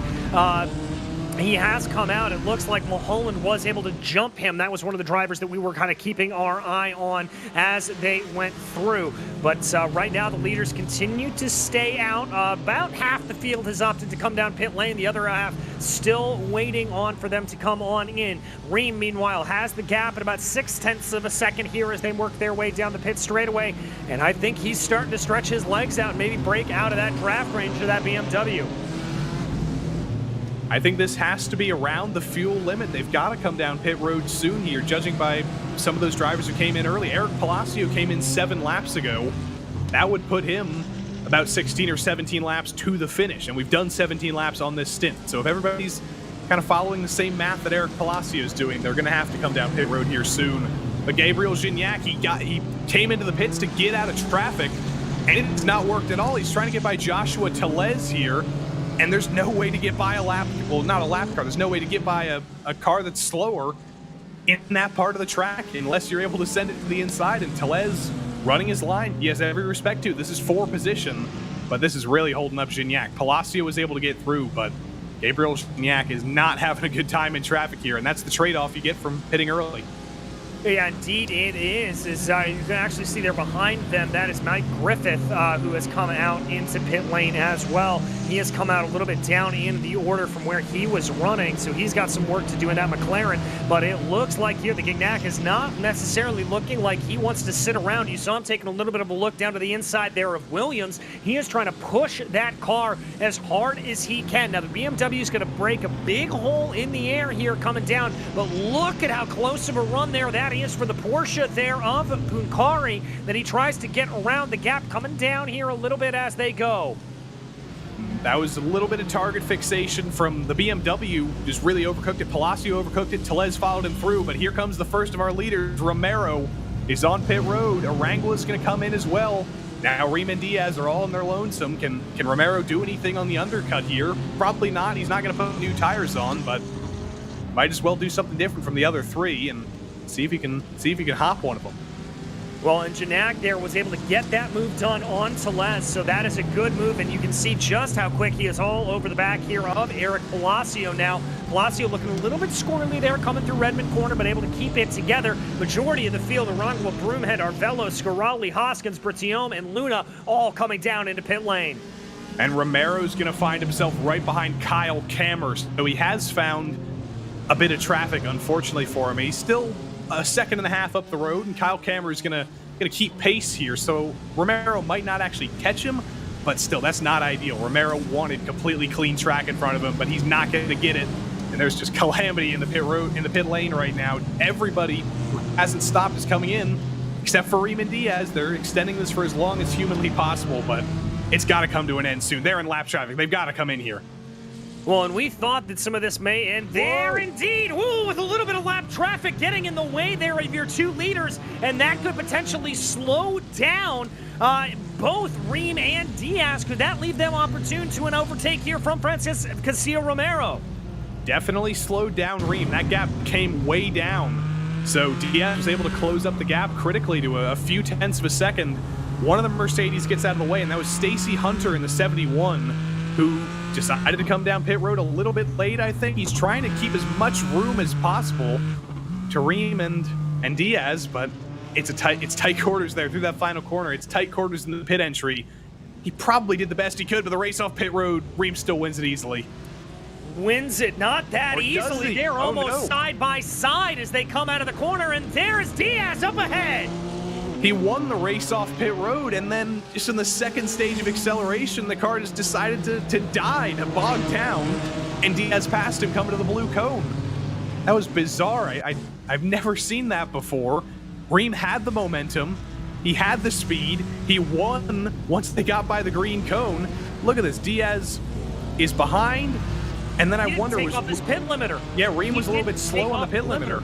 he has come out. It looks like Mulholland was able to jump him. That was one of the drivers that we were kind of keeping our eye on as they went through. But right now, the leaders continue to stay out. About half the field has opted to come down pit lane. The other half still waiting on for them to come on in. Ream, meanwhile, has the gap at about 0.6 of a second here as they work their way down the pit straightaway. And I think he's starting to stretch his legs out and maybe break out of that draft range of that BMW. I think this has to be around the fuel limit. They've got to come down pit road soon here, judging by some of those drivers who came in early. Eric Palacio came in 7 laps ago. That would put him about 16 or 17 laps to the finish, and we've done 17 laps on this stint. So if everybody's kind of following the same math that Eric Palacio is doing, they're going to have to come down pit road here soon. But Gabriel Gignac, he came into the pits to get out of traffic, and it's not worked at all. He's trying to get by Joshua Tellez here, and there's no way to get by a lap, well, not a lap car, there's no way to get by a car that's slower in that part of the track unless you're able to send it to the inside. And Tellez running his line, he has every respect to. This is 4 position, but this is really holding up Gignac. Palacio was able to get through, but Gabriel Gignac is not having a good time in traffic here, and that's the trade-off you get from pitting early. Yeah, indeed it is. You can actually see there behind them, that is Mike Griffith, who has come out into pit lane as well. He has come out a little bit down in the order from where he was running, so he's got some work to do in that McLaren. But it looks like here the Gignac is not necessarily looking like he wants to sit around. You saw him taking a little bit of a look down to the inside there of Williams. He is trying to push that car as hard as he can. Now the BMW is going to break a big hole in the air here coming down, but look at how close of a run there that is for the Porsche there of Punkari, that he tries to get around the gap, coming down here a little bit as they go. That was a little bit of target fixation from the BMW, just really overcooked it. Palacio overcooked it, Tellez followed him through, but here comes the first of our leaders. Romero is on pit road. Arangula is going to come in as well. Now Ream and Diaz are all in their lonesome. Can Romero do anything on the undercut here? Probably not. He's not going to put new tires on, but might as well do something different from the other 3 and see if he can hop one of them. Well, and Gignac there was able to get that move done on Tellez, so that is a good move, and you can see just how quick he is all over the back here of Eric Palacio now. Palacio looking a little bit squirrely there, coming through Redmond Corner, but able to keep it together. Majority of the field, Arangula, Broomhead, Arvello, Scaralli, Hoskins, Britiome, and Luna all coming down into pit lane. And Romero's going to find himself right behind Kyle Cammers, so he has found a bit of traffic, unfortunately for him. He's still a second and a half up the road, and Kyle Cammer is gonna keep pace here, so Romero might not actually catch him, but still, that's not ideal. Romero wanted completely clean track in front of him, but he's not going to get it and there's just calamity in the pit lane right now. Everybody who hasn't stopped is coming in, except for Ream and Diaz. They're extending this for as long as humanly possible, but it's got to come to an end soon. They're in lap traffic. They've got to come in here. Well, and we thought that some of this may end there. Indeed. Ooh, with a little bit of lap traffic getting in the way there of your 2 leaders, and that could potentially slow down both Ream and Diaz. Could that leave them opportune to an overtake here from Francisco Castillo Romero? Definitely slowed down Ream. That gap came way down. So Diaz was able to close up the gap critically to a few tenths of a second. One of the Mercedes gets out of the way, and that was Stacy Hunter in the 71, who decided to come down pit road a little bit late, I think. He's trying to keep as much room as possible to Ream and Diaz, but it's tight quarters there through that final corner. It's tight quarters in the pit entry. He probably did the best he could, but the race off pit road, Ream still wins it easily. Wins it not that easily. They're almost side by side as they come out of the corner, and there's Diaz up ahead. He won the race off pit road, and then just in the second stage of acceleration, the car just decided to die, to bog down, and Diaz passed him coming to the blue cone. That was bizarre. I've never seen that before. Ream had the momentum. He had the speed. He won once they got by the green cone. Look at this. Diaz is behind, and then I wonder... He didn't take off his pit limiter. Yeah, Ream was a little bit slow on the pit limiter.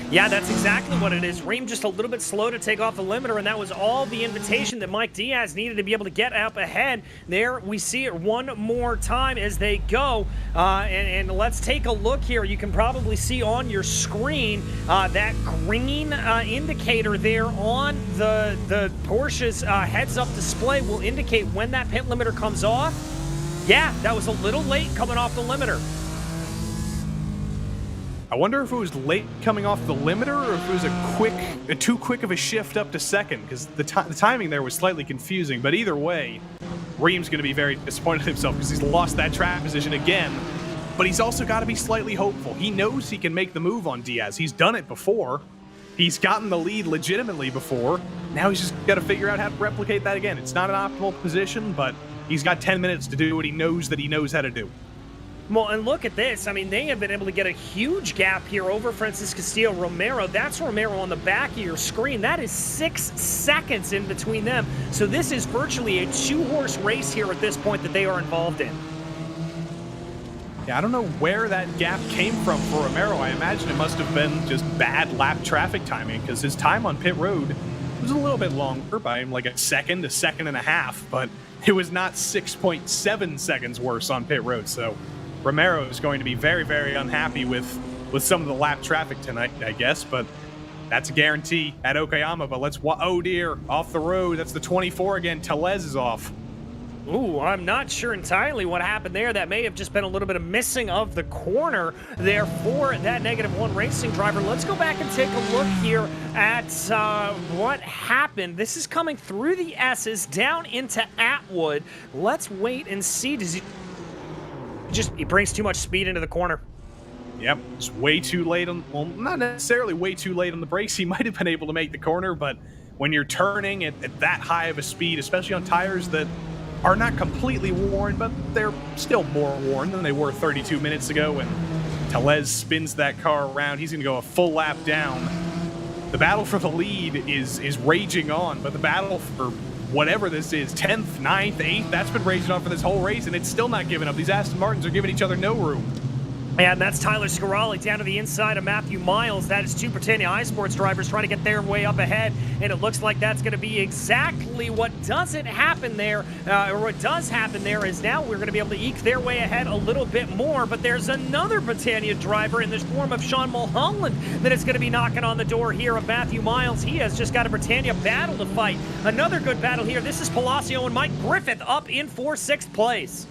Yeah, that's exactly what it is. Ream just a little bit slow to take off the limiter, and that was all the invitation that Mike Diaz needed to be able to get up ahead. There we see it one more time as they go. And let's take a look here. You can probably see on your screen that green indicator there on the Porsche's heads-up display will indicate when that pit limiter comes off. Yeah, that was a little late coming off the limiter. I wonder if it was late coming off the limiter or if it was a too quick of a shift up to second, because the timing there was slightly confusing. But either way, Ream's going to be very disappointed in himself because he's lost that track position again. But he's also got to be slightly hopeful. He knows he can make the move on Diaz. He's done it before. He's gotten the lead legitimately before. Now he's just got to figure out how to replicate that again. It's not an optimal position, but he's got 10 minutes to do what he knows how to do. Well, and look at this. I mean, they have been able to get a huge gap here over Francisco Castillo Romero. That's Romero on the back of your screen. That is 6 seconds in between them. So this is virtually a 2-horse race here at this point that they are involved in. Yeah, I don't know where that gap came from for Romero. I imagine it must have been just bad lap traffic timing, because his time on pit road was a little bit longer by like a second and a half, but it was not 6.7 seconds worse on pit road. So Romero is going to be very, very unhappy with some of the lap traffic tonight, I guess, but that's a guarantee at Okayama. But oh dear, off the road. That's the 24 again. Tellez is off. Ooh, I'm not sure entirely what happened there. That may have just been a little bit of missing of the corner there for that -1 racing driver. Let's go back and take a look here at what happened. This is coming through the S's down into Atwood. Let's wait and see. Does he brings too much speed into the corner? Yep, it's way too late on, well, not necessarily way too late on the brakes. He might have been able to make the corner, but when you're turning at that high of a speed, especially on tires that are not completely worn, but they're still more worn than they were 32 minutes ago, when Tellez spins that car around, he's going to go a full lap down. The battle for the lead is raging on, but the battle for whatever this is, 10th, 9th, 8th, that's been raging on for this whole race, and it's still not giving up. These Aston Martins are giving each other no room. And that's Tyler Scarali down to the inside of Matthew Miles. That is 2 Britannia iSports drivers trying to get their way up ahead. And it looks like that's going to be exactly what doesn't happen there. Or what does happen there is now we're going to be able to eke their way ahead a little bit more. But there's another Britannia driver in the form of Sean Mulholland that is going to be knocking on the door here of Matthew Miles. He has just got a Britannia battle to fight. Another good battle here. This is Palacio and Mike Griffith up in 6th place.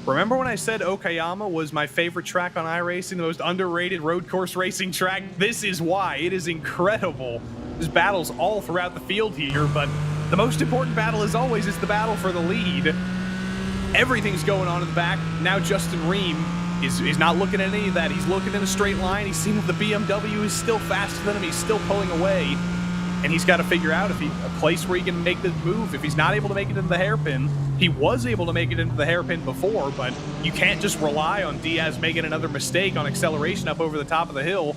Remember when I said Okayama was my favorite track on iRacing, the most underrated road course racing track? This is why. It is incredible. There's battles all throughout the field here, but the most important battle, as always, is the battle for the lead. Everything's going on in the back. Now Justin Ream is not looking at any of that. He's looking in a straight line. He's seen that the BMW is still faster than him. He's still pulling away. And he's got to figure out a place where he can make this move. If he's not able to make it into the hairpin, He was able to make it into the hairpin before, but you can't just rely on Diaz making another mistake on acceleration up over the top of the hill.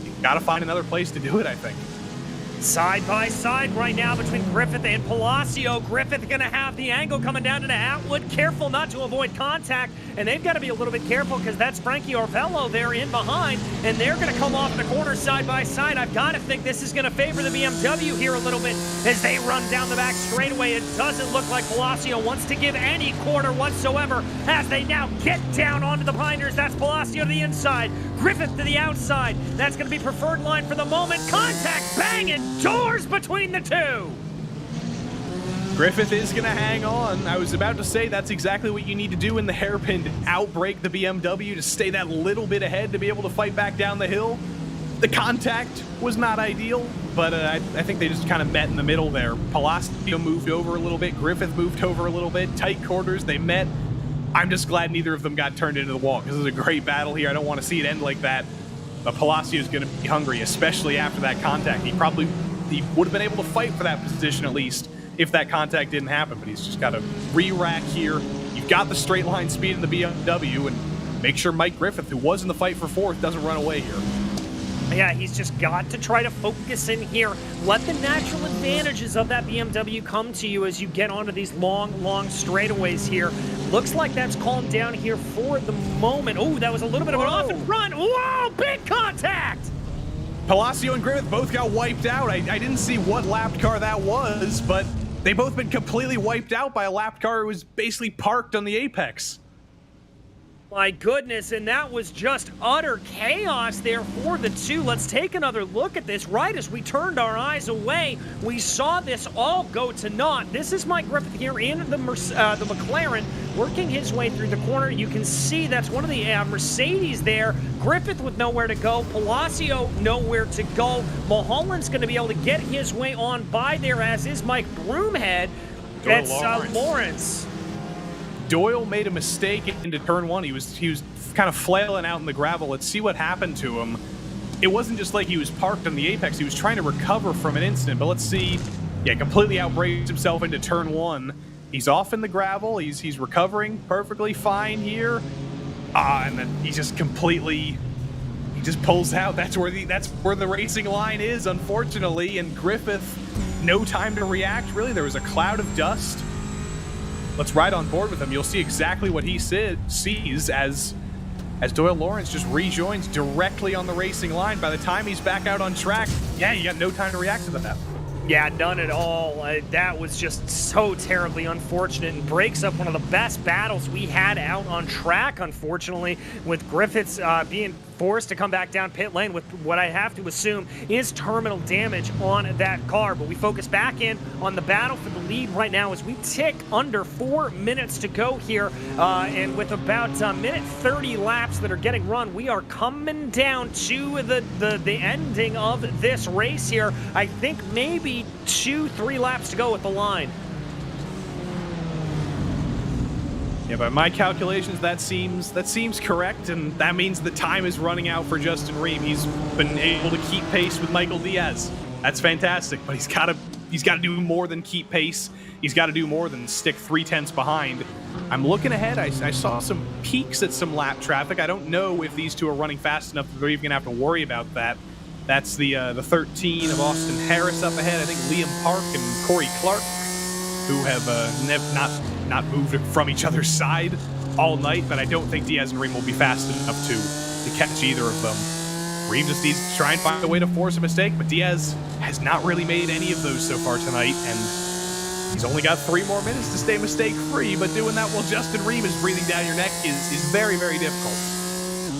You got to find another place to do it, I think. Side by side right now between Griffith and Palacio. Griffith going to have the angle coming down into Atwood. Careful not to avoid contact. And they've got to be a little bit careful because that's Frankie Orvello there in behind. And they're going to come off the corner side by side. I've got to think this is going to favor the BMW here a little bit as they run down the back straightaway. It doesn't look like Palacio wants to give any quarter whatsoever as they now get down onto the Pioneers. That's Palacio to the inside. Griffith to the outside. That's going to be preferred line for the moment. Contact, bang, and doors between the two. Griffith is going to hang on. I was about to say that's exactly what you need to do in the hairpin to outbrake the BMW, to stay that little bit ahead to be able to fight back down the hill. The contact was not ideal, but I think they just kind of met in the middle there. Palacio moved over a little bit. Griffith moved over a little bit. Tight quarters, they met. I'm just glad neither of them got turned into the wall because this is a great battle here. I don't want to see it end like that. But Palacio's going to be hungry, especially after that contact. He would have been able to fight for that position at least if that contact didn't happen, but he's just got to re-rack here. You've got the straight line speed in the BMW, and make sure Mike Griffith, who was in the fight for fourth, doesn't run away here. Yeah, he's just got to try to focus in here. Let the natural advantages of that BMW come to you as you get onto these long straightaways here. Looks like that's calmed down here for the moment. Oh, that was a little bit of an off and run. Whoa, big contact! Palacio and Griffith both got wiped out. I didn't see what lapped car that was, but they both been completely wiped out by a lapped car who was basically parked on the apex. My goodness, and that was just utter chaos there for the two. Let's take another look at this. Right as we turned our eyes away, we saw this all go to naught. This is Mike Griffith here in the McLaren, working his way through the corner. You can see that's one of the Mercedes there. Griffith with nowhere to go. Palacio nowhere to go. Mulholland's going to be able to get his way on by there, as is Mike Broomhead. It's Lawrence. Doyle made a mistake into turn one. He was kind of flailing out in the gravel. Let's see what happened to him. It wasn't just like he was parked on the apex. He was trying to recover from an incident, but let's see. Yeah, completely outbrakes himself into turn one. He's off in the gravel. He's recovering perfectly fine here. And then he just pulls out. That's where the racing line is, unfortunately. And Griffith, no time to react, really. There was a cloud of dust. Let's ride on board with him. You'll see exactly what he sees as Doyle Lawrence just rejoins directly on the racing line. By the time he's back out on track, yeah, you got no time to react to that. Yeah, none at all. That was just so terribly unfortunate and breaks up one of the best battles we had out on track, unfortunately, with Griffiths being forced to come back down pit lane with what I have to assume is terminal damage on that car. But we focus back in on the battle for the lead right now as we tick under 4 minutes to go here. And with about minute 30 laps that are getting run, we are coming down to the ending of this race here. I think maybe 2-3 laps to go with the line. Yeah, by my calculations, that seems correct, and that means the time is running out for Justin Ream. He's been able to keep pace with Michael Diaz. That's fantastic, but he's got to do more than keep pace. He's got to do more than stick 0.3 behind. I'm looking ahead. I saw some peaks at some lap traffic. I don't know if these two are running fast enough that they're even going to have to worry about that. That's the 13 of Austin Harris up ahead. I think Liam Park and Corey Clark, who have not moved from each other's side all night, but I don't think Diaz and Ream will be fast enough to catch either of them. Ream just needs to try and find a way to force a mistake, but Diaz has not really made any of those so far tonight, and he's only got 3 more minutes to stay mistake-free, but doing that while Justin Ream is breathing down your neck is very, very difficult.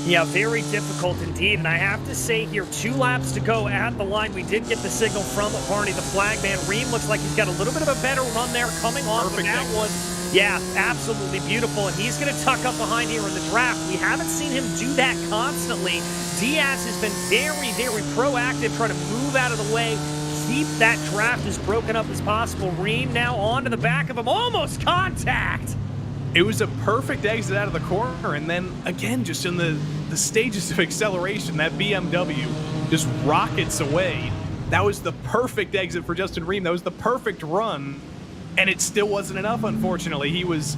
Yeah, very difficult indeed, and I have to say here, 2 laps to go at the line. We did get the signal from Barney, the flagman. Ream looks like he's got a little bit of a better run there coming off of that one. Yeah, absolutely beautiful, and he's going to tuck up behind here in the draft. We haven't seen him do that constantly. Diaz has been very, very proactive, trying to move out of the way, keep that draft as broken up as possible. Ream now onto the back of him, almost contact! It was a perfect exit out of the corner, and then, again, just in the stages of acceleration, that BMW just rockets away. That was the perfect exit for Justin Ream. That was the perfect run. and it still wasn't enough, unfortunately. He was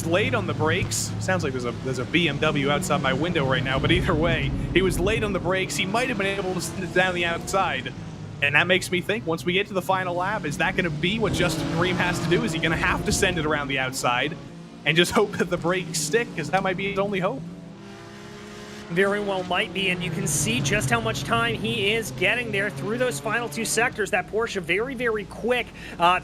late on the brakes. Sounds like there's a BMW outside my window right now, but either way, he was late on the brakes. He might have been able to send it down the outside. And that makes me think, once we get to the final lap, is that going to be what Justin Ream has to do? Is he going to have to send it around the outside and just hope that the brakes stick? Because that might be his only hope. Very well might be, and you can see just how much time he is getting there through those final two sectors. That Porsche very, very quick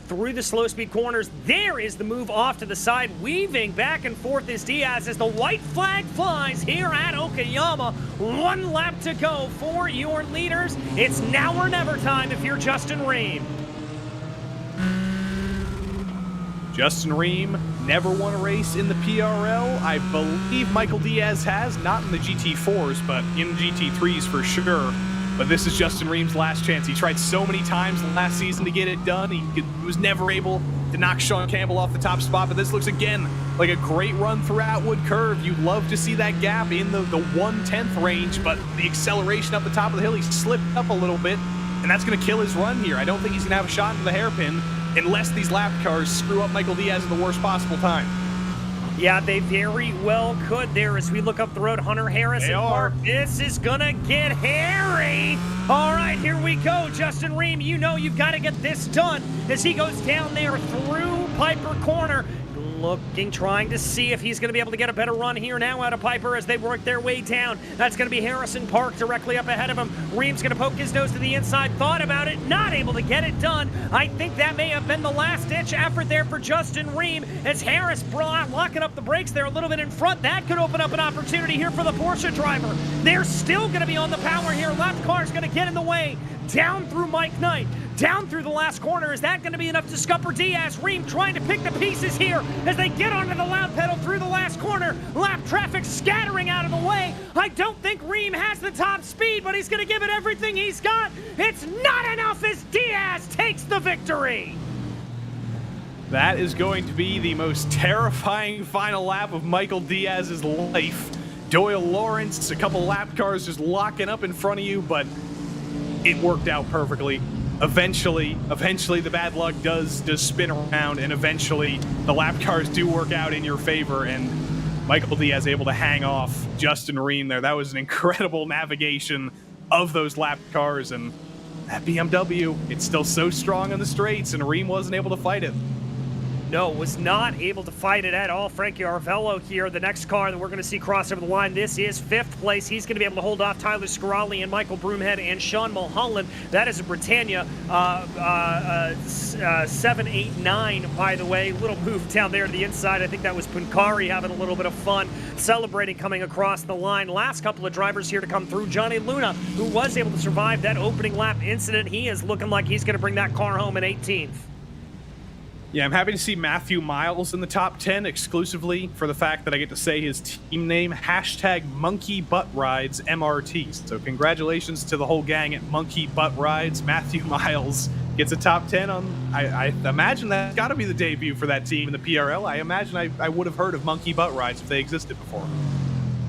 through the slow-speed corners. There is the move off to the side, weaving back and forth is Diaz as the white flag flies here at Okayama. 1 lap to go for your leaders. It's now or never time if you're Justin Ream. Justin Ream never won a race in the PRL. I believe Michael Diaz has, not in the GT4s, but in GT3s for sure. But this is Justin Ream's last chance. He tried so many times last season to get it done. He was never able to knock Sean Campbell off the top spot, but this looks again like a great run throughout Wood Curve. You'd love to see that gap in the 1/10 range, but the acceleration up the top of the hill, he slipped up a little bit, and that's going to kill his run here. I don't think he's going to have a shot into the hairpin unless these lap cars screw up Michael Diaz at the worst possible time. Yeah, they very well could there as we look up the road. Hunter Harrison Park. This is gonna get hairy. All right, here we go. Justin Ream, you know you've got to get this done as he goes down there through Piper Corner. Looking, trying to see if he's going to be able to get a better run here now out of Piper as they work their way down. That's going to be Harrison Park directly up ahead of him. Ream's going to poke his nose to the inside, thought about it, not able to get it done. I think that may have been the last-ditch effort there for Justin Ream as Harris locking up the brakes there a little bit in front. That could open up an opportunity here for the Porsche driver. They're still going to be on the power here. Left car's going to get in the way. Down through Mike Knight. Down through the last corner. Is that going to be enough to scupper Diaz? Ream trying to pick the pieces here as they get onto the loud pedal through the last corner. Lap traffic scattering out of the way. I don't think Ream has the top speed, but he's going to give it everything he's got. It's not enough as Diaz takes the victory. That is going to be the most terrifying final lap of Michael Diaz's life. Doyle Lawrence, a couple lap cars just locking up in front of you, but it worked out perfectly. Eventually the bad luck does spin around, and eventually the lap cars do work out in your favor, and Michael Diaz able to hang off Justin Ream there. That was an incredible navigation of those lap cars, and that BMW, it's still so strong on the straights, and Ream wasn't able to fight it. No, was not able to fight it at all. Frankie Arvello here, the next car that we're going to see cross over the line. This is 5th place. He's going to be able to hold off Tyler Scarali and Michael Broomhead and Sean Mulholland. That is a Britannia 789, by the way. Little move down there to the inside. I think that was Punkari having a little bit of fun, celebrating coming across the line. Last couple of drivers here to come through. Johnny Luna, who was able to survive that opening lap incident. He is looking like he's going to bring that car home in 18th. Yeah, I'm happy to see Matthew Miles in the top 10 exclusively for the fact that I get to say his team name, #MonkeyButtRides MRT. So congratulations to the whole gang at Monkey Butt Rides. Matthew Miles gets a top 10 on, I imagine that's got to be the debut for that team in the PRL. I imagine I would have heard of Monkey Butt Rides if they existed before.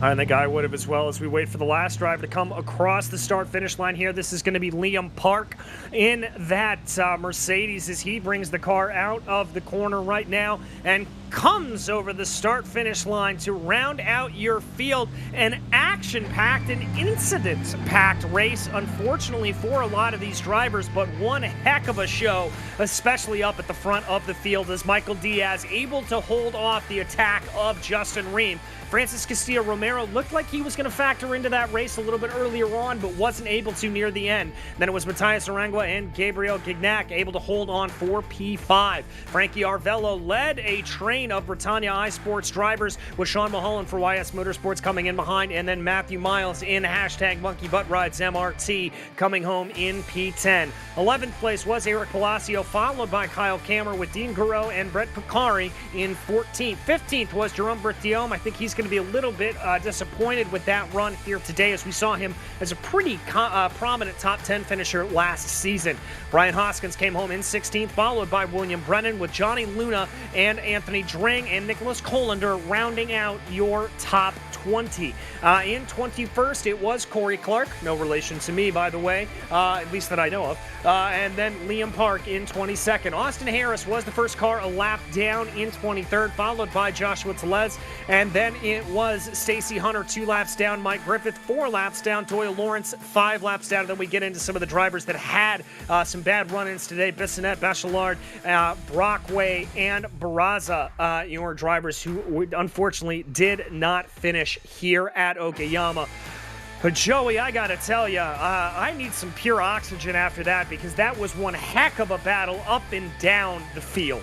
I think I would have as well as we wait for the last driver to come across the start-finish line here. This is going to be Liam Park in that Mercedes as he brings the car out of the corner right now and comes over the start-finish line to round out your field. An action-packed and incident-packed race, unfortunately, for a lot of these drivers, but one heck of a show, especially up at the front of the field as Michael Diaz able to hold off the attack of Justin Ream. Francis Castillo-Romero looked like he was going to factor into that race a little bit earlier on, but wasn't able to near the end. Then it was Matthias Arangua and Gabriel Gignac able to hold on for P5. Frankie Arvello led a train of Britannia iSports drivers with Sean Mulholland for YS Motorsports coming in behind, and then Matthew Miles in #MonkeyButtRides MRT coming home in P10. 11th place was Eric Palacio, followed by Kyle Kammer with Dean Garreau and Brett Picari in 14th. 15th was Jerome Berthiaume. I think he's going to be a little bit disappointed with that run here today as we saw him as a pretty prominent top 10 finisher last season. Brian Hoskins came home in 16th, followed by William Brennan with Johnny Luna and Anthony Drang and Nicholas Colander rounding out your top 20. In 21st, it was Corey Clark, no relation to me, by the way, at least that I know of. And then Liam Park in 22nd. Austin Harris was the first car a lap down in 23rd, followed by Joshua Tellez. And then it was Stacey Hunter 2 laps down, Mike Griffith 4 laps down, Doyle Lawrence 5 laps down. And then we get into some of the drivers that had some bad run-ins today. Bissonette, Bachelard, Brockway, and Barraza, your drivers who unfortunately did not finish here at Okayama. But Joey, I gotta tell you, I need some pure oxygen after that, because that was one heck of a battle up and down the field.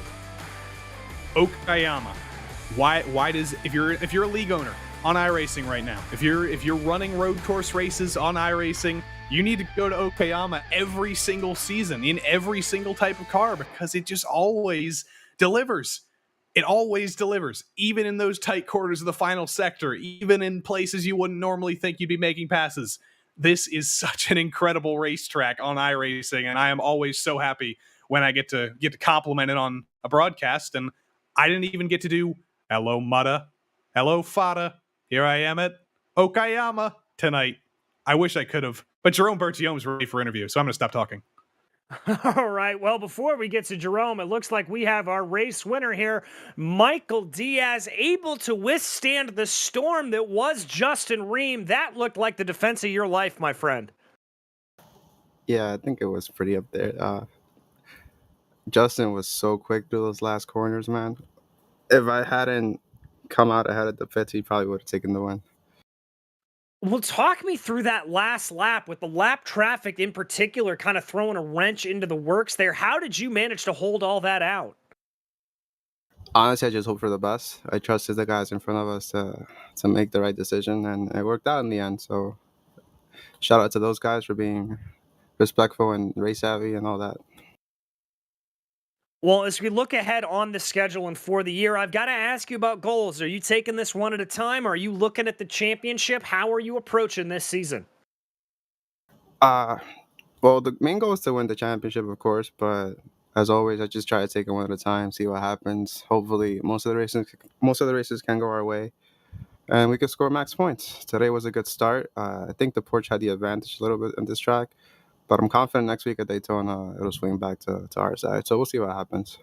Okayama. Why does, if you're a league owner on iRacing right now, if you're running road course races on iRacing, you need to go to Okayama every single season in every single type of car, because it just always delivers. It always delivers, even in those tight quarters of the final sector, even in places you wouldn't normally think you'd be making passes. This is such an incredible racetrack on iRacing, and I am always so happy when I get to compliment it on a broadcast. And I didn't even get to do hello Mutta, hello Fada. Here I am at Okayama tonight. I wish I could have, but Jerome Bertiome's ready for interview, so I'm going to stop talking. All right, well, before we get to Jerome, it looks like we have our race winner here, Michael Diaz, able to withstand the storm that was Justin Ream. That looked like the defense of your life, my friend. Yeah, I think it was pretty up there. Justin was so quick through those last corners, man. If I hadn't come out ahead of the pits, he probably would have taken the win. Well, talk me through that last lap, with the lap traffic in particular kind of throwing a wrench into the works there. How did you manage to hold all that out? Honestly, I just hope for the best. I trusted the guys in front of us to make the right decision, and it worked out in the end. So shout out to those guys for being respectful and race savvy and all that. Well, as we look ahead on the schedule and for the year, I've got to ask you about goals. Are you taking this one at a time? Or are you looking at the championship? How are you approaching this season? Well, the main goal is to win the championship, of course, but as always, I just try to take it one at a time, see what happens. Hopefully, most of the races can go our way, and we can score max points. Today was a good start. I think the Porsche had the advantage a little bit on this track, but I'm confident next week at Daytona it'll swing back to our side. So we'll see what happens.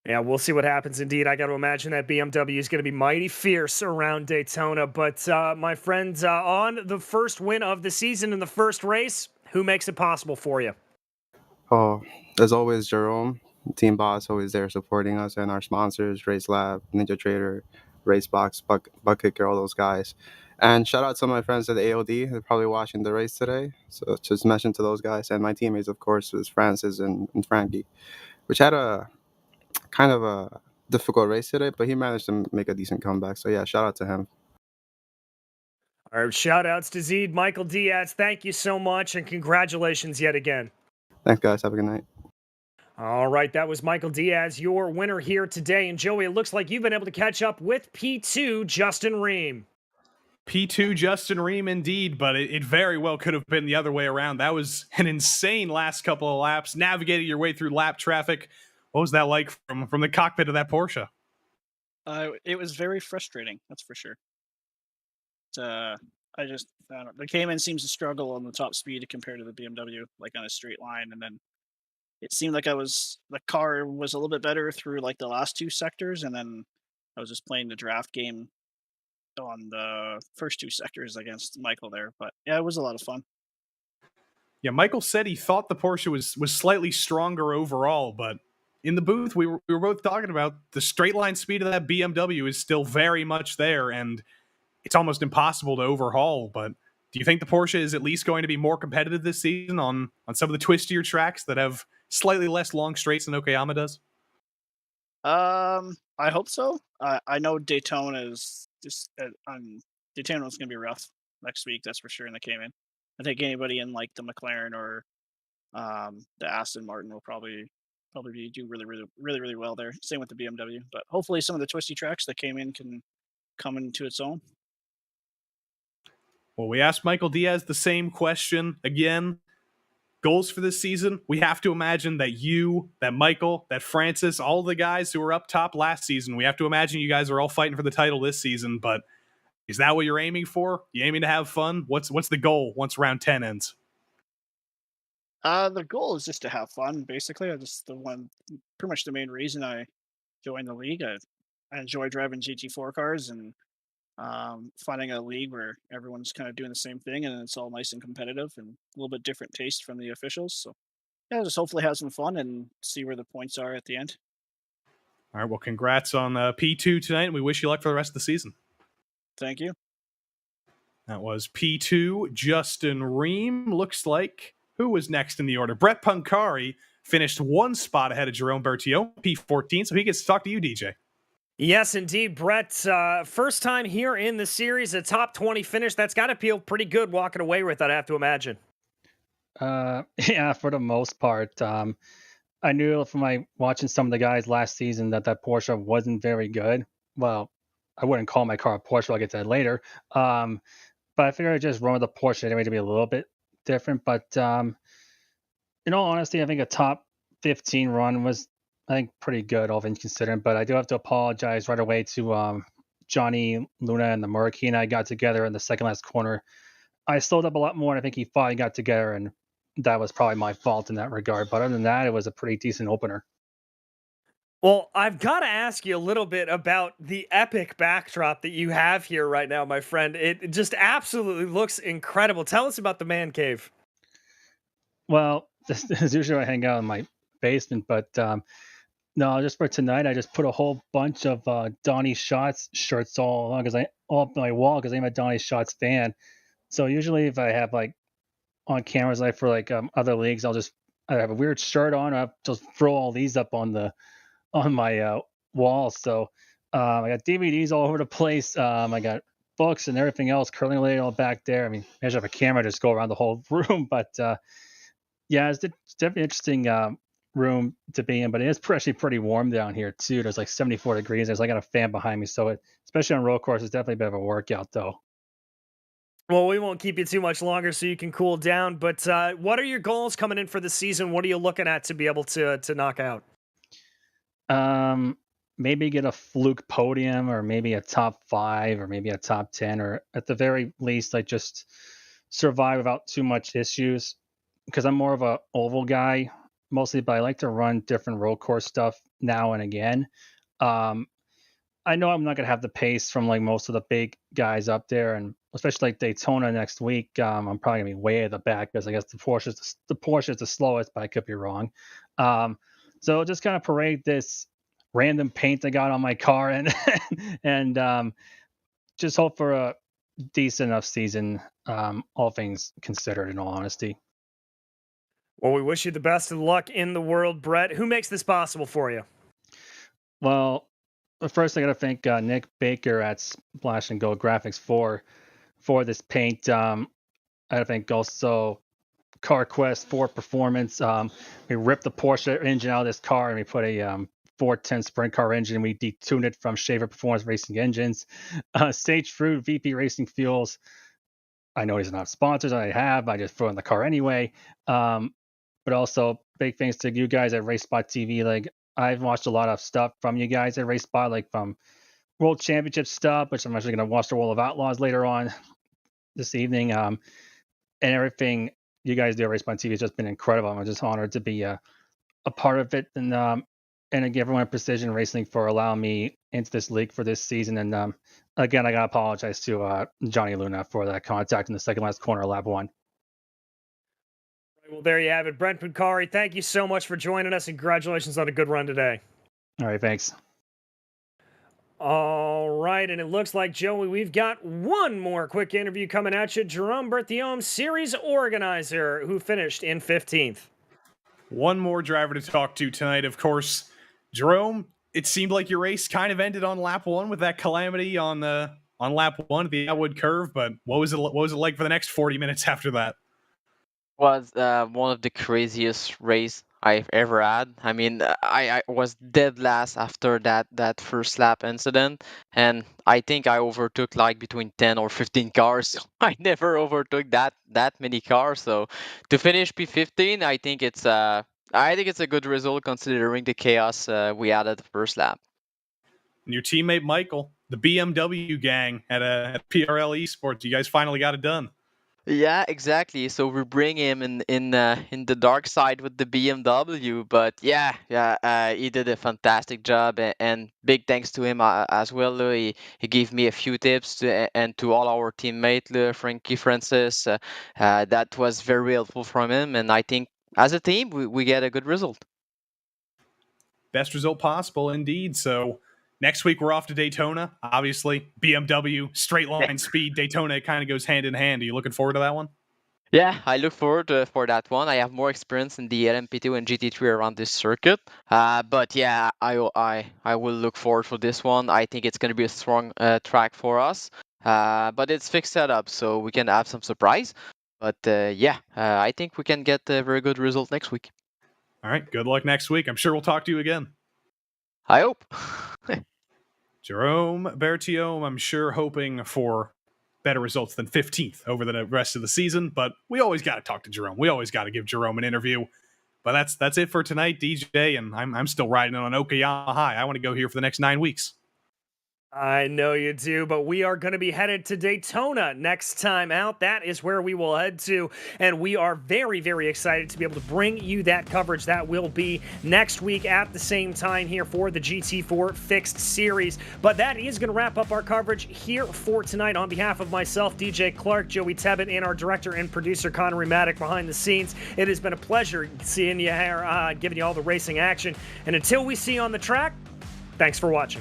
Yeah, we'll see what happens indeed. I got to imagine that BMW is going to be mighty fierce around Daytona. But my friends, on the first win of the season in the first race, who makes it possible for you? Oh, as always, Jerome, team boss, always there supporting us, and our sponsors, Race Lab, Ninja Trader, Racebox, Buck Kicker, all those guys. And shout out to my friends at the AOD. They're probably watching the race today. So just mention to those guys. And my teammates, of course, was Francis and Frankie, which had a kind of a difficult race today, but he managed to make a decent comeback. So, yeah, shout out to him. All right, shout outs to Zed, Michael Diaz. Thank you so much, and congratulations yet again. Thanks, guys. Have a good night. All right, that was Michael Diaz, your winner here today. And Joey, it looks like you've been able to catch up with P2 Justin Ream. P2 Justin Ream indeed, but it very well could have been the other way around. That was an insane last couple of laps, navigating your way through lap traffic. What was that like from the cockpit of that Porsche? It was very frustrating, that's for sure. I just found the Cayman seems to struggle on the top speed compared to the BMW, like on a straight line, and then it seemed like the car was a little bit better through like the last two sectors, and then I was just playing the draft game on the first two sectors against Michael there. But yeah, it was a lot of fun. Yeah, Michael said he thought the Porsche was slightly stronger overall, but in the booth we were both talking about the straight line speed of that BMW is still very much there, and it's almost impossible to overhaul. But do you think the Porsche is at least going to be more competitive this season on some of the twistier tracks that have slightly less long straights than Okayama does? I hope so. I know Daytona is just Daytona is going to be rough next week. That's for sure in the Cayman. I think anybody in like the McLaren or the Aston Martin will probably do really well there. Same with the BMW, but hopefully some of the twisty tracks that came in can come into its own. Well, we asked Michael Diaz the same question again. goals for this season, we have to imagine that you, that Michael, that Francis, all the guys who were up top last season, we have to imagine you guys are all fighting for the title this season. But is that what you're aiming for? You aiming to have fun? What's the goal once round 10 ends? The goal is just to have fun. Basically, pretty much the main reason I joined the league. I enjoy driving GT4 cars and finding a league where everyone's kind of doing the same thing and it's all nice and competitive and a little bit different taste from the officials. So yeah, just hopefully have some fun and see where the points are at the end. All right. Well, congrats on P2 tonight, and we wish you luck for the rest of the season. Thank you. That was P2, Justin Ream. Looks like who was next in the order? Brett Pancari finished one spot ahead of Jerome Bertillon, P14, so he gets to talk to you, DJ. Yes, indeed, Brett. First time here in the series, a top 20 finish. That's got to feel pretty good walking away with it, I have to imagine. Yeah, for the most part. I knew from watching some of the guys last season that Porsche wasn't very good. Well, I wouldn't call my car a Porsche. I'll get to that later. But I figured I'd just run with the Porsche anyway to be a little bit different. But in all honesty, I think a top 15 run was, I think, pretty good, all things considered. But I do have to apologize right away to Johnny Luna and the Murray. He and I got together in the second last corner. I slowed up a lot more, and I think he finally got together, and that was probably my fault in that regard. But other than that, it was a pretty decent opener. Well, I've got to ask you a little bit about the epic backdrop that you have here right now, my friend. It just absolutely looks incredible. Tell us about the man cave. Well, this is usually I hang out in my basement, but no, just for tonight, I just put a whole bunch of Donnie Schatz shirts all up my wall because I'm a Donnie Schatz fan. So usually, if I have on cameras for other leagues, I have a weird shirt on. I'll just throw all these up on my wall. So I got DVDs all over the place. I got books and everything else currently laid all back there. I mean, I should have a camera just go around the whole room, but yeah, it's definitely interesting room to be in. But it is actually pretty warm down here too. There's 74 degrees. I got a fan behind me, so especially on road course, it's definitely a bit of a workout though. Well, we won't keep you too much longer so you can cool down. But what are your goals coming in for the season? What are you looking at to be able to knock out? Maybe get a fluke podium, or maybe a top 5, or maybe a top 10, or at the very least, just survive without too much issues. Because I'm more of a oval guy mostly, but I like to run different road course stuff now and again. I know I'm not gonna have the pace from most of the big guys up there, and especially Daytona next week. I'm probably gonna be way at the back because I guess the Porsche is the slowest, but I could be wrong. So just kind of parade this random paint I got on my car and just hope for a decent enough season, all things considered, in all honesty. Well, we wish you the best of luck in the world, Brett. Who makes this possible for you? Well, first I got to thank Nick Baker at Splash and Go Graphics for this paint. I got to thank also CarQuest for performance. We ripped the Porsche engine out of this car and we put a 410 sprint car engine. We detuned it from Shaver Performance Racing engines. Sage Fruit, VP Racing Fuels. I know these are not sponsors. I just throw in the car anyway. But also big thanks to you guys at RaceSpotTV. I've watched a lot of stuff from you guys at RaceSpot, from World Championship stuff, which I'm actually going to watch the World of Outlaws later on this evening. And everything you guys do at RaceSpot TV has just been incredible. I'm just honored to be a part of it. And again, everyone at Precision Racing for allowing me into this league for this season. And again, I got to apologize to Johnny Luna for that contact in the second last corner of lap 1. Well, there you have it. Brent Pancari, thank you so much for joining us, and congratulations on a good run today. All right, thanks. All right, and it looks like, Joey, we've got one more quick interview coming at you. Jerome Bertillon, series organizer, who finished in 15th. One more driver to talk to tonight, of course. Jerome, it seemed like your race kind of ended on lap 1 with that calamity on lap 1 at the Atwood curve, but what was it like for the next 40 minutes after that? Was one of the craziest race I've ever had. I mean, I was dead last after that first lap incident, and I think I overtook like between 10 or 15 cars. I never overtook that many cars. So to finish P15, I think it's a good result considering the chaos we had at the first lap. And your teammate Michael, the BMW gang at PRL Esports, you guys finally got it done. Yeah, exactly. So we bring him in the dark side with the BMW, but he did a fantastic job, and big thanks to him as well. He gave me a few tips and to all our teammates, Frankie, Francis. That was very helpful from him, and I think as a team we get a good result. Best result possible, indeed. So next week we're off to Daytona. Obviously, BMW, straight line speed. Daytona, it kind of goes hand in hand. Are you looking forward to that one? Yeah, I look forward for that one. I have more experience in the LMP2 and GT3 around this circuit. But yeah, I will look forward for this one. I think it's going to be a strong track for us. But it's fixed setup, so we can have some surprise. But I think we can get a very good result next week. All right, good luck next week. I'm sure we'll talk to you again. I hope. Jerome Bertiome, I'm sure hoping for better results than 15th over the rest of the season, but we always got to talk to Jerome. We always got to give Jerome an interview. But that's it for tonight, DJ, and I'm still riding on Okayama High. I want to go here for the next 9 weeks. I know you do, but we are going to be headed to Daytona next time out. That is where we will head to, and we are very, very excited to be able to bring you that coverage. That will be next week at the same time here for the GT4 Fixed Series. But that is going to wrap up our coverage here for tonight. On behalf of myself, DJ Clark, Joey Tebbett, and our director and producer, Connery Maddock, behind the scenes, it has been a pleasure seeing you here, giving you all the racing action. And until we see you on the track, thanks for watching.